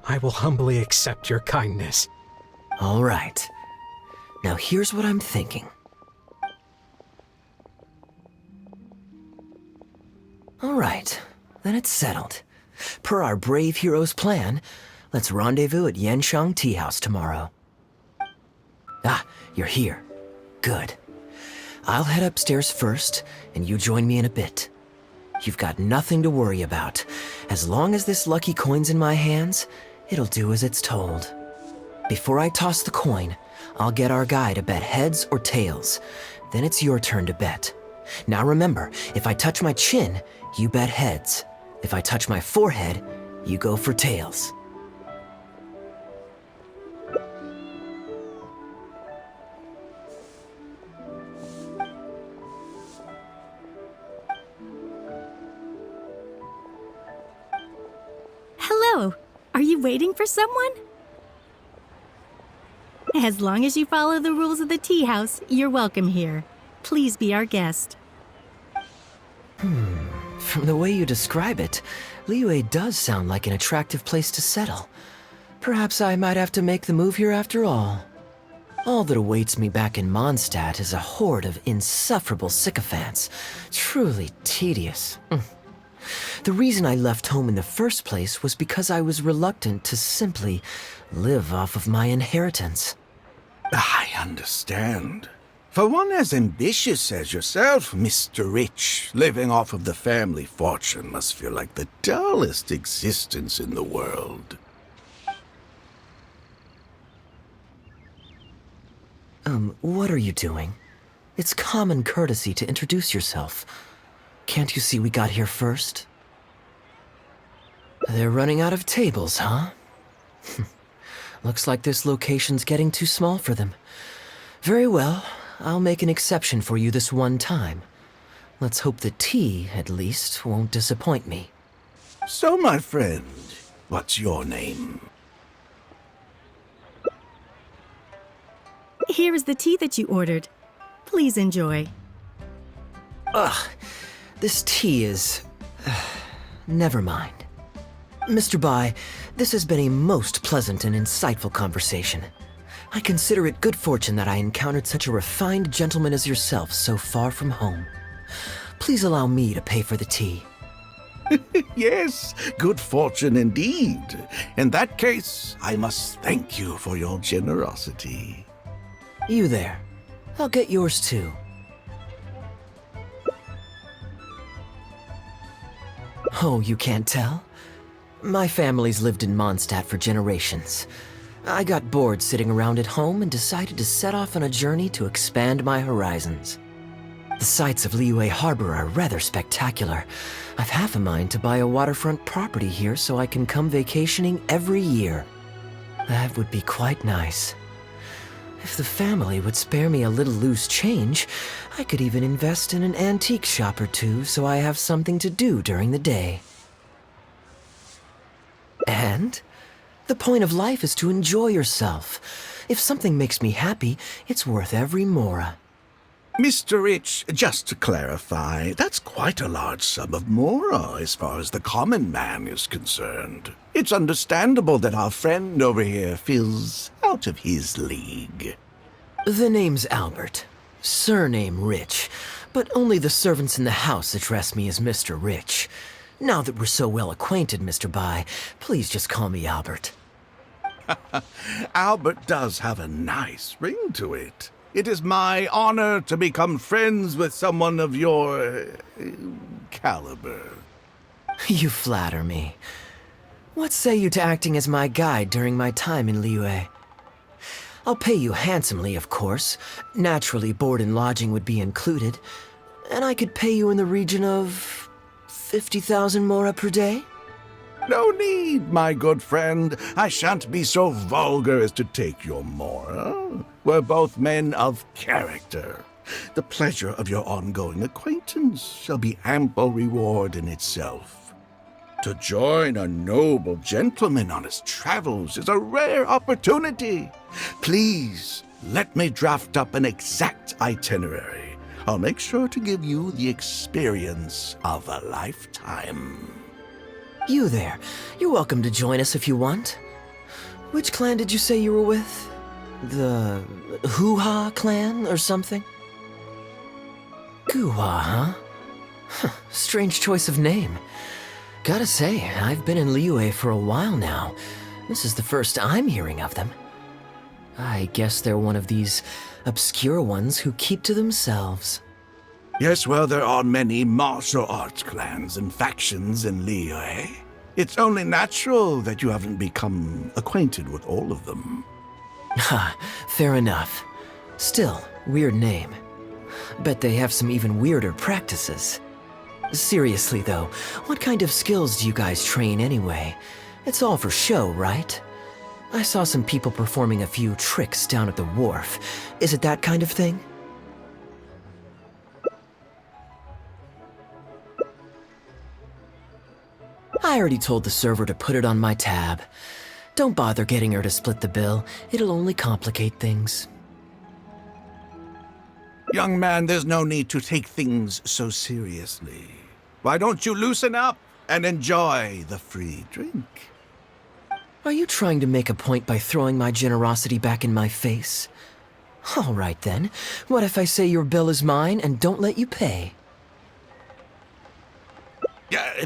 I will humbly accept your kindness. All right. Now here's what I'm thinking. All right, then it's settled. Per our brave hero's plan, let's rendezvous at Yanshang Tea House tomorrow. Ah, you're here. Good. I'll head upstairs first, and you join me in a bit. You've got nothing to worry about. As long as this lucky coin's in my hands, it'll do as it's told. Before I toss the coin, I'll get our guy to bet heads or tails. Then it's your turn to bet. Now remember, if I touch my chin, you bet heads. If I touch my forehead, you go for tails. Hello. Are you waiting for someone? As long as you follow the rules of the tea house, you're welcome here. Please be our guest. From the way you describe it, Liyue does sound like an attractive place to settle. Perhaps I might have to make the move here after all. All that awaits me back in Mondstadt is a horde of insufferable sycophants. Truly tedious. The reason I left home in the first place was because I was reluctant to simply live off of my inheritance. I understand. For one as ambitious as yourself, Mr. Rich, living off of the family fortune must feel like the dullest existence in the world. What are you doing? It's common courtesy to introduce yourself. Can't you see we got here first? They're running out of tables, huh? Looks like this location's getting too small for them. Very well. I'll make an exception for you this one time. Let's hope the tea, at least, won't disappoint me. So, my friend, what's your name? Here is the tea that you ordered. Please enjoy. Ugh, this tea is... never mind. Mr. Bai, this has been a most pleasant and insightful conversation. I consider it good fortune that I encountered such a refined gentleman as yourself so far from home. Please allow me to pay for the tea. Yes, good fortune indeed. In that case, I must thank you for your generosity. You there. I'll get yours too. Oh, you can't tell? My family's lived in Mondstadt for generations. I got bored sitting around at home and decided to set off on a journey to expand my horizons. The sights of Liyue Harbor are rather spectacular. I've half a mind to buy a waterfront property here so I can come vacationing every year. That would be quite nice. If the family would spare me a little loose change, I could even invest in an antique shop or two so I have something to do during the day. And the point of life is to enjoy yourself. If something makes me happy, it's worth every mora. Mr. Rich, just to clarify, that's quite a large sum of mora as far as the common man is concerned. It's understandable that our friend over here feels out of his league. The name's Albert. Surname Rich. But only the servants in the house address me as Mr. Rich. Now that we're so well acquainted, Mr. Bai, please just call me Albert. Albert does have a nice ring to it. It is my honor to become friends with someone of your caliber. You flatter me. What say you to acting as my guide during my time in Liyue? I'll pay you handsomely, of course. Naturally, board and lodging would be included. And I could pay you in the region of 50,000 mora per day? No need, my good friend. I shan't be so vulgar as to take your mora. We're both men of character. The pleasure of your ongoing acquaintance shall be ample reward in itself. To join a noble gentleman on his travels is a rare opportunity. Please, let me draft up an exact itinerary. I'll make sure to give you the experience of a lifetime. You there. You're welcome to join us if you want. Which clan did you say you were with? The Hoo-Ha clan or something? Goo-Ha, huh? Strange choice of name. Gotta say, I've been in Liyue for a while now. This is the first I'm hearing of them. I guess they're one of these obscure ones who keep to themselves. Yes, well, there are many martial arts clans and factions in Liyue. It's only natural that you haven't become acquainted with all of them. Ha, fair enough. Still, weird name. Bet they have some even weirder practices. Seriously though, what kind of skills do you guys train anyway? It's all for show, right? I saw some people performing a few tricks down at the wharf. Is it that kind of thing? I already told the server to put it on my tab. Don't bother getting her to split the bill. It'll only complicate things. Young man, there's no need to take things so seriously. Why don't you loosen up and enjoy the free drink? Are you trying to make a point by throwing my generosity back in my face? All right then. What if I say your bill is mine and don't let you pay?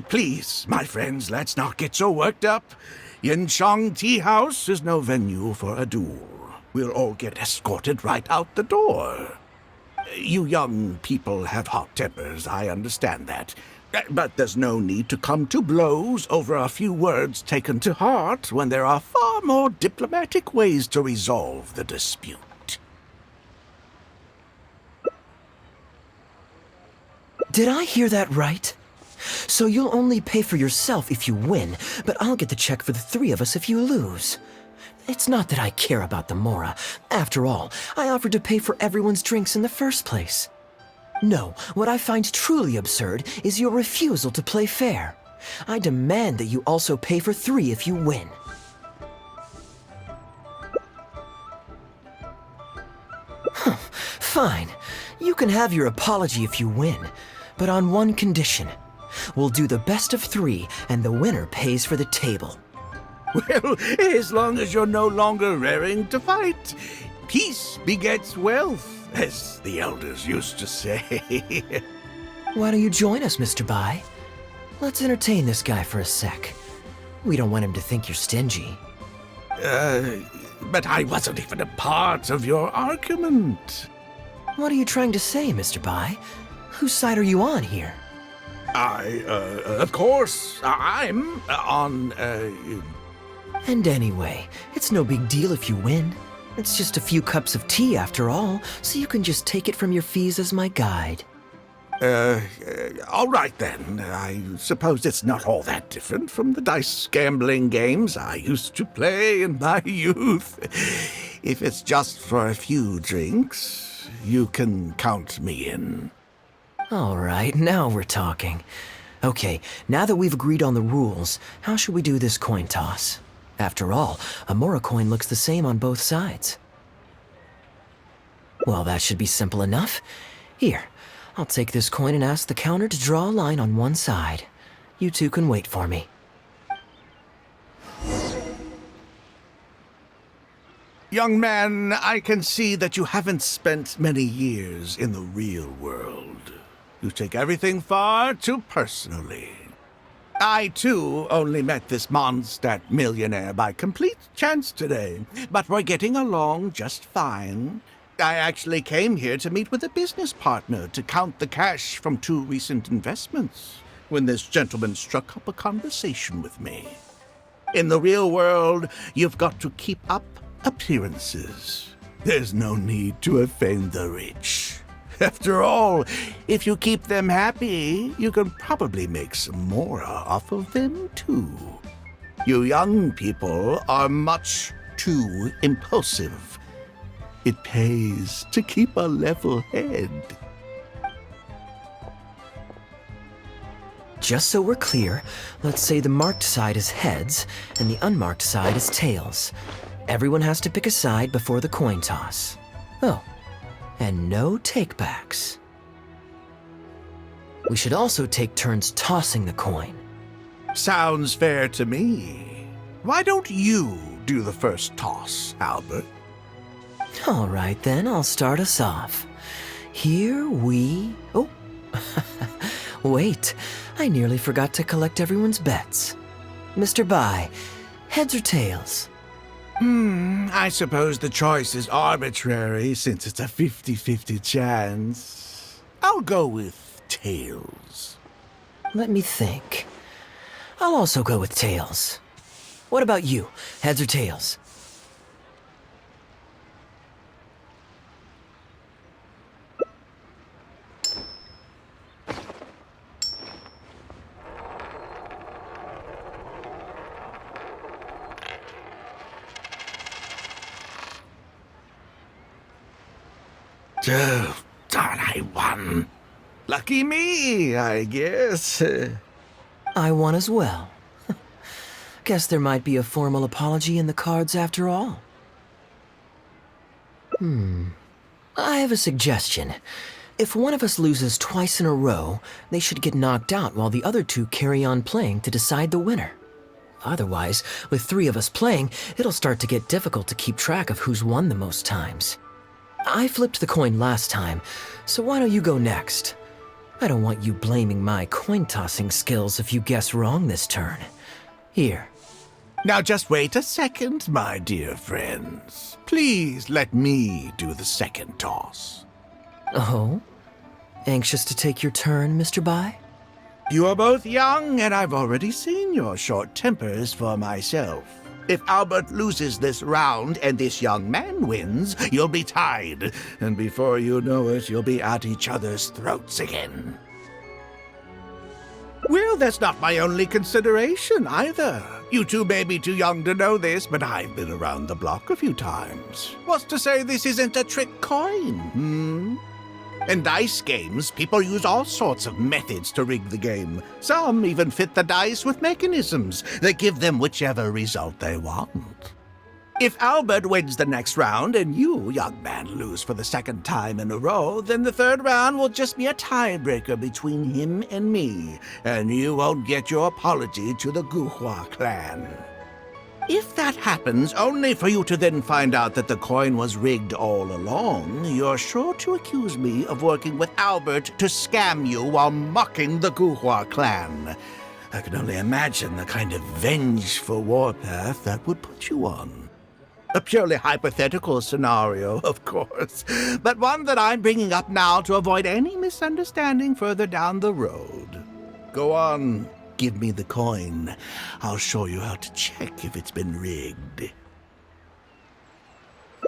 Please, my friends, let's not get so worked up. Yinshang Tea House is no venue for a duel. We'll all get escorted right out the door. You young people have hot tempers, I understand that. But there's no need to come to blows over a few words taken to heart when there are far more diplomatic ways to resolve the dispute. Did I hear that right? So you'll only pay for yourself if you win, but I'll get the check for the three of us if you lose. It's not that I care about the mora. After all, I offered to pay for everyone's drinks in the first place. No, what I find truly absurd is your refusal to play fair. I demand that you also pay for three if you win. Fine. You can have your apology if you win, but on one condition. We'll do the best of three, and the winner pays for the table. Well, as long as you're no longer raring to fight, peace begets wealth, as the elders used to say. Why don't you join us, Mr. Bai? Let's entertain this guy for a sec. We don't want him to think you're stingy. But I wasn't even a part of your argument. What are you trying to say, Mr. Bai? Whose side are you on here? Of course, I'm on, And anyway, it's no big deal if you win. It's just a few cups of tea after all, so you can just take it from your fees as my guide. All right then. I suppose it's not all that different from the dice gambling games I used to play in my youth. If it's just for a few drinks, you can count me in. All right, now we're talking. Okay, now that we've agreed on the rules, how should we do this coin toss? After all, a mora coin looks the same on both sides. Well, that should be simple enough. Here, I'll take this coin and ask the counter to draw a line on one side. You two can wait for me. Young man, I can see that you haven't spent many years in the real world. You take everything far too personally. I, too, only met this Mondstadt millionaire by complete chance today, but we're getting along just fine. I actually came here to meet with a business partner to count the cash from 2 recent investments, when this gentleman struck up a conversation with me. In the real world, you've got to keep up appearances. There's no need to offend the rich. After all, if you keep them happy, you can probably make some more off of them, too. You young people are much too impulsive. It pays to keep a level head. Just so we're clear, let's say the marked side is heads and the unmarked side is tails. Everyone has to pick a side before the coin toss. Oh, and no takebacks. We should also take turns tossing the coin. Sounds fair to me. Why don't you do the first toss, Albert? All right then, I'll start us off. Here we... Oh, wait, I nearly forgot to collect everyone's bets. Mr. Bai, heads or tails? I suppose the choice is arbitrary since it's a 50-50 chance. I'll go with tails. Let me think. I'll also go with tails. What about you, heads or tails? Oh, darn, I won. Lucky me, I guess. I won as well. Guess there might be a formal apology in the cards after all. I have a suggestion. If one of us loses twice in a row, they should get knocked out while the other two carry on playing to decide the winner. Otherwise, with 3 of us playing, it'll start to get difficult to keep track of who's won the most times. I flipped the coin last time, so why don't you go next? I don't want you blaming my coin-tossing skills if you guess wrong this turn. Here. Now just wait a second, my dear friends. Please let me do the second toss. Oh? Anxious to take your turn, Mr. Bai? You are both young, and I've already seen your short tempers for myself. If Albert loses this round and this young man wins, you'll be tied. And before you know it, you'll be at each other's throats again. Well, that's not my only consideration, either. You two may be too young to know this, but I've been around the block a few times. What's to say this isn't a trick coin, In dice games, people use all sorts of methods to rig the game. Some even fit the dice with mechanisms that give them whichever result they want. If Albert wins the next round and you, young man, lose for the second time in a row, then the third round will just be a tiebreaker between him and me, and you won't get your apology to the Guhua clan. If that happens, only for you to then find out that the coin was rigged all along, you're sure to accuse me of working with Albert to scam you while mocking the Guhua clan. I can only imagine the kind of vengeful warpath that would put you on. A purely hypothetical scenario, of course, but one that I'm bringing up now to avoid any misunderstanding further down the road. Go on. Give me the coin. I'll show you how to check if it's been rigged.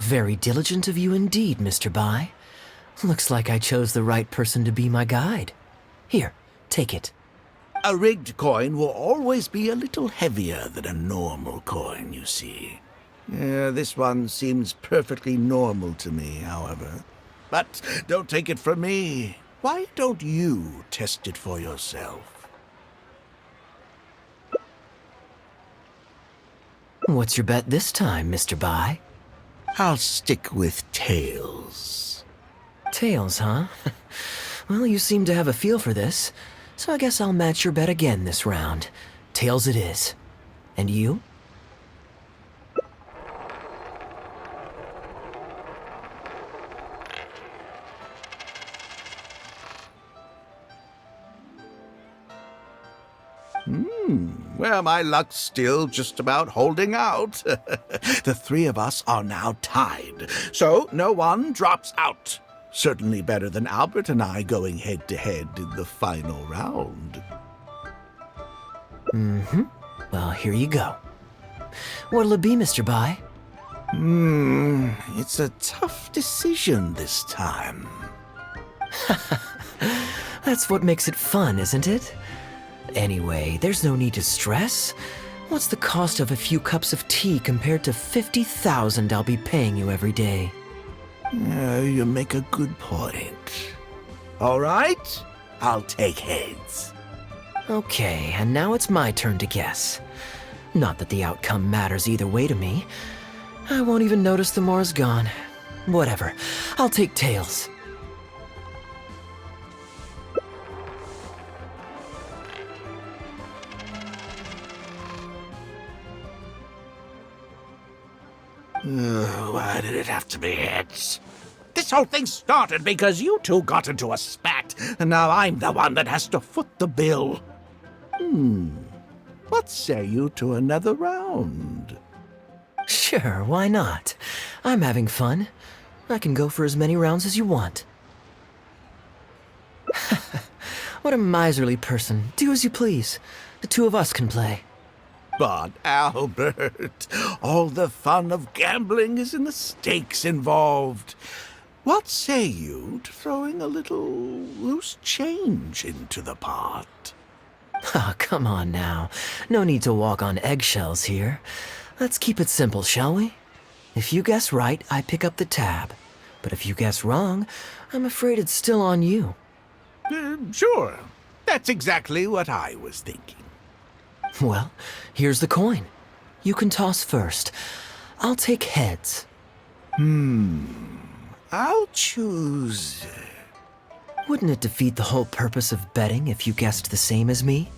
Very diligent of you indeed, Mr. Bai. Looks like I chose the right person to be my guide. Here, take it. A rigged coin will always be a little heavier than a normal coin, you see. This one seems perfectly normal to me, however. But don't take it from me. Why don't you test it for yourself? What's your bet this time, Mr. Bai? I'll stick with tails. Tails, huh? Well, you seem to have a feel for this, so I guess I'll match your bet again this round. Tails it is. And you? Well, my luck's still just about holding out. The three of us are now tied, so no one drops out. Certainly better than Albert and I going head-to-head in the final round. Mm-hmm. Well, here you go. What'll it be, Mr. Bai? It's a tough decision this time. That's what makes it fun, isn't it? Anyway, there's no need to stress. What's the cost of a few cups of tea compared to 50,000 I'll be paying you every day? You make a good point. All right, I'll take heads. Okay, and now it's my turn to guess. Not that the outcome matters either way to me. I won't even notice the more's gone. Whatever, I'll take tails. Why did it have to be heads? This whole thing started because you two got into a spat, and now I'm the one that has to foot the bill. What say you to another round? Sure, why not? I'm having fun. I can go for as many rounds as you want. What a miserly person. Do as you please. The two of us can play. But, Albert, all the fun of gambling is in the stakes involved. What say you to throwing a little loose change into the pot? Oh, come on now. No need to walk on eggshells here. Let's keep it simple, shall we? If you guess right, I pick up the tab. But if you guess wrong, I'm afraid it's still on you. Sure. That's exactly what I was thinking. Well, here's the coin. You can toss first. I'll take heads. I'll choose... Wouldn't it defeat the whole purpose of betting if you guessed the same as me?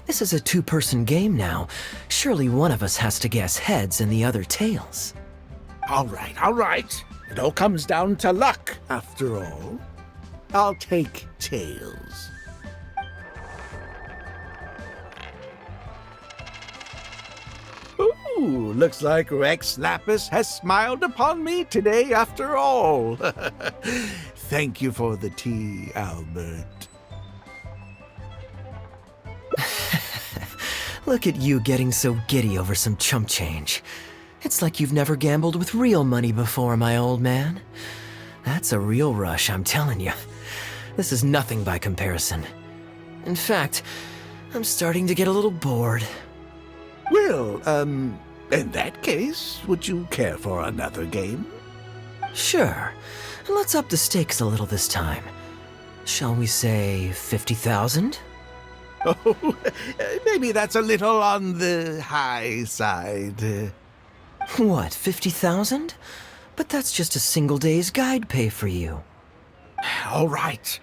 This is a two-person game now. Surely one of us has to guess heads and the other tails. All right. It all comes down to luck, after all. I'll take tails. Ooh, looks like Rex Lapis has smiled upon me today after all. Thank you for the tea, Albert. Look at you getting so giddy over some chump change. It's like you've never gambled with real money before, my old man. That's a real rush, I'm telling you. This is nothing by comparison. In fact, I'm starting to get a little bored. Well, in that case, would you care for another game? Sure. Let's up the stakes a little this time. Shall we say 50,000? Oh, maybe that's a little on the high side. What, 50,000? But that's just a single day's guide pay for you. All right.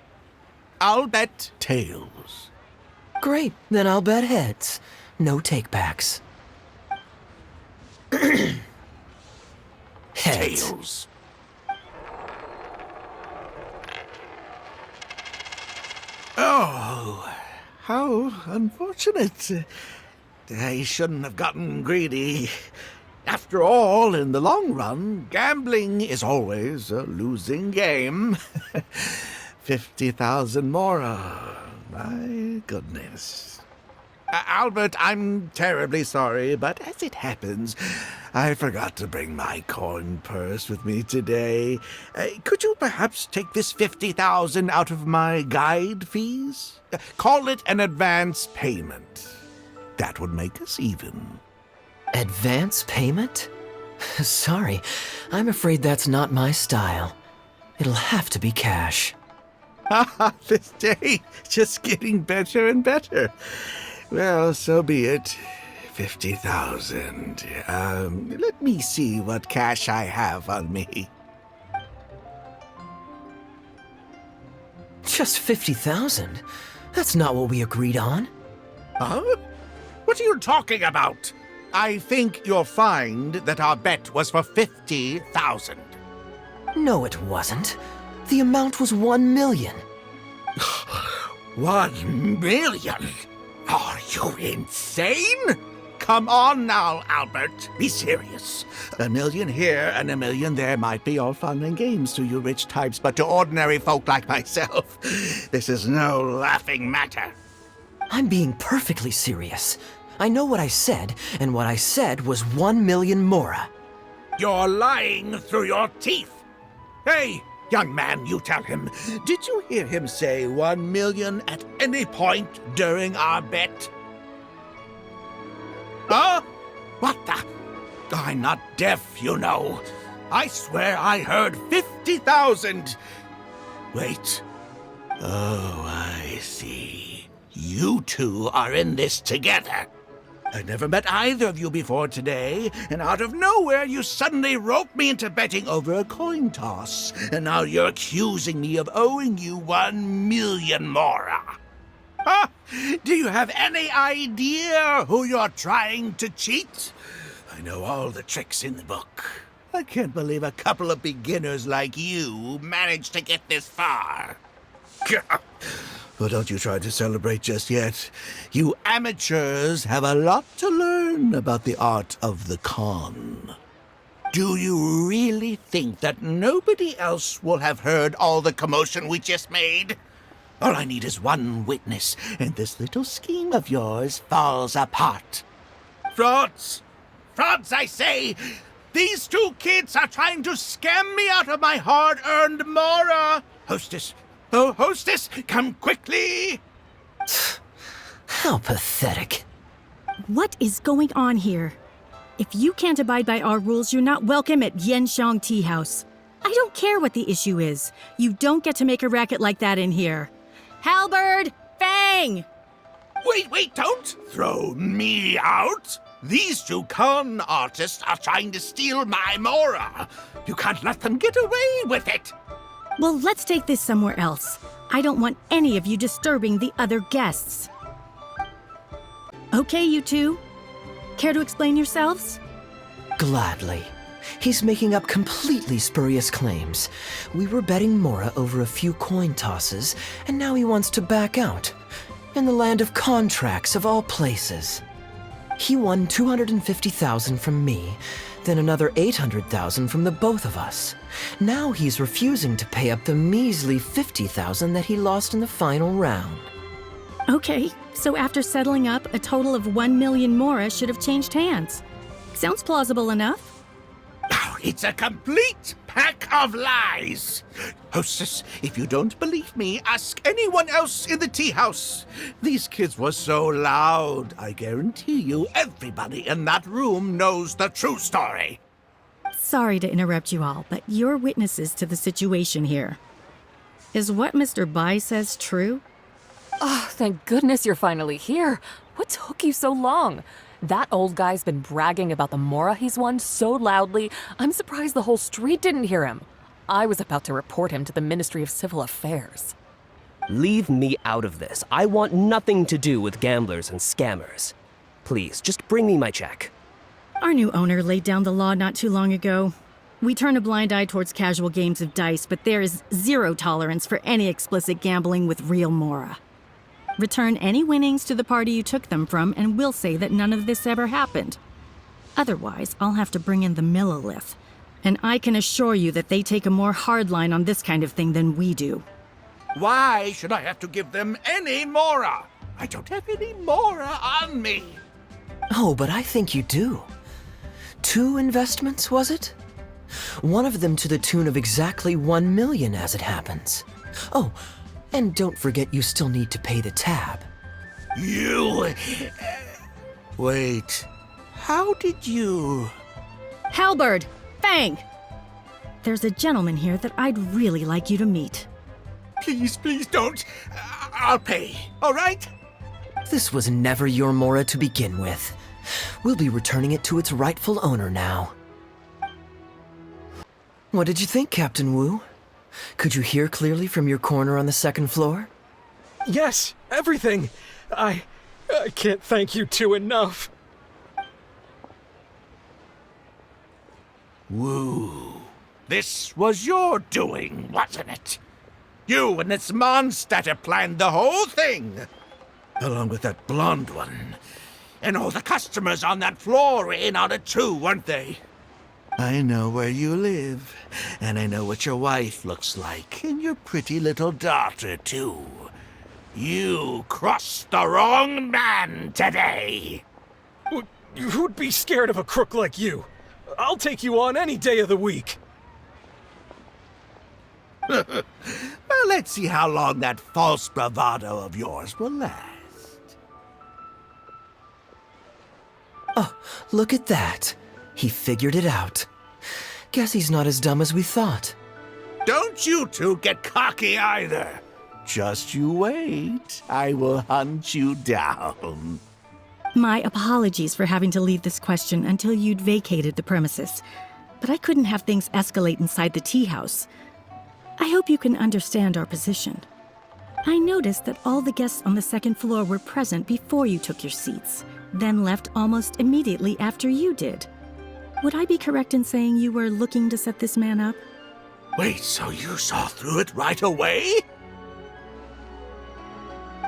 I'll bet tails. Great, then I'll bet heads. No takebacks. Heads. Tails. Oh, how unfortunate. I shouldn't have gotten greedy. After all, in the long run, gambling is always a losing game. 50,000 more. My goodness. Albert, I'm terribly sorry, but as it happens, I forgot to bring my coin purse with me today. Could you perhaps take this 50,000 out of my guide fees? Call it an advance payment. That would make us even. Advance payment? Sorry, I'm afraid that's not my style. It'll have to be cash. This day, just getting better and better. Well, so be it. 50,000. Let me see what cash I have on me. Just 50,000? That's not what we agreed on. Huh? What are you talking about? I think you'll find that our bet was for 50,000. No, it wasn't. The amount was 1 million. 1 million? Are you insane? Come on now, Albert. Be serious. 1 million here and 1 million there might be all fun and games to you rich types, but to ordinary folk like myself, this is no laughing matter. I'm being perfectly serious. I know what I said, and what I said was 1 million mora. You're lying through your teeth. Hey, young man, you tell him. Did you hear him say 1 million at any point during our bet? Huh? What the? I'm not deaf, you know. I swear I heard 50,000. Wait. Oh, I see. You two are in this together. I never met either of you before today, and out of nowhere you suddenly roped me into betting over a coin toss, and now you're accusing me of owing you 1 million mora. Huh? Do you have any idea who you're trying to cheat? I know all the tricks in the book. I can't believe a couple of beginners like you managed to get this far. Well, don't you try to celebrate just yet. You amateurs have a lot to learn about the art of the con. Do you really think that nobody else will have heard all the commotion we just made? All I need is one witness, and this little scheme of yours falls apart. Frauds! Frauds, I say! These two kids are trying to scam me out of my hard-earned mora! Hostess! Oh, hostess, come quickly! How pathetic. What is going on here? If you can't abide by our rules, you're not welcome at Yanshang Tea House. I don't care what the issue is. You don't get to make a racket like that in here. Halberd! Fang! Wait, don't throw me out! These two con artists are trying to steal my mora. You can't let them get away with it. Well, let's take this somewhere else. I don't want any of you disturbing the other guests. Okay, you two. Care to explain yourselves? Gladly. He's making up completely spurious claims. We were betting mora over a few coin tosses, and now he wants to back out. In the land of contracts, of all places. He won 250,000 from me, then another 800,000 from the both of us. Now he's refusing to pay up the measly 50,000 that he lost in the final round. Okay, so after settling up, a total of 1 million mora should have changed hands. Sounds plausible enough. Oh, it's a complete pack of lies. Hostess, if you don't believe me, ask anyone else in the tea house. These kids were so loud. I guarantee you everybody in that room knows the true story. Sorry to interrupt you all, but you're witnesses to the situation here. Is what Mr. Bai says true? Oh, thank goodness you're finally here. What took you so long? That old guy's been bragging about the mora he's won so loudly, I'm surprised the whole street didn't hear him. I was about to report him to the Ministry of Civil Affairs. Leave me out of this. I want nothing to do with gamblers and scammers. Please, just bring me my check. Our new owner laid down the law not too long ago. We turn a blind eye towards casual games of dice, but there is zero tolerance for any explicit gambling with real mora. Return any winnings to the party you took them from, and we'll say that none of this ever happened. Otherwise, I'll have to bring in the Millilith, and I can assure you that they take a more hard line on this kind of thing than we do. Why should I have to give them any mora? I don't have any mora on me. Oh, but I think you do. 2 investments, was it? One of them to the tune of exactly 1 million, as it happens. Oh, and don't forget you still need to pay the tab. You... Wait. How did you... Halberd! Fang! There's a gentleman here that I'd really like you to meet. Please don't. I'll pay, all right? This was never your mora to begin with. We'll be returning it to its rightful owner now. What did you think, Captain Wu? Could you hear clearly from your corner on the second floor? Yes, everything. I can't thank you two enough. Woo. This was your doing, wasn't it? You and this monster planned the whole thing. Along with that blonde one. And all the customers on that floor in on it too, weren't they? I know where you live, and I know what your wife looks like, and your pretty little daughter too. You crossed the wrong man today. Who'd be scared of a crook like you? I'll take you on any day of the week. Well, let's see how long that false bravado of yours will last. Oh, look at that. He figured it out. Guess he's not as dumb as we thought. Don't you two get cocky either. Just you wait. I will hunt you down. My apologies for having to leave this question until you'd vacated the premises. But I couldn't have things escalate inside the tea house. I hope you can understand our position. I noticed that all the guests on the second floor were present before you took your seats, then left almost immediately after you did. Would I be correct in saying you were looking to set this man up? Wait, so you saw through it right away?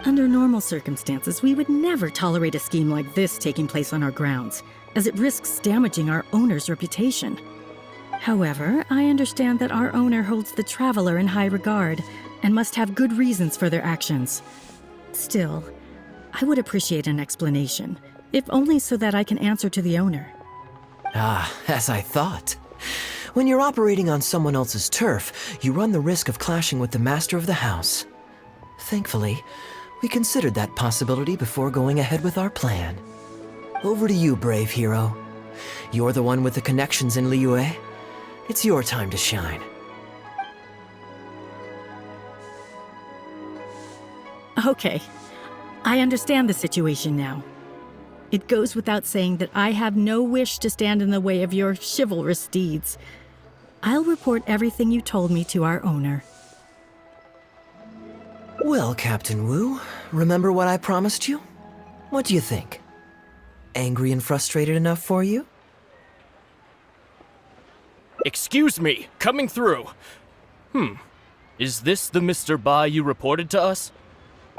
Under normal circumstances, we would never tolerate a scheme like this taking place on our grounds, as it risks damaging our owner's reputation. However, I understand that our owner holds the traveler in high regard and must have good reasons for their actions. Still, I would appreciate an explanation, if only so that I can answer to the owner. Ah, as I thought. When you're operating on someone else's turf, you run the risk of clashing with the master of the house. Thankfully, we considered that possibility before going ahead with our plan. Over to you, brave hero. You're the one with the connections in Liyue. It's your time to shine. Okay, I understand the situation now. It goes without saying that I have no wish to stand in the way of your chivalrous deeds. I'll report everything you told me to our owner. Well, Captain Wu, remember what I promised you? What do you think? Angry and frustrated enough for you? Excuse me, coming through. Is this the Mr. Bai you reported to us?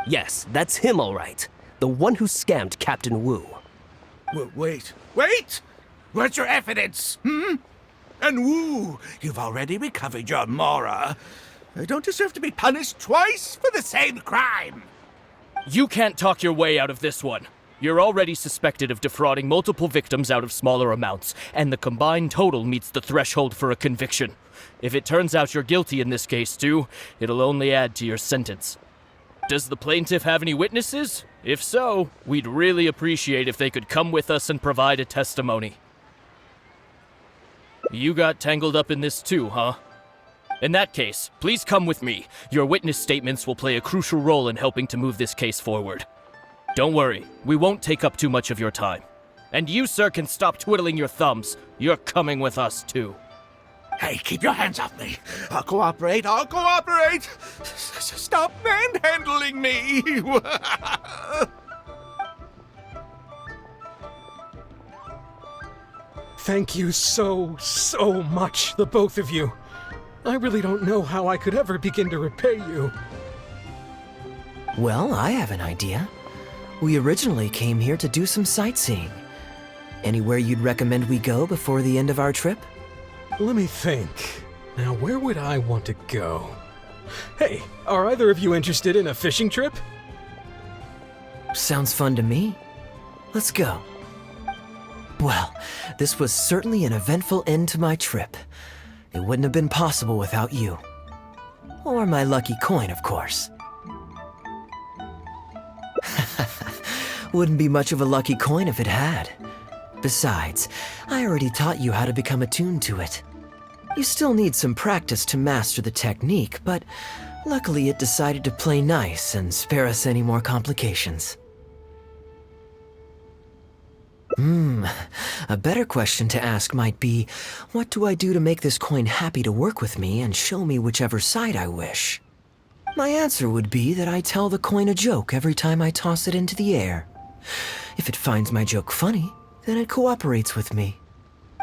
Yes, that's him all right. The one who scammed Captain Wu. Wait! Where's your evidence, And Wu, you've already recovered your Mora. I don't deserve to be punished twice for the same crime. You can't talk your way out of this one. You're already suspected of defrauding multiple victims out of smaller amounts, and the combined total meets the threshold for a conviction. If it turns out you're guilty in this case, too, it'll only add to your sentence. Does the plaintiff have any witnesses? If so, we'd really appreciate if they could come with us and provide a testimony. You got tangled up in this too, huh? In that case, please come with me. Your witness statements will play a crucial role in helping to move this case forward. Don't worry, we won't take up too much of your time. And you, sir, can stop twiddling your thumbs. You're coming with us, too. Hey, keep your hands off me. I'll cooperate. Stop manhandling me. Thank you so much, the both of you. I really don't know how I could ever begin to repay you. Well, I have an idea. We originally came here to do some sightseeing. Anywhere you'd recommend we go before the end of our trip? Let me think. Now, where would I want to go? Hey, are either of you interested in a fishing trip? Sounds fun to me. Let's go. Well, this was certainly an eventful end to my trip. It wouldn't have been possible without you. Or my lucky coin, of course. Wouldn't be much of a lucky coin if it had. Besides, I already taught you how to become attuned to it. You still need some practice to master the technique, but luckily it decided to play nice and spare us any more complications. A better question to ask might be, what do I do to make this coin happy to work with me and show me whichever side I wish? My answer would be that I tell the coin a joke every time I toss it into the air. If it finds my joke funny, then it cooperates with me.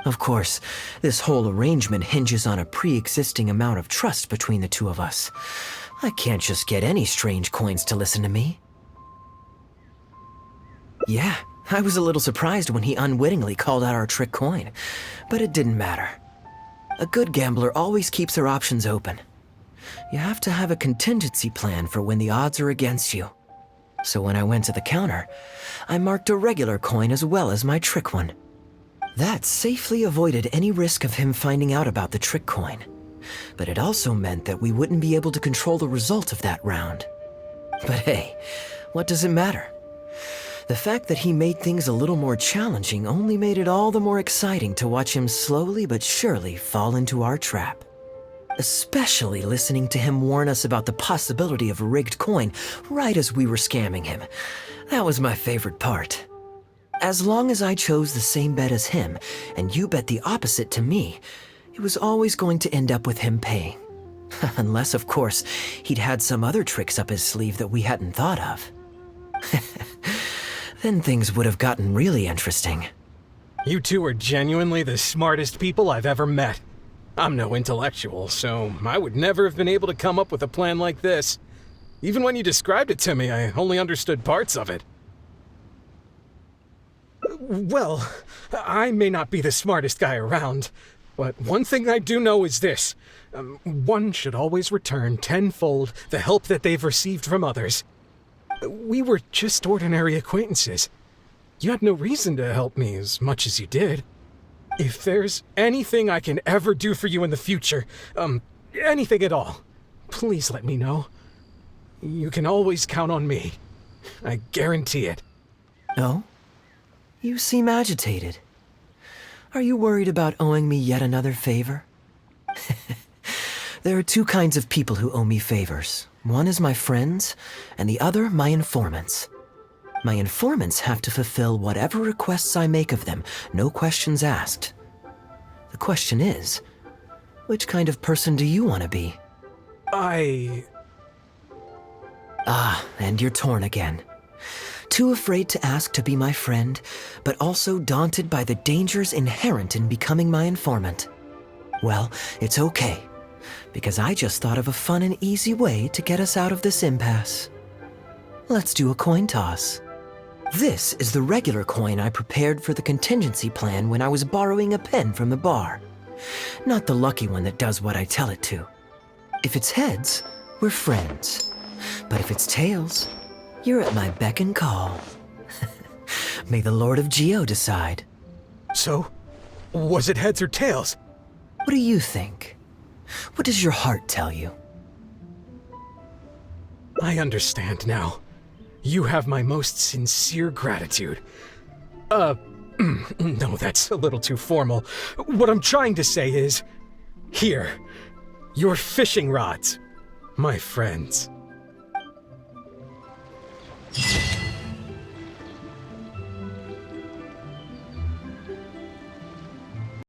Of course, this whole arrangement hinges on a pre-existing amount of trust between the two of us. I can't just get any strange coins to listen to me. Yeah, I was a little surprised when he unwittingly called out our trick coin, but it didn't matter. A good gambler always keeps their options open. You have to have a contingency plan for when the odds are against you. So when I went to the counter, I marked a regular coin as well as my trick one. That safely avoided any risk of him finding out about the trick coin. But it also meant that we wouldn't be able to control the result of that round. But hey, what does it matter? The fact that he made things a little more challenging only made it all the more exciting to watch him slowly but surely fall into our trap. Especially listening to him warn us about the possibility of a rigged coin right as we were scamming him. That was my favorite part. As long as I chose the same bet as him, and you bet the opposite to me, it was always going to end up with him paying. Unless, of course, he'd had some other tricks up his sleeve that we hadn't thought of. Then things would have gotten really interesting. You two are genuinely the smartest people I've ever met. I'm no intellectual, so I would never have been able to come up with a plan like this. Even when you described it to me, I only understood parts of it. Well, I may not be the smartest guy around, but one thing I do know is this. One should always return tenfold the help that they've received from others. We were just ordinary acquaintances. You had no reason to help me as much as you did. If there's anything I can ever do for you in the future, anything at all, please let me know. You can always count on me. I guarantee it. Oh? You seem agitated. Are you worried about owing me yet another favor? There are two kinds of people who owe me favors. One is my friends, and the other my informants. My informants have to fulfill whatever requests I make of them, no questions asked. The question is, which kind of person do you want to be? And you're torn again. Too afraid to ask to be my friend, but also daunted by the dangers inherent in becoming my informant. Well, it's okay, because I just thought of a fun and easy way to get us out of this impasse. Let's do a coin toss. This is the regular coin I prepared for the contingency plan when I was borrowing a pen from the bar. Not the lucky one that does what I tell it to. If it's heads, we're friends. But if it's tails, you're at my beck and call. May the Lord of Geo decide. So, was it heads or tails? What do you think? What does your heart tell you? I understand now. You have my most sincere gratitude. No, that's a little too formal. What I'm trying to say is, here, your fishing rods, my friends.